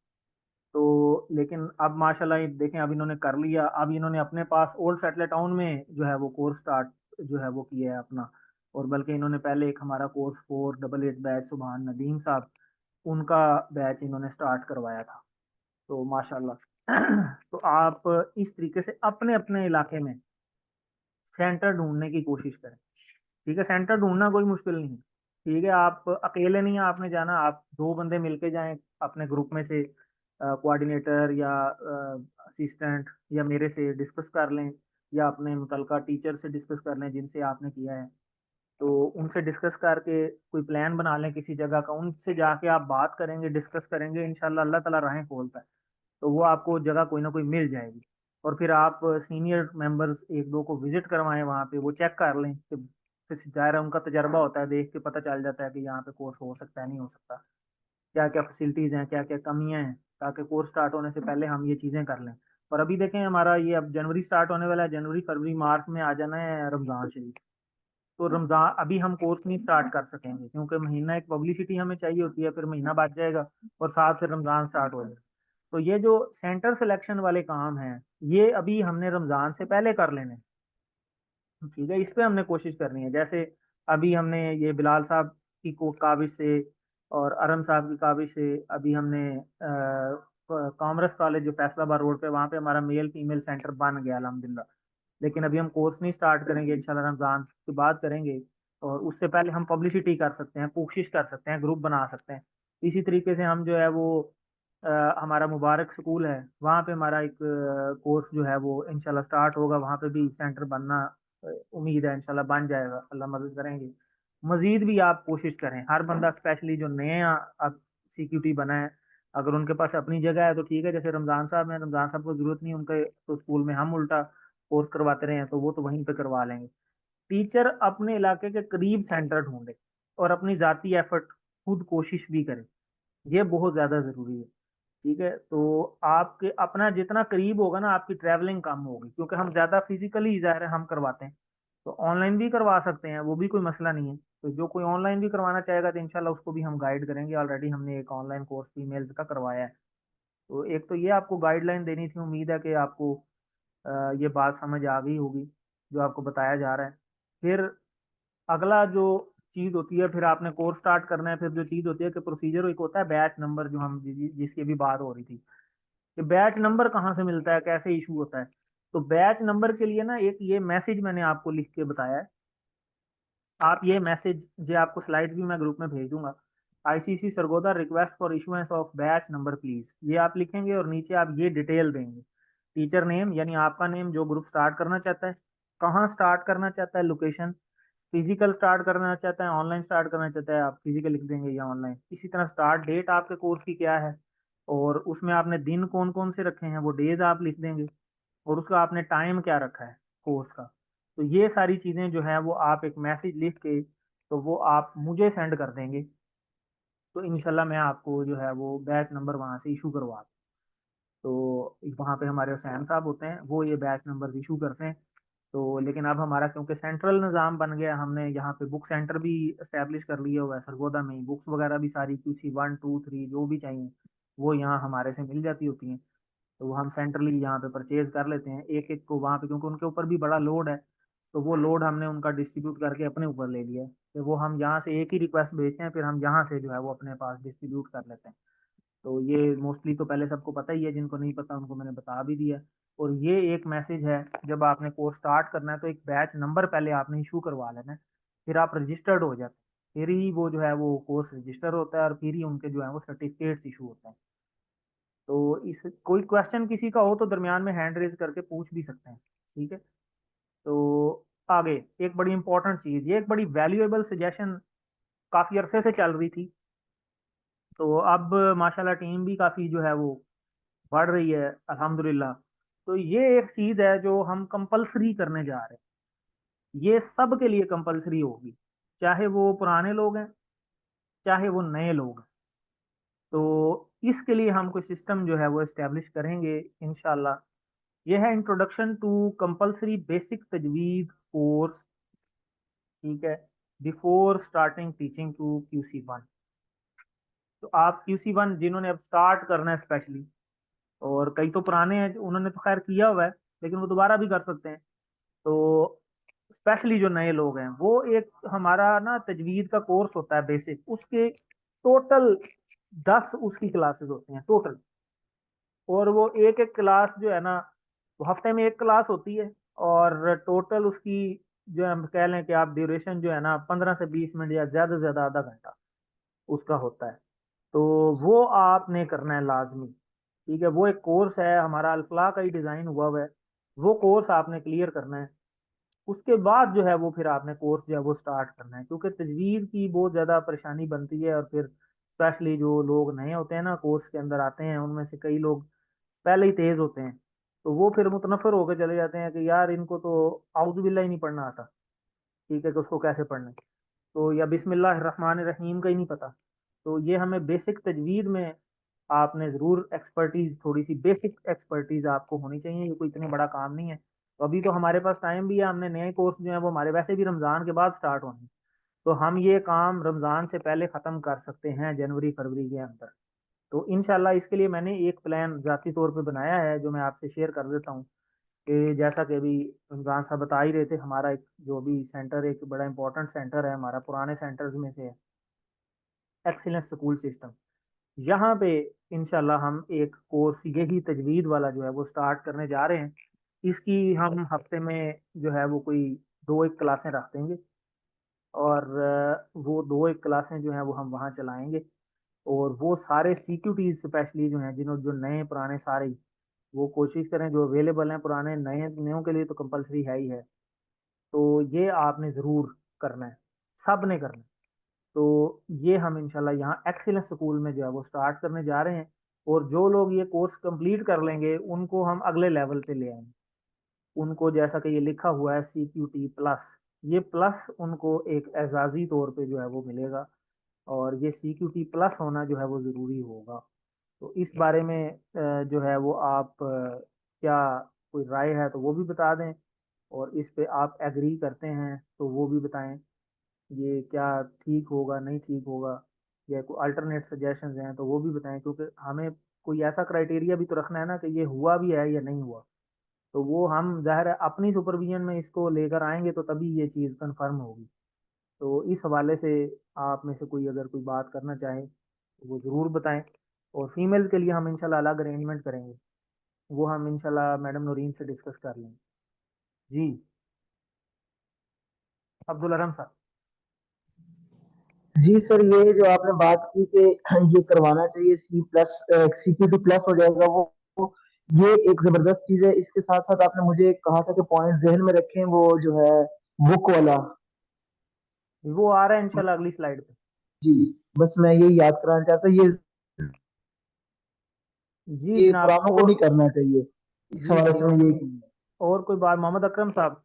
तो लेकिन अब माशाल्लाह ये देखें, अब इन्होंने कर लिया, अब इन्होंने अपने पास ओल्ड सेटलर टाउन में जो है वो कोर्स स्टार्ट जो है वो किया है अपना। और बल्कि इन्होंने पहले एक हमारा कोर्स 488 बैच सुभान नदीम साहब, उनका बैच इन्होंने स्टार्ट करवाया था। तो माशाल्लाह तो आप इस तरीके से अपने अपने इलाके में सेंटर ढूंढने की कोशिश करें। ठीक है, सेंटर ढूंढना कोई मुश्किल नहीं। ठीक है, आप अकेले नहीं आपने जाना, आप दो बंदे मिलके जाएं अपने ग्रुप में से, कोऑर्डिनेटर या असिस्टेंट या मेरे से डिस्कस कर लें, या अपने मुतलका टीचर से डिस्कस कर लें जिनसे आपने किया है। तो उनसे डिस्कस करके कोई प्लान बना लें किसी जगह का, उनसे जाके आप बात करेंगे, डिस्कस करेंगे, इंशाल्लाह अल्लाह ताला राहें खोलता है। तो वो आपको जगह कोई ना कोई मिल जाएगी। और फिर आप सीनियर मेंबर्स एक दो को विजिट करवाएं वहाँ पे, वो चेक कर लें कि फिर ज़ाहिर है उनका तजर्बा होता है, देख के पता चल जाता है कि यहाँ पे कोर्स हो सकता है नहीं हो सकता, क्या क्या फैसिलिटीज़ हैं, क्या क्या कमियां हैं, ताकि कोर्स स्टार्ट होने से पहले हम ये चीज़ें कर लें। और अभी देखें हमारा ये अब जनवरी स्टार्ट होने वाला है, जनवरी फरवरी मार्च में आ जाना है रमज़ान शरीफ। तो रमज़ान अभी हम कोर्स नहीं स्टार्ट कर सकेंगे क्योंकि महीना एक पब्लिसिटी हमें चाहिए होती है, फिर महीना बच जाएगा और साथ फिर रमज़ान स्टार्ट हो जाएगा। तो ये जो सेंटर सिलेक्शन वाले काम हैं, ये अभी हमने रमज़ान से पहले कर लेने हैं। ठीक है, इस पे हमने कोशिश करनी है। जैसे अभी हमने ये बिलाल साहब की काबिज से और अरम साहब की काबिज से अभी हमने कॉमर्स कॉलेज जो फैसलाबाद रोड पे, वहाँ पे हमारा मेल फीमेल सेंटर बन गया अल्हम्दुलिल्लाह। लेकिन अभी हम कोर्स नहीं स्टार्ट करेंगे, इंशाल्लाह रमज़ान के बाद करेंगे। और उससे पहले हम पब्लिसिटी कर सकते हैं, कोशिश कर सकते हैं, ग्रुप बना सकते हैं। इसी तरीके से हम जो है वो हमारा मुबारक स्कूल है, वहाँ पे हमारा एक कोर्स जो है वो इंशाल्लाह स्टार्ट होगा, वहाँ पे भी सेंटर बनना उम्मीद है, इंशाल्लाह बन जाएगा, अल्लाह मदद करेंगे। मजीद भी आप कोशिश करें, हर बंदा स्पेशली जो नए अब सीक्यूटी बना है, अगर उनके पास अपनी जगह है तो ठीक है। जैसे रमज़ान साहब हैं, रमज़ान साहब को जरूरत नहीं उनके तो स्कूल में हम उल्टा कोर्स करवाते रहे हैं, तो वो तो वहीं पे करवा लेंगे। टीचर अपने इलाके के करीब सेंटर ढूंढे और अपनी जाती एफर्ट खुद कोशिश भी करे, ये बहुत ज्यादा जरूरी है। ठीक है, तो आपके अपना जितना करीब होगा ना, आपकी ट्रैवलिंग कम होगी, क्योंकि हम ज्यादा फिजिकली ज़ाहिर है हम करवाते हैं। तो ऑनलाइन भी करवा सकते हैं, वो भी कोई मसला नहीं है। तो जो कोई ऑनलाइन भी करवाना चाहेगा तो इंशाल्लाह उसको भी हम गाइड करेंगे। ऑलरेडी हमने एक ऑनलाइन कोर्स फीमेल्स का करवाया है। तो एक तो ये आपको गाइडलाइन देनी थी, उम्मीद है कि आपको ये बात समझ आ गई होगी जो आपको बताया जा रहा है। फिर अगला जो चीज होती है, फिर आपने कोर्स स्टार्ट करना है। फिर जो चीज होती है कि प्रोसीजर एक होता है बैच नंबर, जो हम जिसकी अभी बात हो रही थी कि बैच नंबर कहाँ से मिलता है, कैसे इशू होता है। तो बैच नंबर के लिए ना एक ये मैसेज मैंने आपको लिख के बताया है। आप ये मैसेज जो आपको स्लाइड भी मैं ग्रुप में भेज दूंगा, ICC Sargodha request for issuance of batch number please, ये आप लिखेंगे और नीचे आप ये डिटेल देंगे, टीचर नेम यानी आपका नेम, जो ग्रुप स्टार्ट करना चाहता है, कहाँ स्टार्ट करना चाहता है, लोकेशन, फिजिकल स्टार्ट करना चाहता है, ऑनलाइन स्टार्ट करना चाहता है, आप फिजिकल लिख देंगे या ऑनलाइन। इसी तरह स्टार्ट डेट आपके कोर्स की क्या है, और उसमें आपने दिन कौन कौन से रखे हैं वो डेज आप लिख देंगे, और उसका आपने टाइम क्या रखा है कोर्स का। तो ये सारी चीज़ें जो है वो आप एक मैसेज लिख के तो वो आप मुझे सेंड कर देंगे, तो इंशाल्लाह मैं आपको जो है वो बैच नंबर वहाँ से इशू करवा दूँ। तो वहाँ पे हमारे हुसैन साहब होते हैं, वो ये बैच नंबर इशू करते हैं। तो लेकिन अब हमारा क्योंकि सेंट्रल निज़ाम बन गया, हमने यहाँ पे बुक सेंटर भी इस्टेब्लिश कर लिया हुआ है सरगोदा में ही। बुक्स वगैरह भी सारी QC 1 2 3 जो भी चाहिए वो यहाँ हमारे से मिल जाती होती हैं। तो वो हम सेंट्रली यहाँ पे परचेज कर लेते हैं एक एक को वहाँ पे, क्योंकि उनके ऊपर भी बड़ा लोड है। तो वो लोड हमने उनका डिस्ट्रीब्यूट करके अपने ऊपर ले लिया है कि वो हम यहाँ से एक ही रिक्वेस्ट भेजते हैं, फिर हम यहाँ से जो है वो अपने पास डिस्ट्रीब्यूट कर लेते हैं। तो ये मोस्टली तो पहले सबको पता ही है, जिनको नहीं पता उनको मैंने बता भी दिया। और ये एक मैसेज है, जब आपने कोर्स स्टार्ट करना है तो एक बैच नंबर पहले आपने इशू करवा लेना है, फिर आप रजिस्टर्ड हो जाते हैं, फिर ही वो जो है वो कोर्स रजिस्टर होता है और फिर ही उनके जो है वो सर्टिफिकेट्स इशू होते हैं। तो इस कोई क्वेश्चन किसी का हो तो दरमियान में हैंड रेज करके पूछ भी सकते हैं। ठीक है, तो आगे एक बड़ी इंपॉर्टेंट चीज, ये एक बड़ी वैल्यूएबल सजेशन काफी अरसे से चल रही थी, तो अब माशाल्लाह टीम भी काफी जो है वो बढ़ रही है अल्हम्दुलिल्लाह। तो ये एक चीज है जो हम कंपलसरी करने जा रहे हैं, ये सब के लिए कंपलसरी होगी, चाहे वो पुराने लोग हैं चाहे वो नए लोग हैं। तो इसके लिए हम कोई सिस्टम जो है वो इस्टेब्लिश करेंगे इंशाल्लाह। ये है इंट्रोडक्शन टू कंपलसरी बेसिक तजवीद कोर्स। ठीक है, before starting teaching to QC1। तो आप QC1 जिन्होंने अब स्टार्ट करना है स्पेशली, और कई तो पुराने हैं उन्होंने तो खैर किया हुआ है लेकिन वो दोबारा भी कर सकते हैं, तो स्पेशली जो नए लोग हैं वो एक हमारा ना तजवीद का कोर्स होता है बेसिक, उसके टोटल 10 उसकी क्लासेस होती हैं टोटल, और वो एक एक क्लास जो है ना वो हफ्ते में एक क्लास होती है, और टोटल उसकी जो है हम कह लें कि आप ड्यूरेशन जो है ना 15 से 20 मिनट या ज्यादा से ज्यादा आधा घंटा उसका होता है। तो वो आपने करना है लाजमी, ठीक है। वो एक कोर्स है हमारा, अल्फला का ही डिजाइन हुआ है, वो कोर्स आपने क्लियर करना है। उसके बाद जो है वो फिर आपने कोर्स जो है वो स्टार्ट करना है, क्योंकि तजवीज़ की बहुत ज़्यादा परेशानी बनती है, और फिर स्पेशली जो लोग नए होते हैं ना कोर्स के अंदर आते हैं, उनमें से कई लोग पहले ही तेज़ होते हैं, तो वो फिर मुतनफ़र होकर चले जाते हैं कि यार इनको तो आउज़ बिल्ला ही नहीं पढ़ना आता, ठीक है, कि उसको कैसे पढ़ना है, तो या बिस्मिल्लाह रहमान रहीम का ही नहीं पता। तो ये हमें बेसिक तजवीद में आपने ज़रूर एक्सपर्टीज़, थोड़ी सी बेसिक एक्सपर्टीज़ आपको होनी चाहिए, ये कोई इतने बड़ा काम नहीं है। तो अभी तो हमारे पास टाइम भी है, हमने नए कोर्स जो है वो हमारे वैसे भी रमज़ान के बाद स्टार्ट होने हैं, तो हम ये काम रमज़ान से पहले ख़त्म कर सकते हैं जनवरी फरवरी के अंदर। तो इंशाल्लाह इसके लिए मैंने एक प्लान ज़ाती तौर पे बनाया है जो मैं आपसे शेयर कर देता हूँ, कि जैसा कि अभी रमज़ान साहब बता ही रहे थे, हमारा एक जो भी सेंटर, एक बड़ा इंपॉर्टेंट सेंटर है हमारा, पुराने सेंटर्स में से है एक्सीलेंस स्कूल सिस्टम। यहाँ पे इंशाल्लाह हम एक कोर्स यही तजवीद वाला जो है वो स्टार्ट करने जा रहे हैं। इसकी हम हफ्ते में जो है वो कोई 2-1 क्लासें रख देंगे, और वो 2-1 क्लासें जो हैं वो हम वहाँ चलाएंगे, और वो सारे CQT स्पेशली जो हैं जिन्होंने जो नए पुराने सारे ही, वो कोशिश करें जो अवेलेबल हैं, पुराने नए नयों के लिए तो कंपलसरी है ही है, तो ये आपने ज़रूर करना है, सब ने करना है। तो ये हम इंशाल्लाह यहाँ एक्सीलेंस स्कूल में जो है वो स्टार्ट करने जा रहे हैं, और जो लोग ये कोर्स कंप्लीट कर लेंगे उनको हम अगले लेवल पे ले आएंगे। उनको जैसा कि ये लिखा हुआ है CQT प्लस, ये प्लस उनको एक एजाजी तौर पे जो है वो मिलेगा, और ये CQT प्लस होना जो है वो ज़रूरी होगा। तो इस बारे में जो है वो आप क्या कोई राय है तो वो भी बता दें, और इस पे आप एग्री करते हैं तो वो भी बताएं, ये क्या ठीक होगा नहीं ठीक होगा, या कोई अल्टरनेट सजेशंस हैं तो वो भी बताएं, क्योंकि हमें कोई ऐसा क्राइटेरिया भी तो रखना है ना कि ये हुआ भी है या नहीं हुआ, तो वो हम ज़ाहिर है अपनी सुपरविजन में इसको लेकर आएंगे तो तभी ये चीज़ कंफर्म होगी। तो इस हवाले से आप में से कोई अगर कोई बात करना चाहे तो वो ज़रूर बताएं, और फीमेल्स के लिए हम इंशाल्लाह अलग अरेंजमेंट करेंगे, वो हम इंशाल्लाह मैडम नूरीन से डिस्कस कर लेंगे। जी अब्दुल अरहम साहब। जी सर, ये जो आपने बात की कि ये करवाना चाहिए, CQT प्लस हो जाएगा वो ये एक जबरदस्त चीज है। इसके साथ साथ आपने मुझे कहा था कि पॉइंट जहन में रखें, वो जो है बुक वाला, वो आ रहा है इंशाल्लाह अगली स्लाइड पे। जी बस मैं यही याद कराना चाहता हूँ, जी ये जनाब, पुरानों को नहीं करना चाहिए, इस जी हवाले जी, से मैं यही कहूँगा। और कोई बात, मोहम्मद अकरम साहब।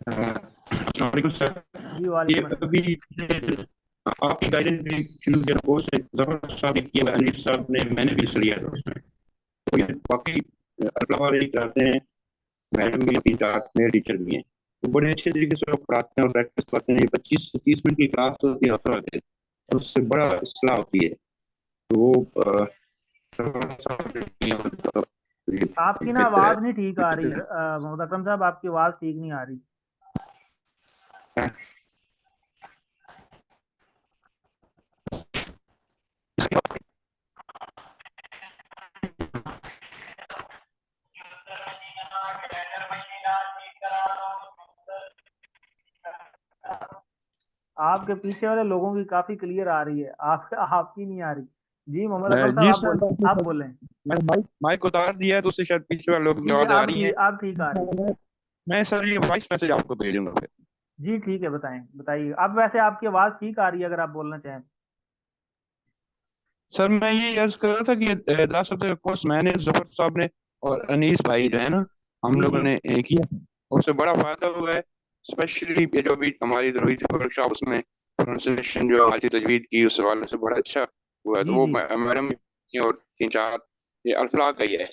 अस्सलाम वालेकुम सर। जी ये वालेकुम अस्सलाम। अभी आपकी गाइडेंस भी शुरू किया कोर्स है, जफर साहब ने किया, अनिल साहब ने, मैंने भी हिस्सा लिया था उसमें, तो ये वाकई अल्लाह वाले कराते हैं, मैडम भी 3-4 नए टीचर भी हैं, तो बड़े अच्छे तरीके से लोग पढ़ाते हैं और प्रैक्टिस करते हैं। 25 से 30 मिनट की क्लास होती है हफ्ते में, तो उससे बड़ा इस्लाह होती है, तो वो आपकी ना बेहतर है। आवाज नहीं ठीक आ रही मोहम्मद अकरम साहब, आपकी आवाज ठीक नहीं आ रही। आपके पीछे वाले लोगों की काफी क्लियर आ रही है, आपकी नहीं आ रही। जी मोहम्मद अकरम जी साहब सर, आप बोलें। मैं माइक उतार दिया है तो उससे शायद पीछे वाले लोगों की जी आवाज आ अब रही है। ठीक आ रही है। मैं सर ये वॉइस मैसेज आपको भेजूंगा फिर। जी ठीक है, बताइए। अब वैसे आपकी आवाज ठीक आ रही है अगर आप बोलना चाहें। सर मैं ये अर्ज कर रहा था कि 10 हफ्ते का कोर्स मैंने, जफर साहब ने और अनीस भाई जो है ना, हम जी लोगों जी ने किया, उससे बड़ा फायदा हुआ है। स्पेशली ये जो भी हमारी हुई थी वर्कशॉप, उसमें प्रोनाउंसिएशन जो हमारी तजवीद की, उस हवाले से बड़ा अच्छा हुआ है। तो जी वो जी मैडम और 3-4 ये अल्फला का ही है,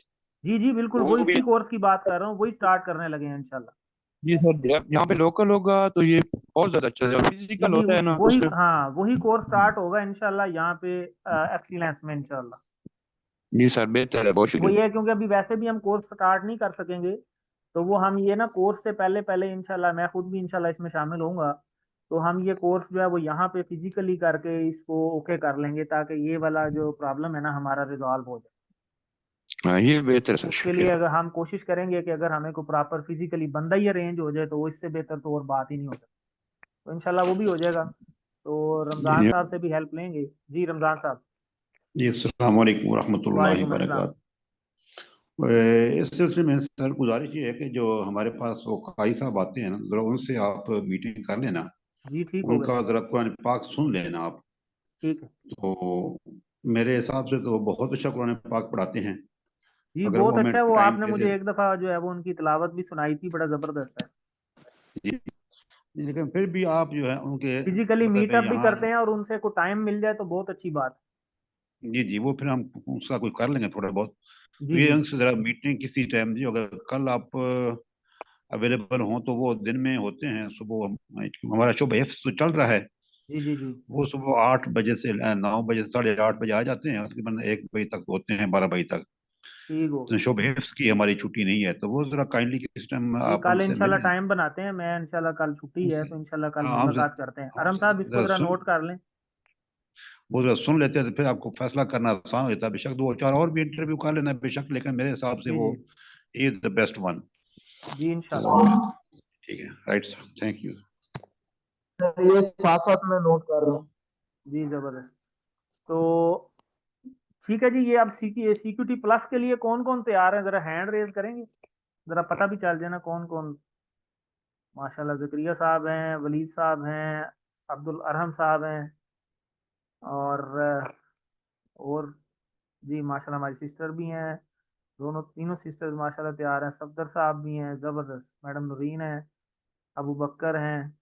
जी जी बिल्कुल, तो वो वो भी इसी कोर्स की बात कर रहा हूँ, वही स्टार्ट करने लगे हैं इंशाल्लाह। जी सर, यहाँ पे लोकल होगा तो ये और ज्यादा अच्छा है, फिजिकल जी होता है ना वही उसमें। हाँ वही कोर्स स्टार्ट होगा इंशाल्लाह यहाँ पे एक्सीलेंस में इंशाल्लाह। जी सर, बेहतर है, बहुत वो शुक्रिया। ये है क्योंकि अभी वैसे भी हम कोर्स स्टार्ट नहीं कर सकेंगे, तो वो हम ये ना कोर्स से पहले पहले इंशाल्लाह मैं खुद भी इंशाल्लाह इसमें शामिल होऊंगा, तो हम ये कोर्स जो है वो यहाँ पे फिजिकली करके इसको ओके कर लेंगे ताकि ये वाला जो प्रॉब्लम है ना हमारा रिजॉल्व हो जाए। हाँ, ये बेहतर है सर, उसके लिए शुक्रिया। अगर हम कोशिश करेंगे कि अगर हमें को प्रॉपर फिजिकली बंदा ही अरेंज हो जाए तो वो इससे बेहतर तो और बात ही नहीं हो सकती, तो इंशाल्लाह वो भी हो जाएगा। तो रमजान जी साहब से भी हेल्प लेंगे। जी रमजान साहब। जी अस्सलाम वालेकुम रहमतुल्लाहि वालेकुम अस्सलाम। वबरकातुहू। इस सिलसिले में सर गुजारिश ये है कि जो हमारे पास वो कारी साहब आते हैं ना, जरा उनसे आप मीटिंग कर लेना, जी ठीक हो गया। उनका जरा कुरान पाक सुन लेना आप। ठीक है। तो मेरे हिसाब से तो बहुत अच्छा कुरान पाक पढ़ाते हैं, जी अगर वो बहुत हमें अच्छा है, वो टाइम आपने दे मुझे दे। एक दफा जो है वो उनकी तिलावत भी सुनाई थी, बड़ा जबरदस्त है। जी, लेकिन फिर भी आप जो है उनके फिजिकली मतलब मीटअप भी यहाँ, करते हैं और उनसे को टाइम मिल जाए तो बहुत अच्छी बात जी जी, वो फिर हम उसका कुछ कर लेंगे थोड़ा बहुत। है। तो जी ये जी। उनसे जरा मीटिंग किसी टाइम दी, अगर कल आप अवेलेबल हों तो वो दिन में होते हैं सुबह, हमारा शुभ हिफ्स तो चल रहा है, जी जी जी। वो सुबह 8 बजे से 9 बजे, 8:30 बजे आ जाते हैं, तकरीबन 1 बजे तक होते हैं, 12 बजे तक। ठीक हो तो गया। शुभ हिफ्स की हमारी छुट्टी नहीं है, तो वो जरा काइंडली किस टाइम जी आप कल उनसे इंशाल्लाह मिल लें टाइम बनाते हैं, मैं इंशाल्लाह कल छुट्टी है उनसे। तो इंशाल्लाह कल हाँ हमसे मुलाकात करते हैं। अरम हमसे साहब इसको जरा जरा सुन, नोट कर लें। वो जरा सुन लेते हैं तो फिर आपको फैसला करना आसान हो जाता है। बेशक दो चार और भी इंटरव्यू कर लेना बेशक, लेकिन मेरे हिसाब से जी वो जी। Is the best one. जी तो इंशाल्लाह। ठीक है, राइट सर, थैंक यू। ये साथ साथ मैं नोट कर रहा हूँ। जी जबरदस्त। तो ठीक है जी, ये अब सीक्यूटी प्लस के लिए कौन कौन तैयार है, जरा हैंड रेज करेंगे, जरा पता भी चल जाए ना कौन कौन। माशाल्लाह जकरिया साहब हैं, वलीद साहब हैं, अब्दुल अरहम साहब हैं, और जी माशाल्लाह हमारी सिस्टर भी हैं, दोनों तीनों सिस्टर्स माशाल्लाह तैयार हैं, सफदर साहब भी हैं ज़बरदस्त, मैडम नूरीन है, अबू बकर हैं,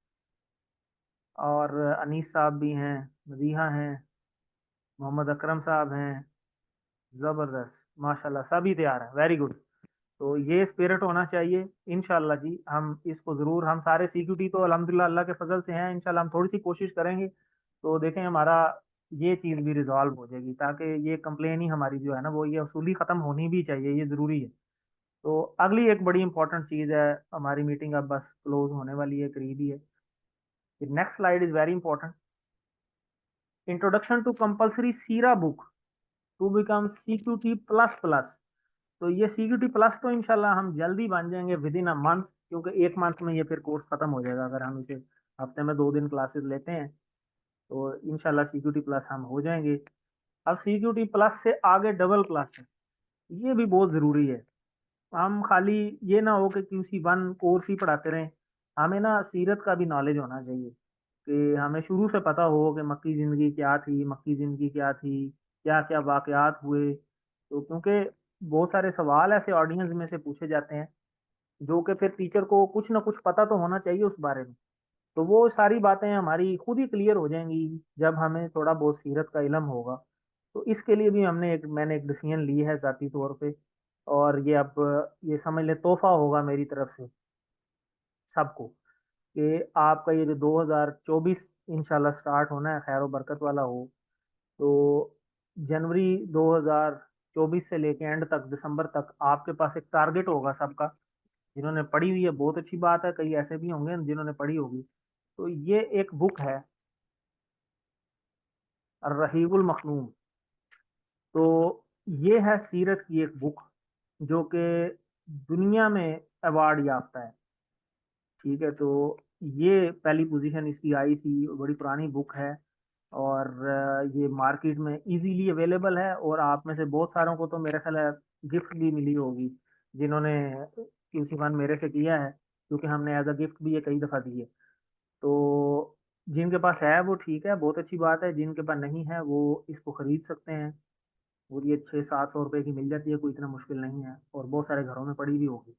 और अनीस साहब भी हैं, मदीहा हैं, मोहम्मद अकरम साहब हैं, ज़बरदस्त माशाल्लाह सभी तैयार हैं, वेरी गुड। तो ये स्पिरिट होना चाहिए। इंशाल्लाह जी हम इसको ज़रूर, हम सारे सीक्यूटी तो अल्हम्दुलिल्लाह अल्लाह के फजल से हैं, इंशाल्लाह हम थोड़ी सी कोशिश करेंगे तो देखें हमारा ये चीज़ भी रिजॉल्व हो जाएगी, ताकि ये कंप्लेन ही हमारी जो है ना वो ये असूली ख़त्म होनी भी चाहिए, ये ज़रूरी है। तो अगली एक बड़ी इंपॉर्टेंट चीज़ है, हमारी मीटिंग अब बस क्लोज होने वाली है, करीब ही है। Next slide is very important. Introduction to compulsory सीरा book to become CQT plus plus. तो ये सीक्यूटी प्लस तो इंशाल्लाह हम जल्दी बन जाएंगे विद इन अ मंथ, क्योंकि एक मंथ में ये फिर कोर्स खत्म हो जाएगा, अगर हम इसे हफ्ते में 2 दिन क्लासेस लेते हैं तो इंशाल्लाह सीक्यूटी प्लस हम हो जाएंगे। अब सीक्यूटी प्लस से आगे डबल क्लास है, ये भी बहुत ज़रूरी है। हम खाली ये ना हो कि QC1 कोर्स ही पढ़ाते रहें, हमें ना सीरत का भी नॉलेज होना चाहिए, कि हमें शुरू से पता हो कि मक्की ज़िंदगी क्या थी, मक्की ज़िंदगी क्या थी, क्या क्या वाक़यात हुए। तो क्योंकि बहुत सारे सवाल ऐसे ऑडियंस में से पूछे जाते हैं जो कि फिर टीचर को कुछ ना कुछ पता तो होना चाहिए उस बारे में, तो वो सारी बातें हमारी खुद ही क्लियर हो जाएंगी जब हमें थोड़ा बहुत सीरत का इल्म होगा। तो इसके लिए भी मैंने एक डिसीजन ली है ज़ाती तौर पे, और ये अब ये समझ ले तोहफा होगा मेरी तरफ से सबको, कि आपका ये जो 2024 इंशाल्लाह स्टार्ट होना है खैर बरकत वाला हो, तो जनवरी 2024 से लेके एंड तक दिसंबर तक आपके पास एक टारगेट होगा सबका। जिन्होंने पढ़ी हुई है बहुत अच्छी बात है, कई ऐसे भी होंगे जिन्होंने पढ़ी होगी। तो ये एक बुक है अर्रहीकुल मखनूम, तो ये है सीरत की एक बुक जो कि दुनिया में अवार्ड याफ्ता है। ठीक है, तो ये पहली पोजीशन इसकी आई थी, बड़ी पुरानी बुक है, और ये मार्केट में इजीली अवेलेबल है, और आप में से बहुत सारों को तो मेरे ख्याल है गिफ्ट भी मिली होगी जिन्होंने QC1 मेरे से किया है, क्योंकि हमने एज अ गिफ्ट भी ये कई दफ़ा दी है। तो जिनके पास है वो ठीक है, बहुत अच्छी बात है, जिनके पास नहीं है वो इसको ख़रीद सकते हैं, और ये 600-700 रुपये की मिल जाती है, कोई इतना मुश्किल नहीं है, और बहुत सारे घरों में पड़ी भी होगी।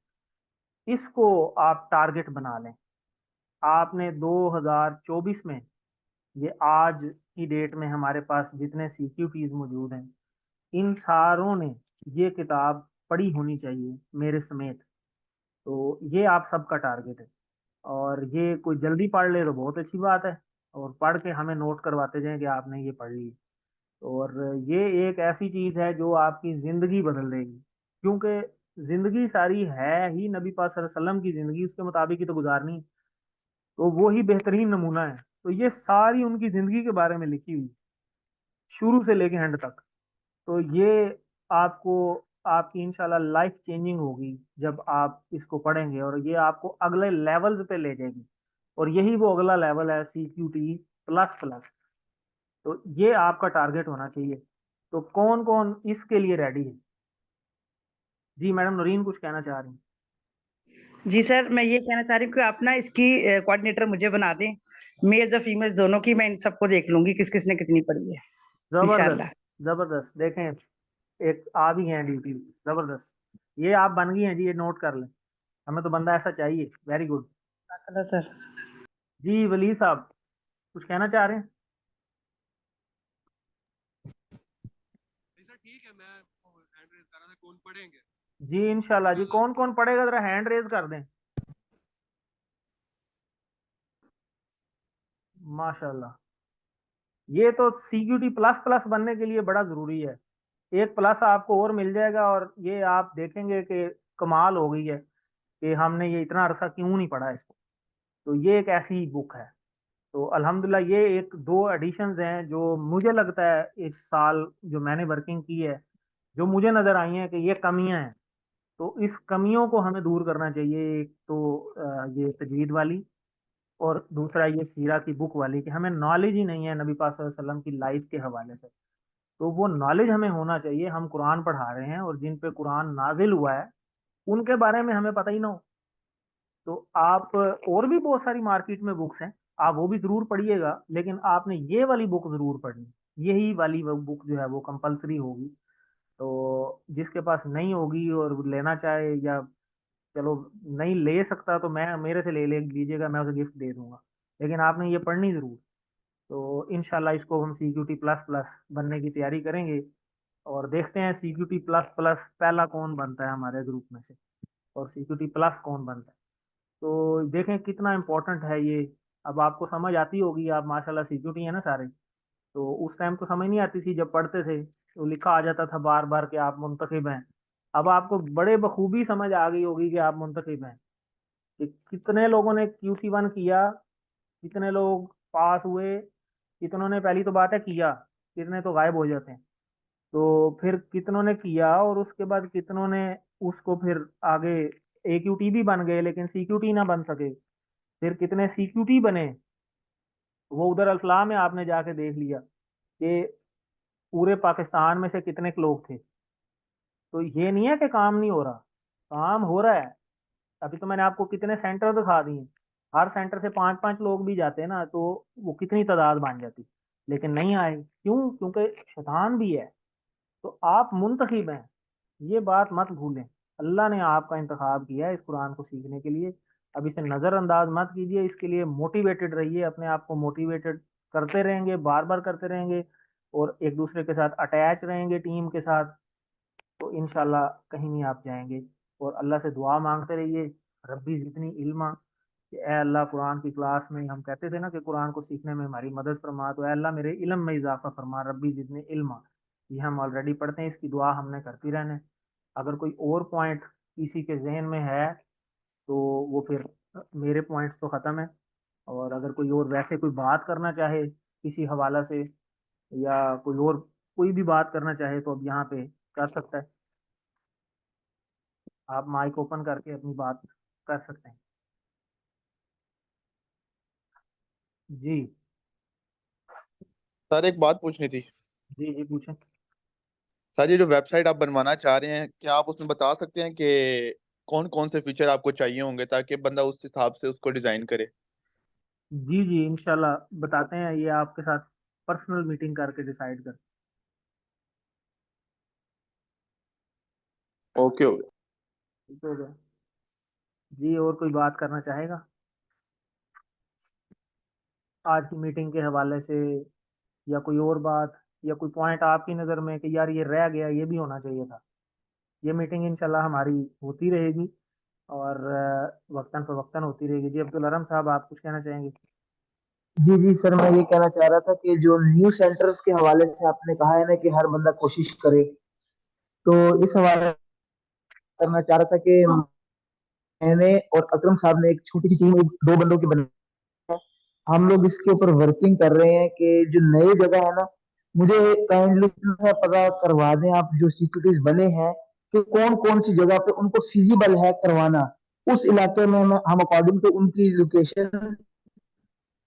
इसको आप टारगेट बना लें। आपने 2024 में, ये आज की डेट में हमारे पास जितने CQTs मौजूद हैं इन सारों ने ये किताब पढ़ी होनी चाहिए मेरे समेत। तो ये आप सबका टारगेट है, और ये कोई जल्दी पढ़ ले तो बहुत अच्छी बात है, और पढ़ के हमें नोट करवाते जाएं कि आपने ये पढ़ ली। और ये एक ऐसी चीज़ है जो आपकी ज़िंदगी बदल देगी, क्योंकि ज़िंदगी सारी है ही नबी पाक सल्लल्लाहु अलैहि वसल्लम की ज़िंदगी, उसके मुताबिक ही तो गुजारनी, तो वो ही बेहतरीन नमूना है। तो ये सारी उनकी ज़िंदगी के बारे में लिखी हुई, शुरू से लेके एंड तक। तो ये आपको, आपकी इंशाल्लाह लाइफ चेंजिंग होगी जब आप इसको पढ़ेंगे, और ये आपको अगले लेवल्स पे ले जाएगी, और यही वो अगला लेवल है CQT प्लस प्लस। तो ये आपका टारगेट होना चाहिए। तो कौन कौन इसके लिए रेडी है? जी मैडम नौरीन कुछ कहना चाह रही हैं? जी सर, मैं ये कहना चाह रही हूँ कि आप ना इसकी कोऑर्डिनेटर मुझे बना दें, मेल्स और फीमेल्स दोनों की। मैं इन सबको देख लूंगी किस किसने कितनी पढ़ी है इंशाल्लाह। जबरदस्त जबरदस्त, देखें एक आ भी हैं ड्यूटी, जबरदस्त। ये आप बन गई हैं जी, ये नोट कर लें, हमें तो बंदा ऐसा चाहिए। Very good. सर जी वली साहब कुछ कहना चाह रहे हैं? जी इंशाल्लाह जी, कौन कौन पढ़ेगा जरा हैंड रेज कर दें। माशाल्लाह, ये तो CQT प्लस प्लस बनने के लिए बड़ा जरूरी है। एक प्लस आपको और मिल जाएगा, और ये आप देखेंगे कि कमाल हो गई है कि हमने ये इतना अरसा क्यों नहीं पढ़ा इसको। तो ये एक ऐसी बुक है। तो अल्हम्दुलिल्लाह ये एक दो एडिशंस हैं जो मुझे लगता है इस साल जो मैंने वर्किंग की है, जो मुझे नज़र आई हैं कि ये कमियां हैं। तो इस कमियों को हमें दूर करना चाहिए। एक तो ये तजवीद वाली, और दूसरा ये सीरा की बुक वाली, कि हमें नॉलेज ही नहीं है नबी पाक सल्लल्लाहु अलैहि वसल्लम की लाइफ के हवाले से। तो वो नॉलेज हमें होना चाहिए। हम कुरान पढ़ा रहे हैं, और जिन पे कुरान नाजिल हुआ है उनके बारे में हमें पता ही ना हो। तो आप, और भी बहुत सारी मार्केट में बुक्स हैं, आप वो भी जरूर पढ़िएगा, लेकिन आपने ये वाली बुक जरूर पढ़नी। यही वाली बुक जो है वो कंपलसरी होगी। तो जिसके पास नहीं होगी और लेना चाहे, या चलो नहीं ले सकता तो मैं, मेरे से ले लीजिएगा, मैं उसे गिफ्ट दे दूंगा, लेकिन आपने ये पढ़नी जरूर। तो इंशाल्लाह इसको हम CQT प्लस प्लस बनने की तैयारी करेंगे, और देखते हैं CQT प्लस प्लस पहला कौन बनता है हमारे ग्रुप में से, और CQT प्लस कौन बनता है। तो देखें कितना इम्पोर्टेंट है ये। अब आपको समझ आती होगी, आप माशाल्लाह CQT है ना सारे। तो उस टाइम तो समझ नहीं आती थी जब पढ़ते थे, तो लिखा आ जाता था बार बार कि आप मुंतखब हैं। अब आपको बड़े बखूबी समझ आ गई होगी कि आप मुंतखब हैं, कि कितने लोगों ने QC1 किया, कितने लोग पास हुए, कितनों ने, पहली तो बात है किया, कितने तो गायब हो जाते हैं। तो फिर कितनों ने किया, और उसके बाद कितनों ने उसको फिर आगे AQT भी बन गए लेकिन CQT ना बन सके। फिर कितने CQT बने, वो उधर अल्फलाह में आपने जाके देख लिया कि पूरे पाकिस्तान में से कितने लोग थे। तो ये नहीं है कि काम नहीं हो रहा, काम हो रहा है। अभी तो मैंने आपको कितने सेंटर दिखा दिए, हर सेंटर से 5-5 लोग भी जाते हैं ना, तो वो कितनी तादाद बन जाती। लेकिन नहीं आए, क्यों? क्योंकि शैतान भी है। तो आप मुंतखब हैं, ये बात मत भूलें। अल्लाह ने आपका इंतखाब किया है इस कुरान को सीखने के लिए। अब इसे नज़रअंदाज मत कीजिए, इसके लिए मोटिवेटेड रहिए, अपने आप को मोटिवेटेड करते रहेंगे, बार बार करते रहेंगे, और एक दूसरे के साथ अटैच रहेंगे टीम के साथ। तो इंशाल्लाह कहीं नहीं आप जाएंगे। और अल्लाह से दुआ मांगते रहिए, रब्बी जितनी इल्मा, कि ए अल्लाह कुरान की क्लास में हम कहते थे ना कि कुरान को सीखने में हमारी मदद फरमा, तो ए अल्लाह मेरे इल्म में इजाफा फरमा, रब्बी जितनी इल्मा। ये हम ऑलरेडी पढ़ते हैं, इसकी दुआ हमने करती रहने। अगर कोई और पॉइंट किसी के जहन में है तो वो फिर, मेरे पॉइंट्स तो ख़त्म है। और अगर कोई और वैसे कोई बात करना चाहे किसी हवाला से, या कोई और कोई भी बात करना चाहे, तो अब यहाँ पे कर सकता है। आप माइक ओपन करके अपनी बात कर सकते हैं। जी सर एक बात पूछनी थी। जी जी पूछें। सर ये जो वेबसाइट आप बनवाना चाह रहे हैं, क्या आप उसमें बता सकते हैं कि कौन कौन से फीचर आपको चाहिए होंगे ताकि बंदा उस हिसाब से उसको डिजाइन करे? जी जी इंशाल्लाह बताते हैं, ये आपके साथ पर्सनल मीटिंग करके डिसाइड कर। Okay okay. ठीक हो गया जी। और कोई बात करना चाहेगा आज की मीटिंग के हवाले से, या कोई और बात, या कोई पॉइंट आपकी नज़र में कि यार ये रह गया, ये भी होना चाहिए था। ये मीटिंग इंशाल्लाह हमारी होती रहेगी, और वक्तन फवक्तन होती रहेगी। जी अब्दुल अलम साहब, आप कुछ कहना चाहेंगे? जी जी सर, मैं ये कहना चाह रहा था कि जो न्यू सेंटर्स के हवाले से आपने कहा है ना कि हर बंदा कोशिश करे, तो इस हवाले से मैं चाह रहा था कि मैंने और अकरम साहब ने एक छोटी सी टीम, एक दो बंदों की बनाई है। हम लोग इसके ऊपर वर्किंग कर रहे हैं कि जो नई जगह है ना, मुझे काइंडली पता करवा दें आप, जो सिक्योरिटीज बने हैं, कि कौन कौन सी जगह पे उनको फिजिबल है करवाना। उस इलाके में हम अकॉर्डिंग टू उनकी लोकेशन,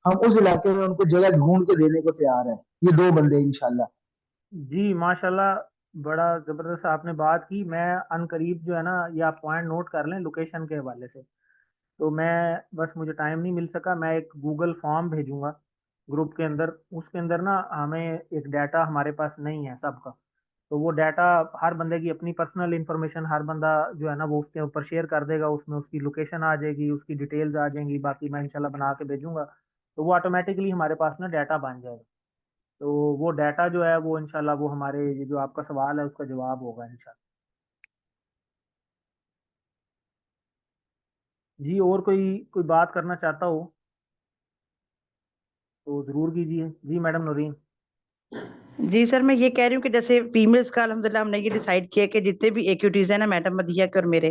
हम उस इलाके में उनको जगह ढूंढ के देने को तैयार है। ये दो बंदे इंशाल्लाह। जी माशाल्लाह, बड़ा ज़बरदस्त आपने बात की। मैं अनकरीब जो है ना, ये आप पॉइंट नोट कर लें लोकेशन के हवाले से। तो मैं बस, मुझे टाइम नहीं मिल सका, मैं एक गूगल फॉर्म भेजूंगा ग्रुप के अंदर। उसके अंदर ना हमें एक डाटा हमारे पास नहीं है सबका, तो वो डाटा हर बंदे की अपनी पर्सनल इंफॉर्मेशन हर बंदा जो है ना वो उसके ऊपर शेयर कर देगा। उसमें उसकी लोकेशन आ जाएगी, उसकी डिटेल्स आ जाएंगी, बाकी मैं इंशाल्लाह बना के भेजूंगा, तो वो ऑटोमेटिकली हमारे पास ना डाटा बन जाएगा। तो वो डाटा जो है वो इंशाल्लाह वो हमारे ये जो आपका सवाल है उसका जवाब होगा इंशाल्लाह। जी और कोई बात करना चाहता हो तो ज़रूर कीजिए। जी मैडम नौरीन। जी सर, मैं ये कह रही हूँ कि जैसे फीमेल्स का अल्हम्दुलिल्लाह हमने ये डिसाइड किया कि जितने भी एक्यूटीज है ना मैडम मदिया के और मेरे,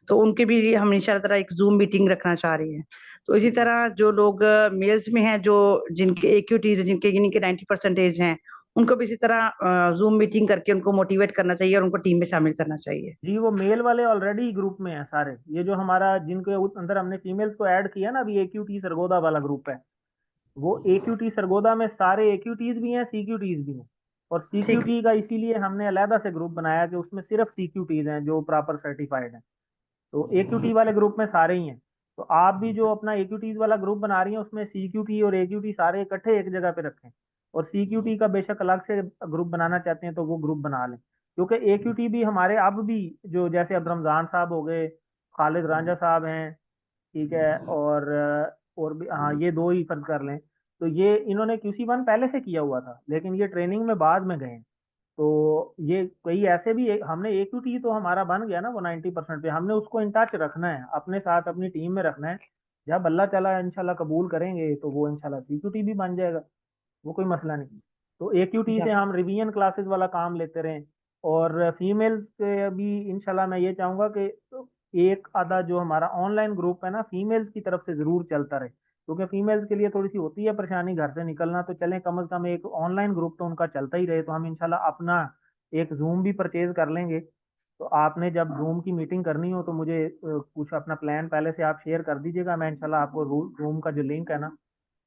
तो उनके भी हम इंशाल्लाह ताला एक जूम मीटिंग रखना चाह रहे हैं। तो इसी तरह जो लोग मेल्स में हैं, जो जिनके एक्यूटीज है, जिनके 90% हैं, उनको भी इसी तरह जूम मीटिंग करके उनको मोटिवेट करना चाहिए और उनको टीम में शामिल करना चाहिए। जी वो मेल वाले ऑलरेडी ग्रुप में हैं सारे। ये जो हमारा जिनके अंदर हमने फीमेल्स को ऐड किया ना, अभी AQT सरगोदा वाला ग्रुप है, वो AQT सरगोदा में सारे AQTs भी हैं, CQTs भी हैं। और ठीक। CQT का इसीलिए हमने अलहदा से ग्रुप बनाया कि उसमें सिर्फ CQTs हैं जो प्रॉपर सर्टिफाइड हैं। तो AQT वाले ग्रुप में सारे ही हैं। तो आप भी जो अपना AQTs वाला ग्रुप बना रही हैं उसमें CQT और AQT सारे इकट्ठे एक जगह पे रखें। और CQT का बेशक अलग से ग्रुप बनाना चाहते हैं तो वो ग्रुप बना लें, क्योंकि AQT भी हमारे अब भी, जो जैसे अब रमजान साहब हो गए, खालिद रांझा साहब हैं, ठीक है, और भी, हाँ ये दो ही फर्ज कर लें। तो ये इन्होंने QC1 पहले से किया हुआ था, लेकिन ये ट्रेनिंग में बाद में गए। तो ये कई ऐसे भी हमने AQT तो हमारा बन गया ना वो 90% पे, हमने उसको इन टच रखना है, अपने साथ अपनी टीम में रखना है। जब अल्लाह ताला इंशाल्लाह कबूल करेंगे तो वो इंशाल्लाह CQT भी बन जाएगा, वो कोई मसला नहीं। तो AQT से हम रिवीजन क्लासेस वाला काम लेते रहें। और फीमेल्स के भी इंशाल्लाह मैं ये चाहूंगा कि एक आधा जो हमारा ऑनलाइन ग्रुप है ना फीमेल्स की तरफ से जरूर चलता रहे, क्योंकि फीमेल्स के लिए थोड़ी सी होती है परेशानी घर से निकलना, तो चलें कम से कम एक ऑनलाइन ग्रुप तो उनका चलता ही रहे। तो हम इंशाल्लाह अपना एक जूम भी परचेज कर लेंगे। तो आपने जब जूम की मीटिंग करनी हो तो मुझे कुछ अपना प्लान पहले से आप शेयर कर दीजिएगा। मैं इंशाल्लाह आपको जूम का जो लिंक है ना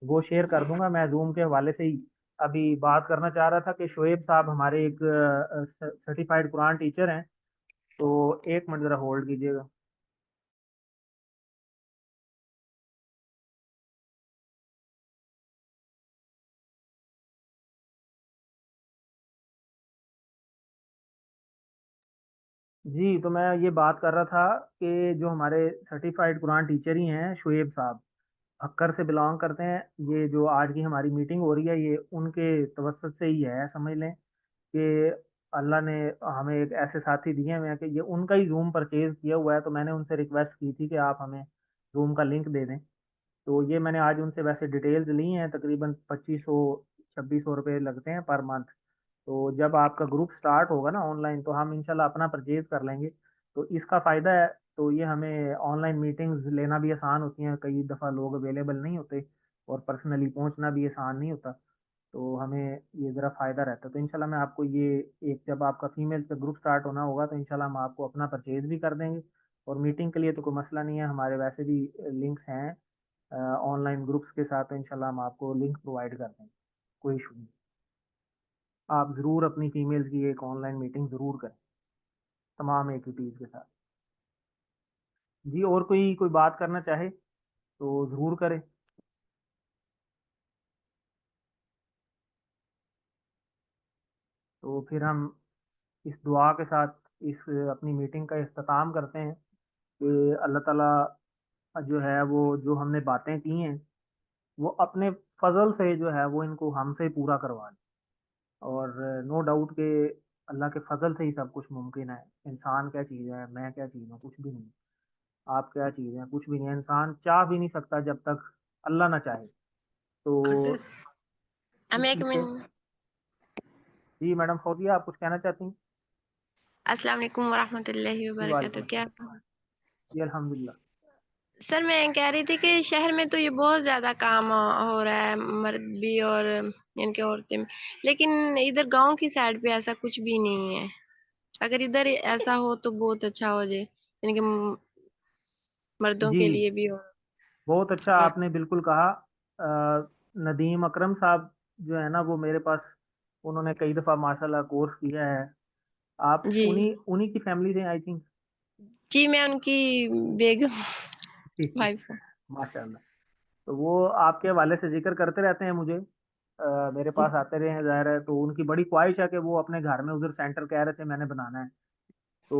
वो शेयर कर दूंगा। मैं जूम के हवाले से ही अभी बात करना चाह रहा था कि शोएब साहब हमारे एक सर्टिफाइड कुरान टीचर हैं। तो एक मिनट ज़रा होल्ड कीजिएगा। जी तो मैं ये बात कर रहा था कि जो हमारे सर्टिफाइड कुरान टीचर ही हैं शोएब साहब, हक्कर से बिलोंग करते हैं। ये जो आज की हमारी मीटिंग हो रही है ये उनके तवसत से ही है, समझ लें कि अल्लाह ने हमें एक ऐसे साथी दिए हुए हैं कि ये उनका ही जूम परचेज किया हुआ है। तो मैंने उनसे रिक्वेस्ट की थी कि आप हमें जूम का लिंक दे दें। तो ये मैंने आज उनसे वैसे डिटेल्स ली हैं, तकरीबन 2500-2600 रुपये लगते हैं पर मंथ। तो जब आपका ग्रुप स्टार्ट होगा ना ऑनलाइन तो हम इंशाल्लाह अपना परचेज कर लेंगे। तो इसका फ़ायदा है, तो ये हमें ऑनलाइन मीटिंग्स लेना भी आसान होती हैं, कई दफ़ा लोग अवेलेबल नहीं होते और पर्सनली पहुंचना भी आसान नहीं होता। तो हमें ये ज़रा फ़ायदा रहता है। तो इंशाल्लाह मैं आपको ये, एक जब आपका फीमेल्स का ग्रुप स्टार्ट होना होगा तो इंशाल्लाह हम आपको अपना परचेज भी कर देंगे। और मीटिंग के लिए तो कोई मसला नहीं है, हमारे वैसे भी लिंक्स हैं ऑनलाइन ग्रुप्स के साथ, तो इंशाल्लाह हम आपको लिंक प्रोवाइड कर देंगे, कोई इशू नहीं। आप ज़रूर अपनी फीमेल्स की एक ऑनलाइन मीटिंग ज़रूर करें तमाम एक्टिविटीज़ के साथ। जी और कोई बात करना चाहे तो ज़रूर करें। तो फिर हम इस दुआ के साथ इस अपनी मीटिंग का इख्तिताम करते हैं कि अल्लाह ताला जो है वो जो हमने बातें की हैं वो अपने फजल से जो है वो इनको हमसे पूरा करवा लें। और नो डाउट के अल्लाह के फजल से ही सब कुछ मुमकिन है। इंसान क्या चीज़ है, मैं क्या चीज़ हूँ, कुछ भी नहीं। आप क्या चीज़ हैं, कुछ भी नहीं है। इंसान चाह भी नहीं सकता जब तक अल्लाह ना चाहे। तो हमें इस एक चीज़ से मिनट। जी मैडम फौजिया, आप कुछ कहना चाहती हैं? अस्सलाम वालेकुम वरहमतुल्लाहि जी वबरकातुहू। वालेकुम क्या सलाम जी अल्हम्दुलिल्लाह। सर, मैं कह रही थी कि शहर में तो ये बहुत ज़्यादा काम हो रहा है, मर्द भी और इनके औरतें भी, लेकिन इधर गांव की साइड पे ऐसा कुछ भी नहीं है। अगर इधर ऐसा हो तो बहुत अच्छा हो जाए, यानी कि मर्दों जी के लिए भी बहुत अच्छा और आपने बिल्कुल कहा। नदीम अकरम साहब जो है ना, वो मेरे पास, उन्होंने कई दफ़ा माशाल्लाह कोर्स किया है। आप जी उन्हीं उन्हीं की फैमिली से आई थिंक। जी, मैं उनकी बेगम वाइफ हूँ। माशाल्लाह। तो वो आपके हवाले से जिक्र करते रहते हैं मुझे। मेरे पास आते रहे हैं, ज़ाहिर है, तो उनकी बड़ी ख्वाहिश है कि वो अपने घर में उधर सेंटर कह रहे थे मैंने बनाना है। तो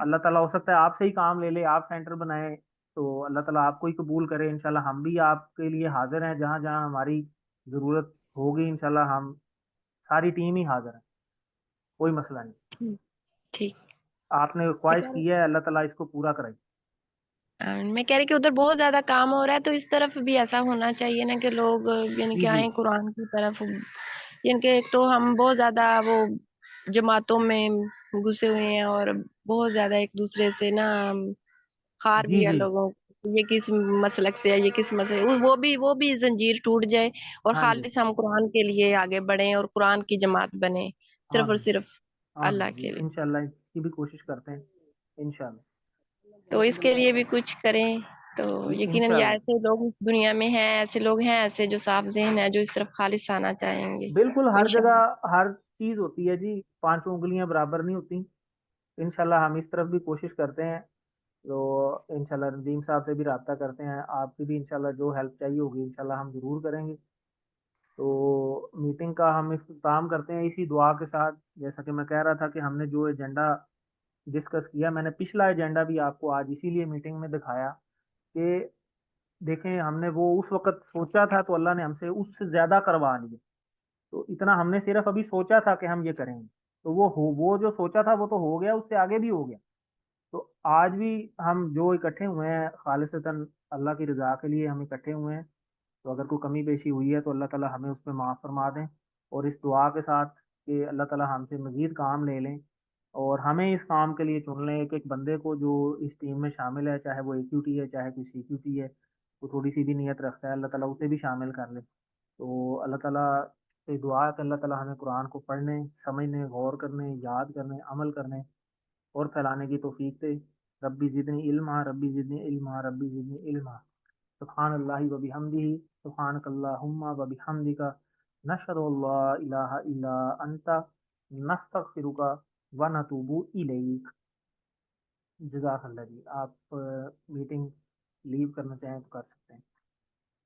अल्लाह ताला हो सकता है आपसे ही काम ले ले, आप सेंटर बनाए, तो अल्लाह ताला आपको ही कबूल करे। इंशाल्लाह हम भी आपके लिए हाजिर हैं, जहाँ जहाँ हमारी ज़रूरत होगी इंशाल्लाह हम सारी टीम ही हाजिर है, कोई मसला नहीं। ठीक। आपने मैं ख्वाहिश कह की है, अल्लाह ताला इसको पूरा करे। मैं कह रही कि उधर बहुत ज़्यादा काम हो रहा है, तो इस तरफ भी ऐसा होना चाहिए ना कि लोग यानी जी कि जी आए कुरान की तरफ। यानी कि एक तो हम बहुत ज़्यादा वो जमातों में घुसे हुए हैं और बहुत ज़्यादा एक दूसरे से ना हार जी भी है जी लोगों को, ये किस मसलक से है, ये किस मसले, वो भी जंजीर टूट जाए और हाँ जी खालिस हम कुरान के लिए आगे बढ़े और कुरान की जमात बने, सिर्फ और आमीन सिर्फ अल्लाह आमीन के जी लिए। इंशाल्लाह इसकी भी कोशिश करते हैं इंशाल्लाह। तो इसके लिए भी कुछ करें तो जी यकीनन ये इंशाल्लाह ऐसे लोग इस दुनिया में हैं, ऐसे लोग हैं, ऐसे जो साफ ज़हन है, जो इस तरफ खालिस आना चाहेंगे। बिल्कुल, तो हर इंशाल्लाह जगह हर चीज होती है जी, पांचों उंगलियां बराबर नहीं होती। इंशाल्लाह हम इस तरफ भी कोशिश करते हैं। तो इंशाल्लाह नदीम साहब से भी रब्ता करते हैं, आपकी भी इंशाल्लाह जो हेल्प चाहिए होगी इंशाल्लाह हम जरूर करेंगे। तो मीटिंग का हम इख्तिताम करते हैं इसी दुआ के साथ। जैसा कि मैं कह रहा था कि हमने जो एजेंडा डिस्कस किया, मैंने पिछला एजेंडा भी आपको आज इसीलिए मीटिंग में दिखाया कि देखें, हमने वो उस वक्त सोचा था तो अल्लाह ने हमसे उससे ज्यादा करवा लिया। तो इतना हमने सिर्फ अभी सोचा था कि हम ये करेंगे, तो वो जो सोचा था वो तो हो गया, उससे आगे भी हो गया। तो आज भी हम जो इकट्ठे हुए हैं खालिसतन अल्लाह की रजा के लिए हम इकट्ठे हुए हैं। तो अगर कोई कमी पेशी हुई है तो अल्लाह ताला हमें उसमें माफ़ फरमा दें, और इस दुआ के साथ कि अल्लाह ताला हमसे मज़ीद काम ले लें और हमें इस काम के लिए चुन लें। एक एक बंदे को जो इस टीम में शामिल है, चाहे वो AQT है चाहे कोई CQT है, वो थोड़ी सी भी नीयत रखता है, अल्लाह ताला उसे भी शामिल कर ले। तो अल्लाह ताला से दुआ है कि अल्लाह ताला हमें कुरान को पढ़ने, समझने, गौर करने, याद करने, अमल करने और फैलाने की तौफीक दे। रब्बी ज़िदनी इल्मा, रब्बी ज़िदनी इल्मा, रब्बी ज़िदनी इल्मा। सुब्हानल्लाहि व बिहम्दिही, सुब्हानकल्लाहुम्मा व बिहम्दिका, नशहदु अल्ला इलाहा इल्ला अंता, नस्तगफिरुका व नतूबु इलैक। जज़ाकल्लाह जी। आप मीटिंग लीव करना चाहें तो कर सकते हैं।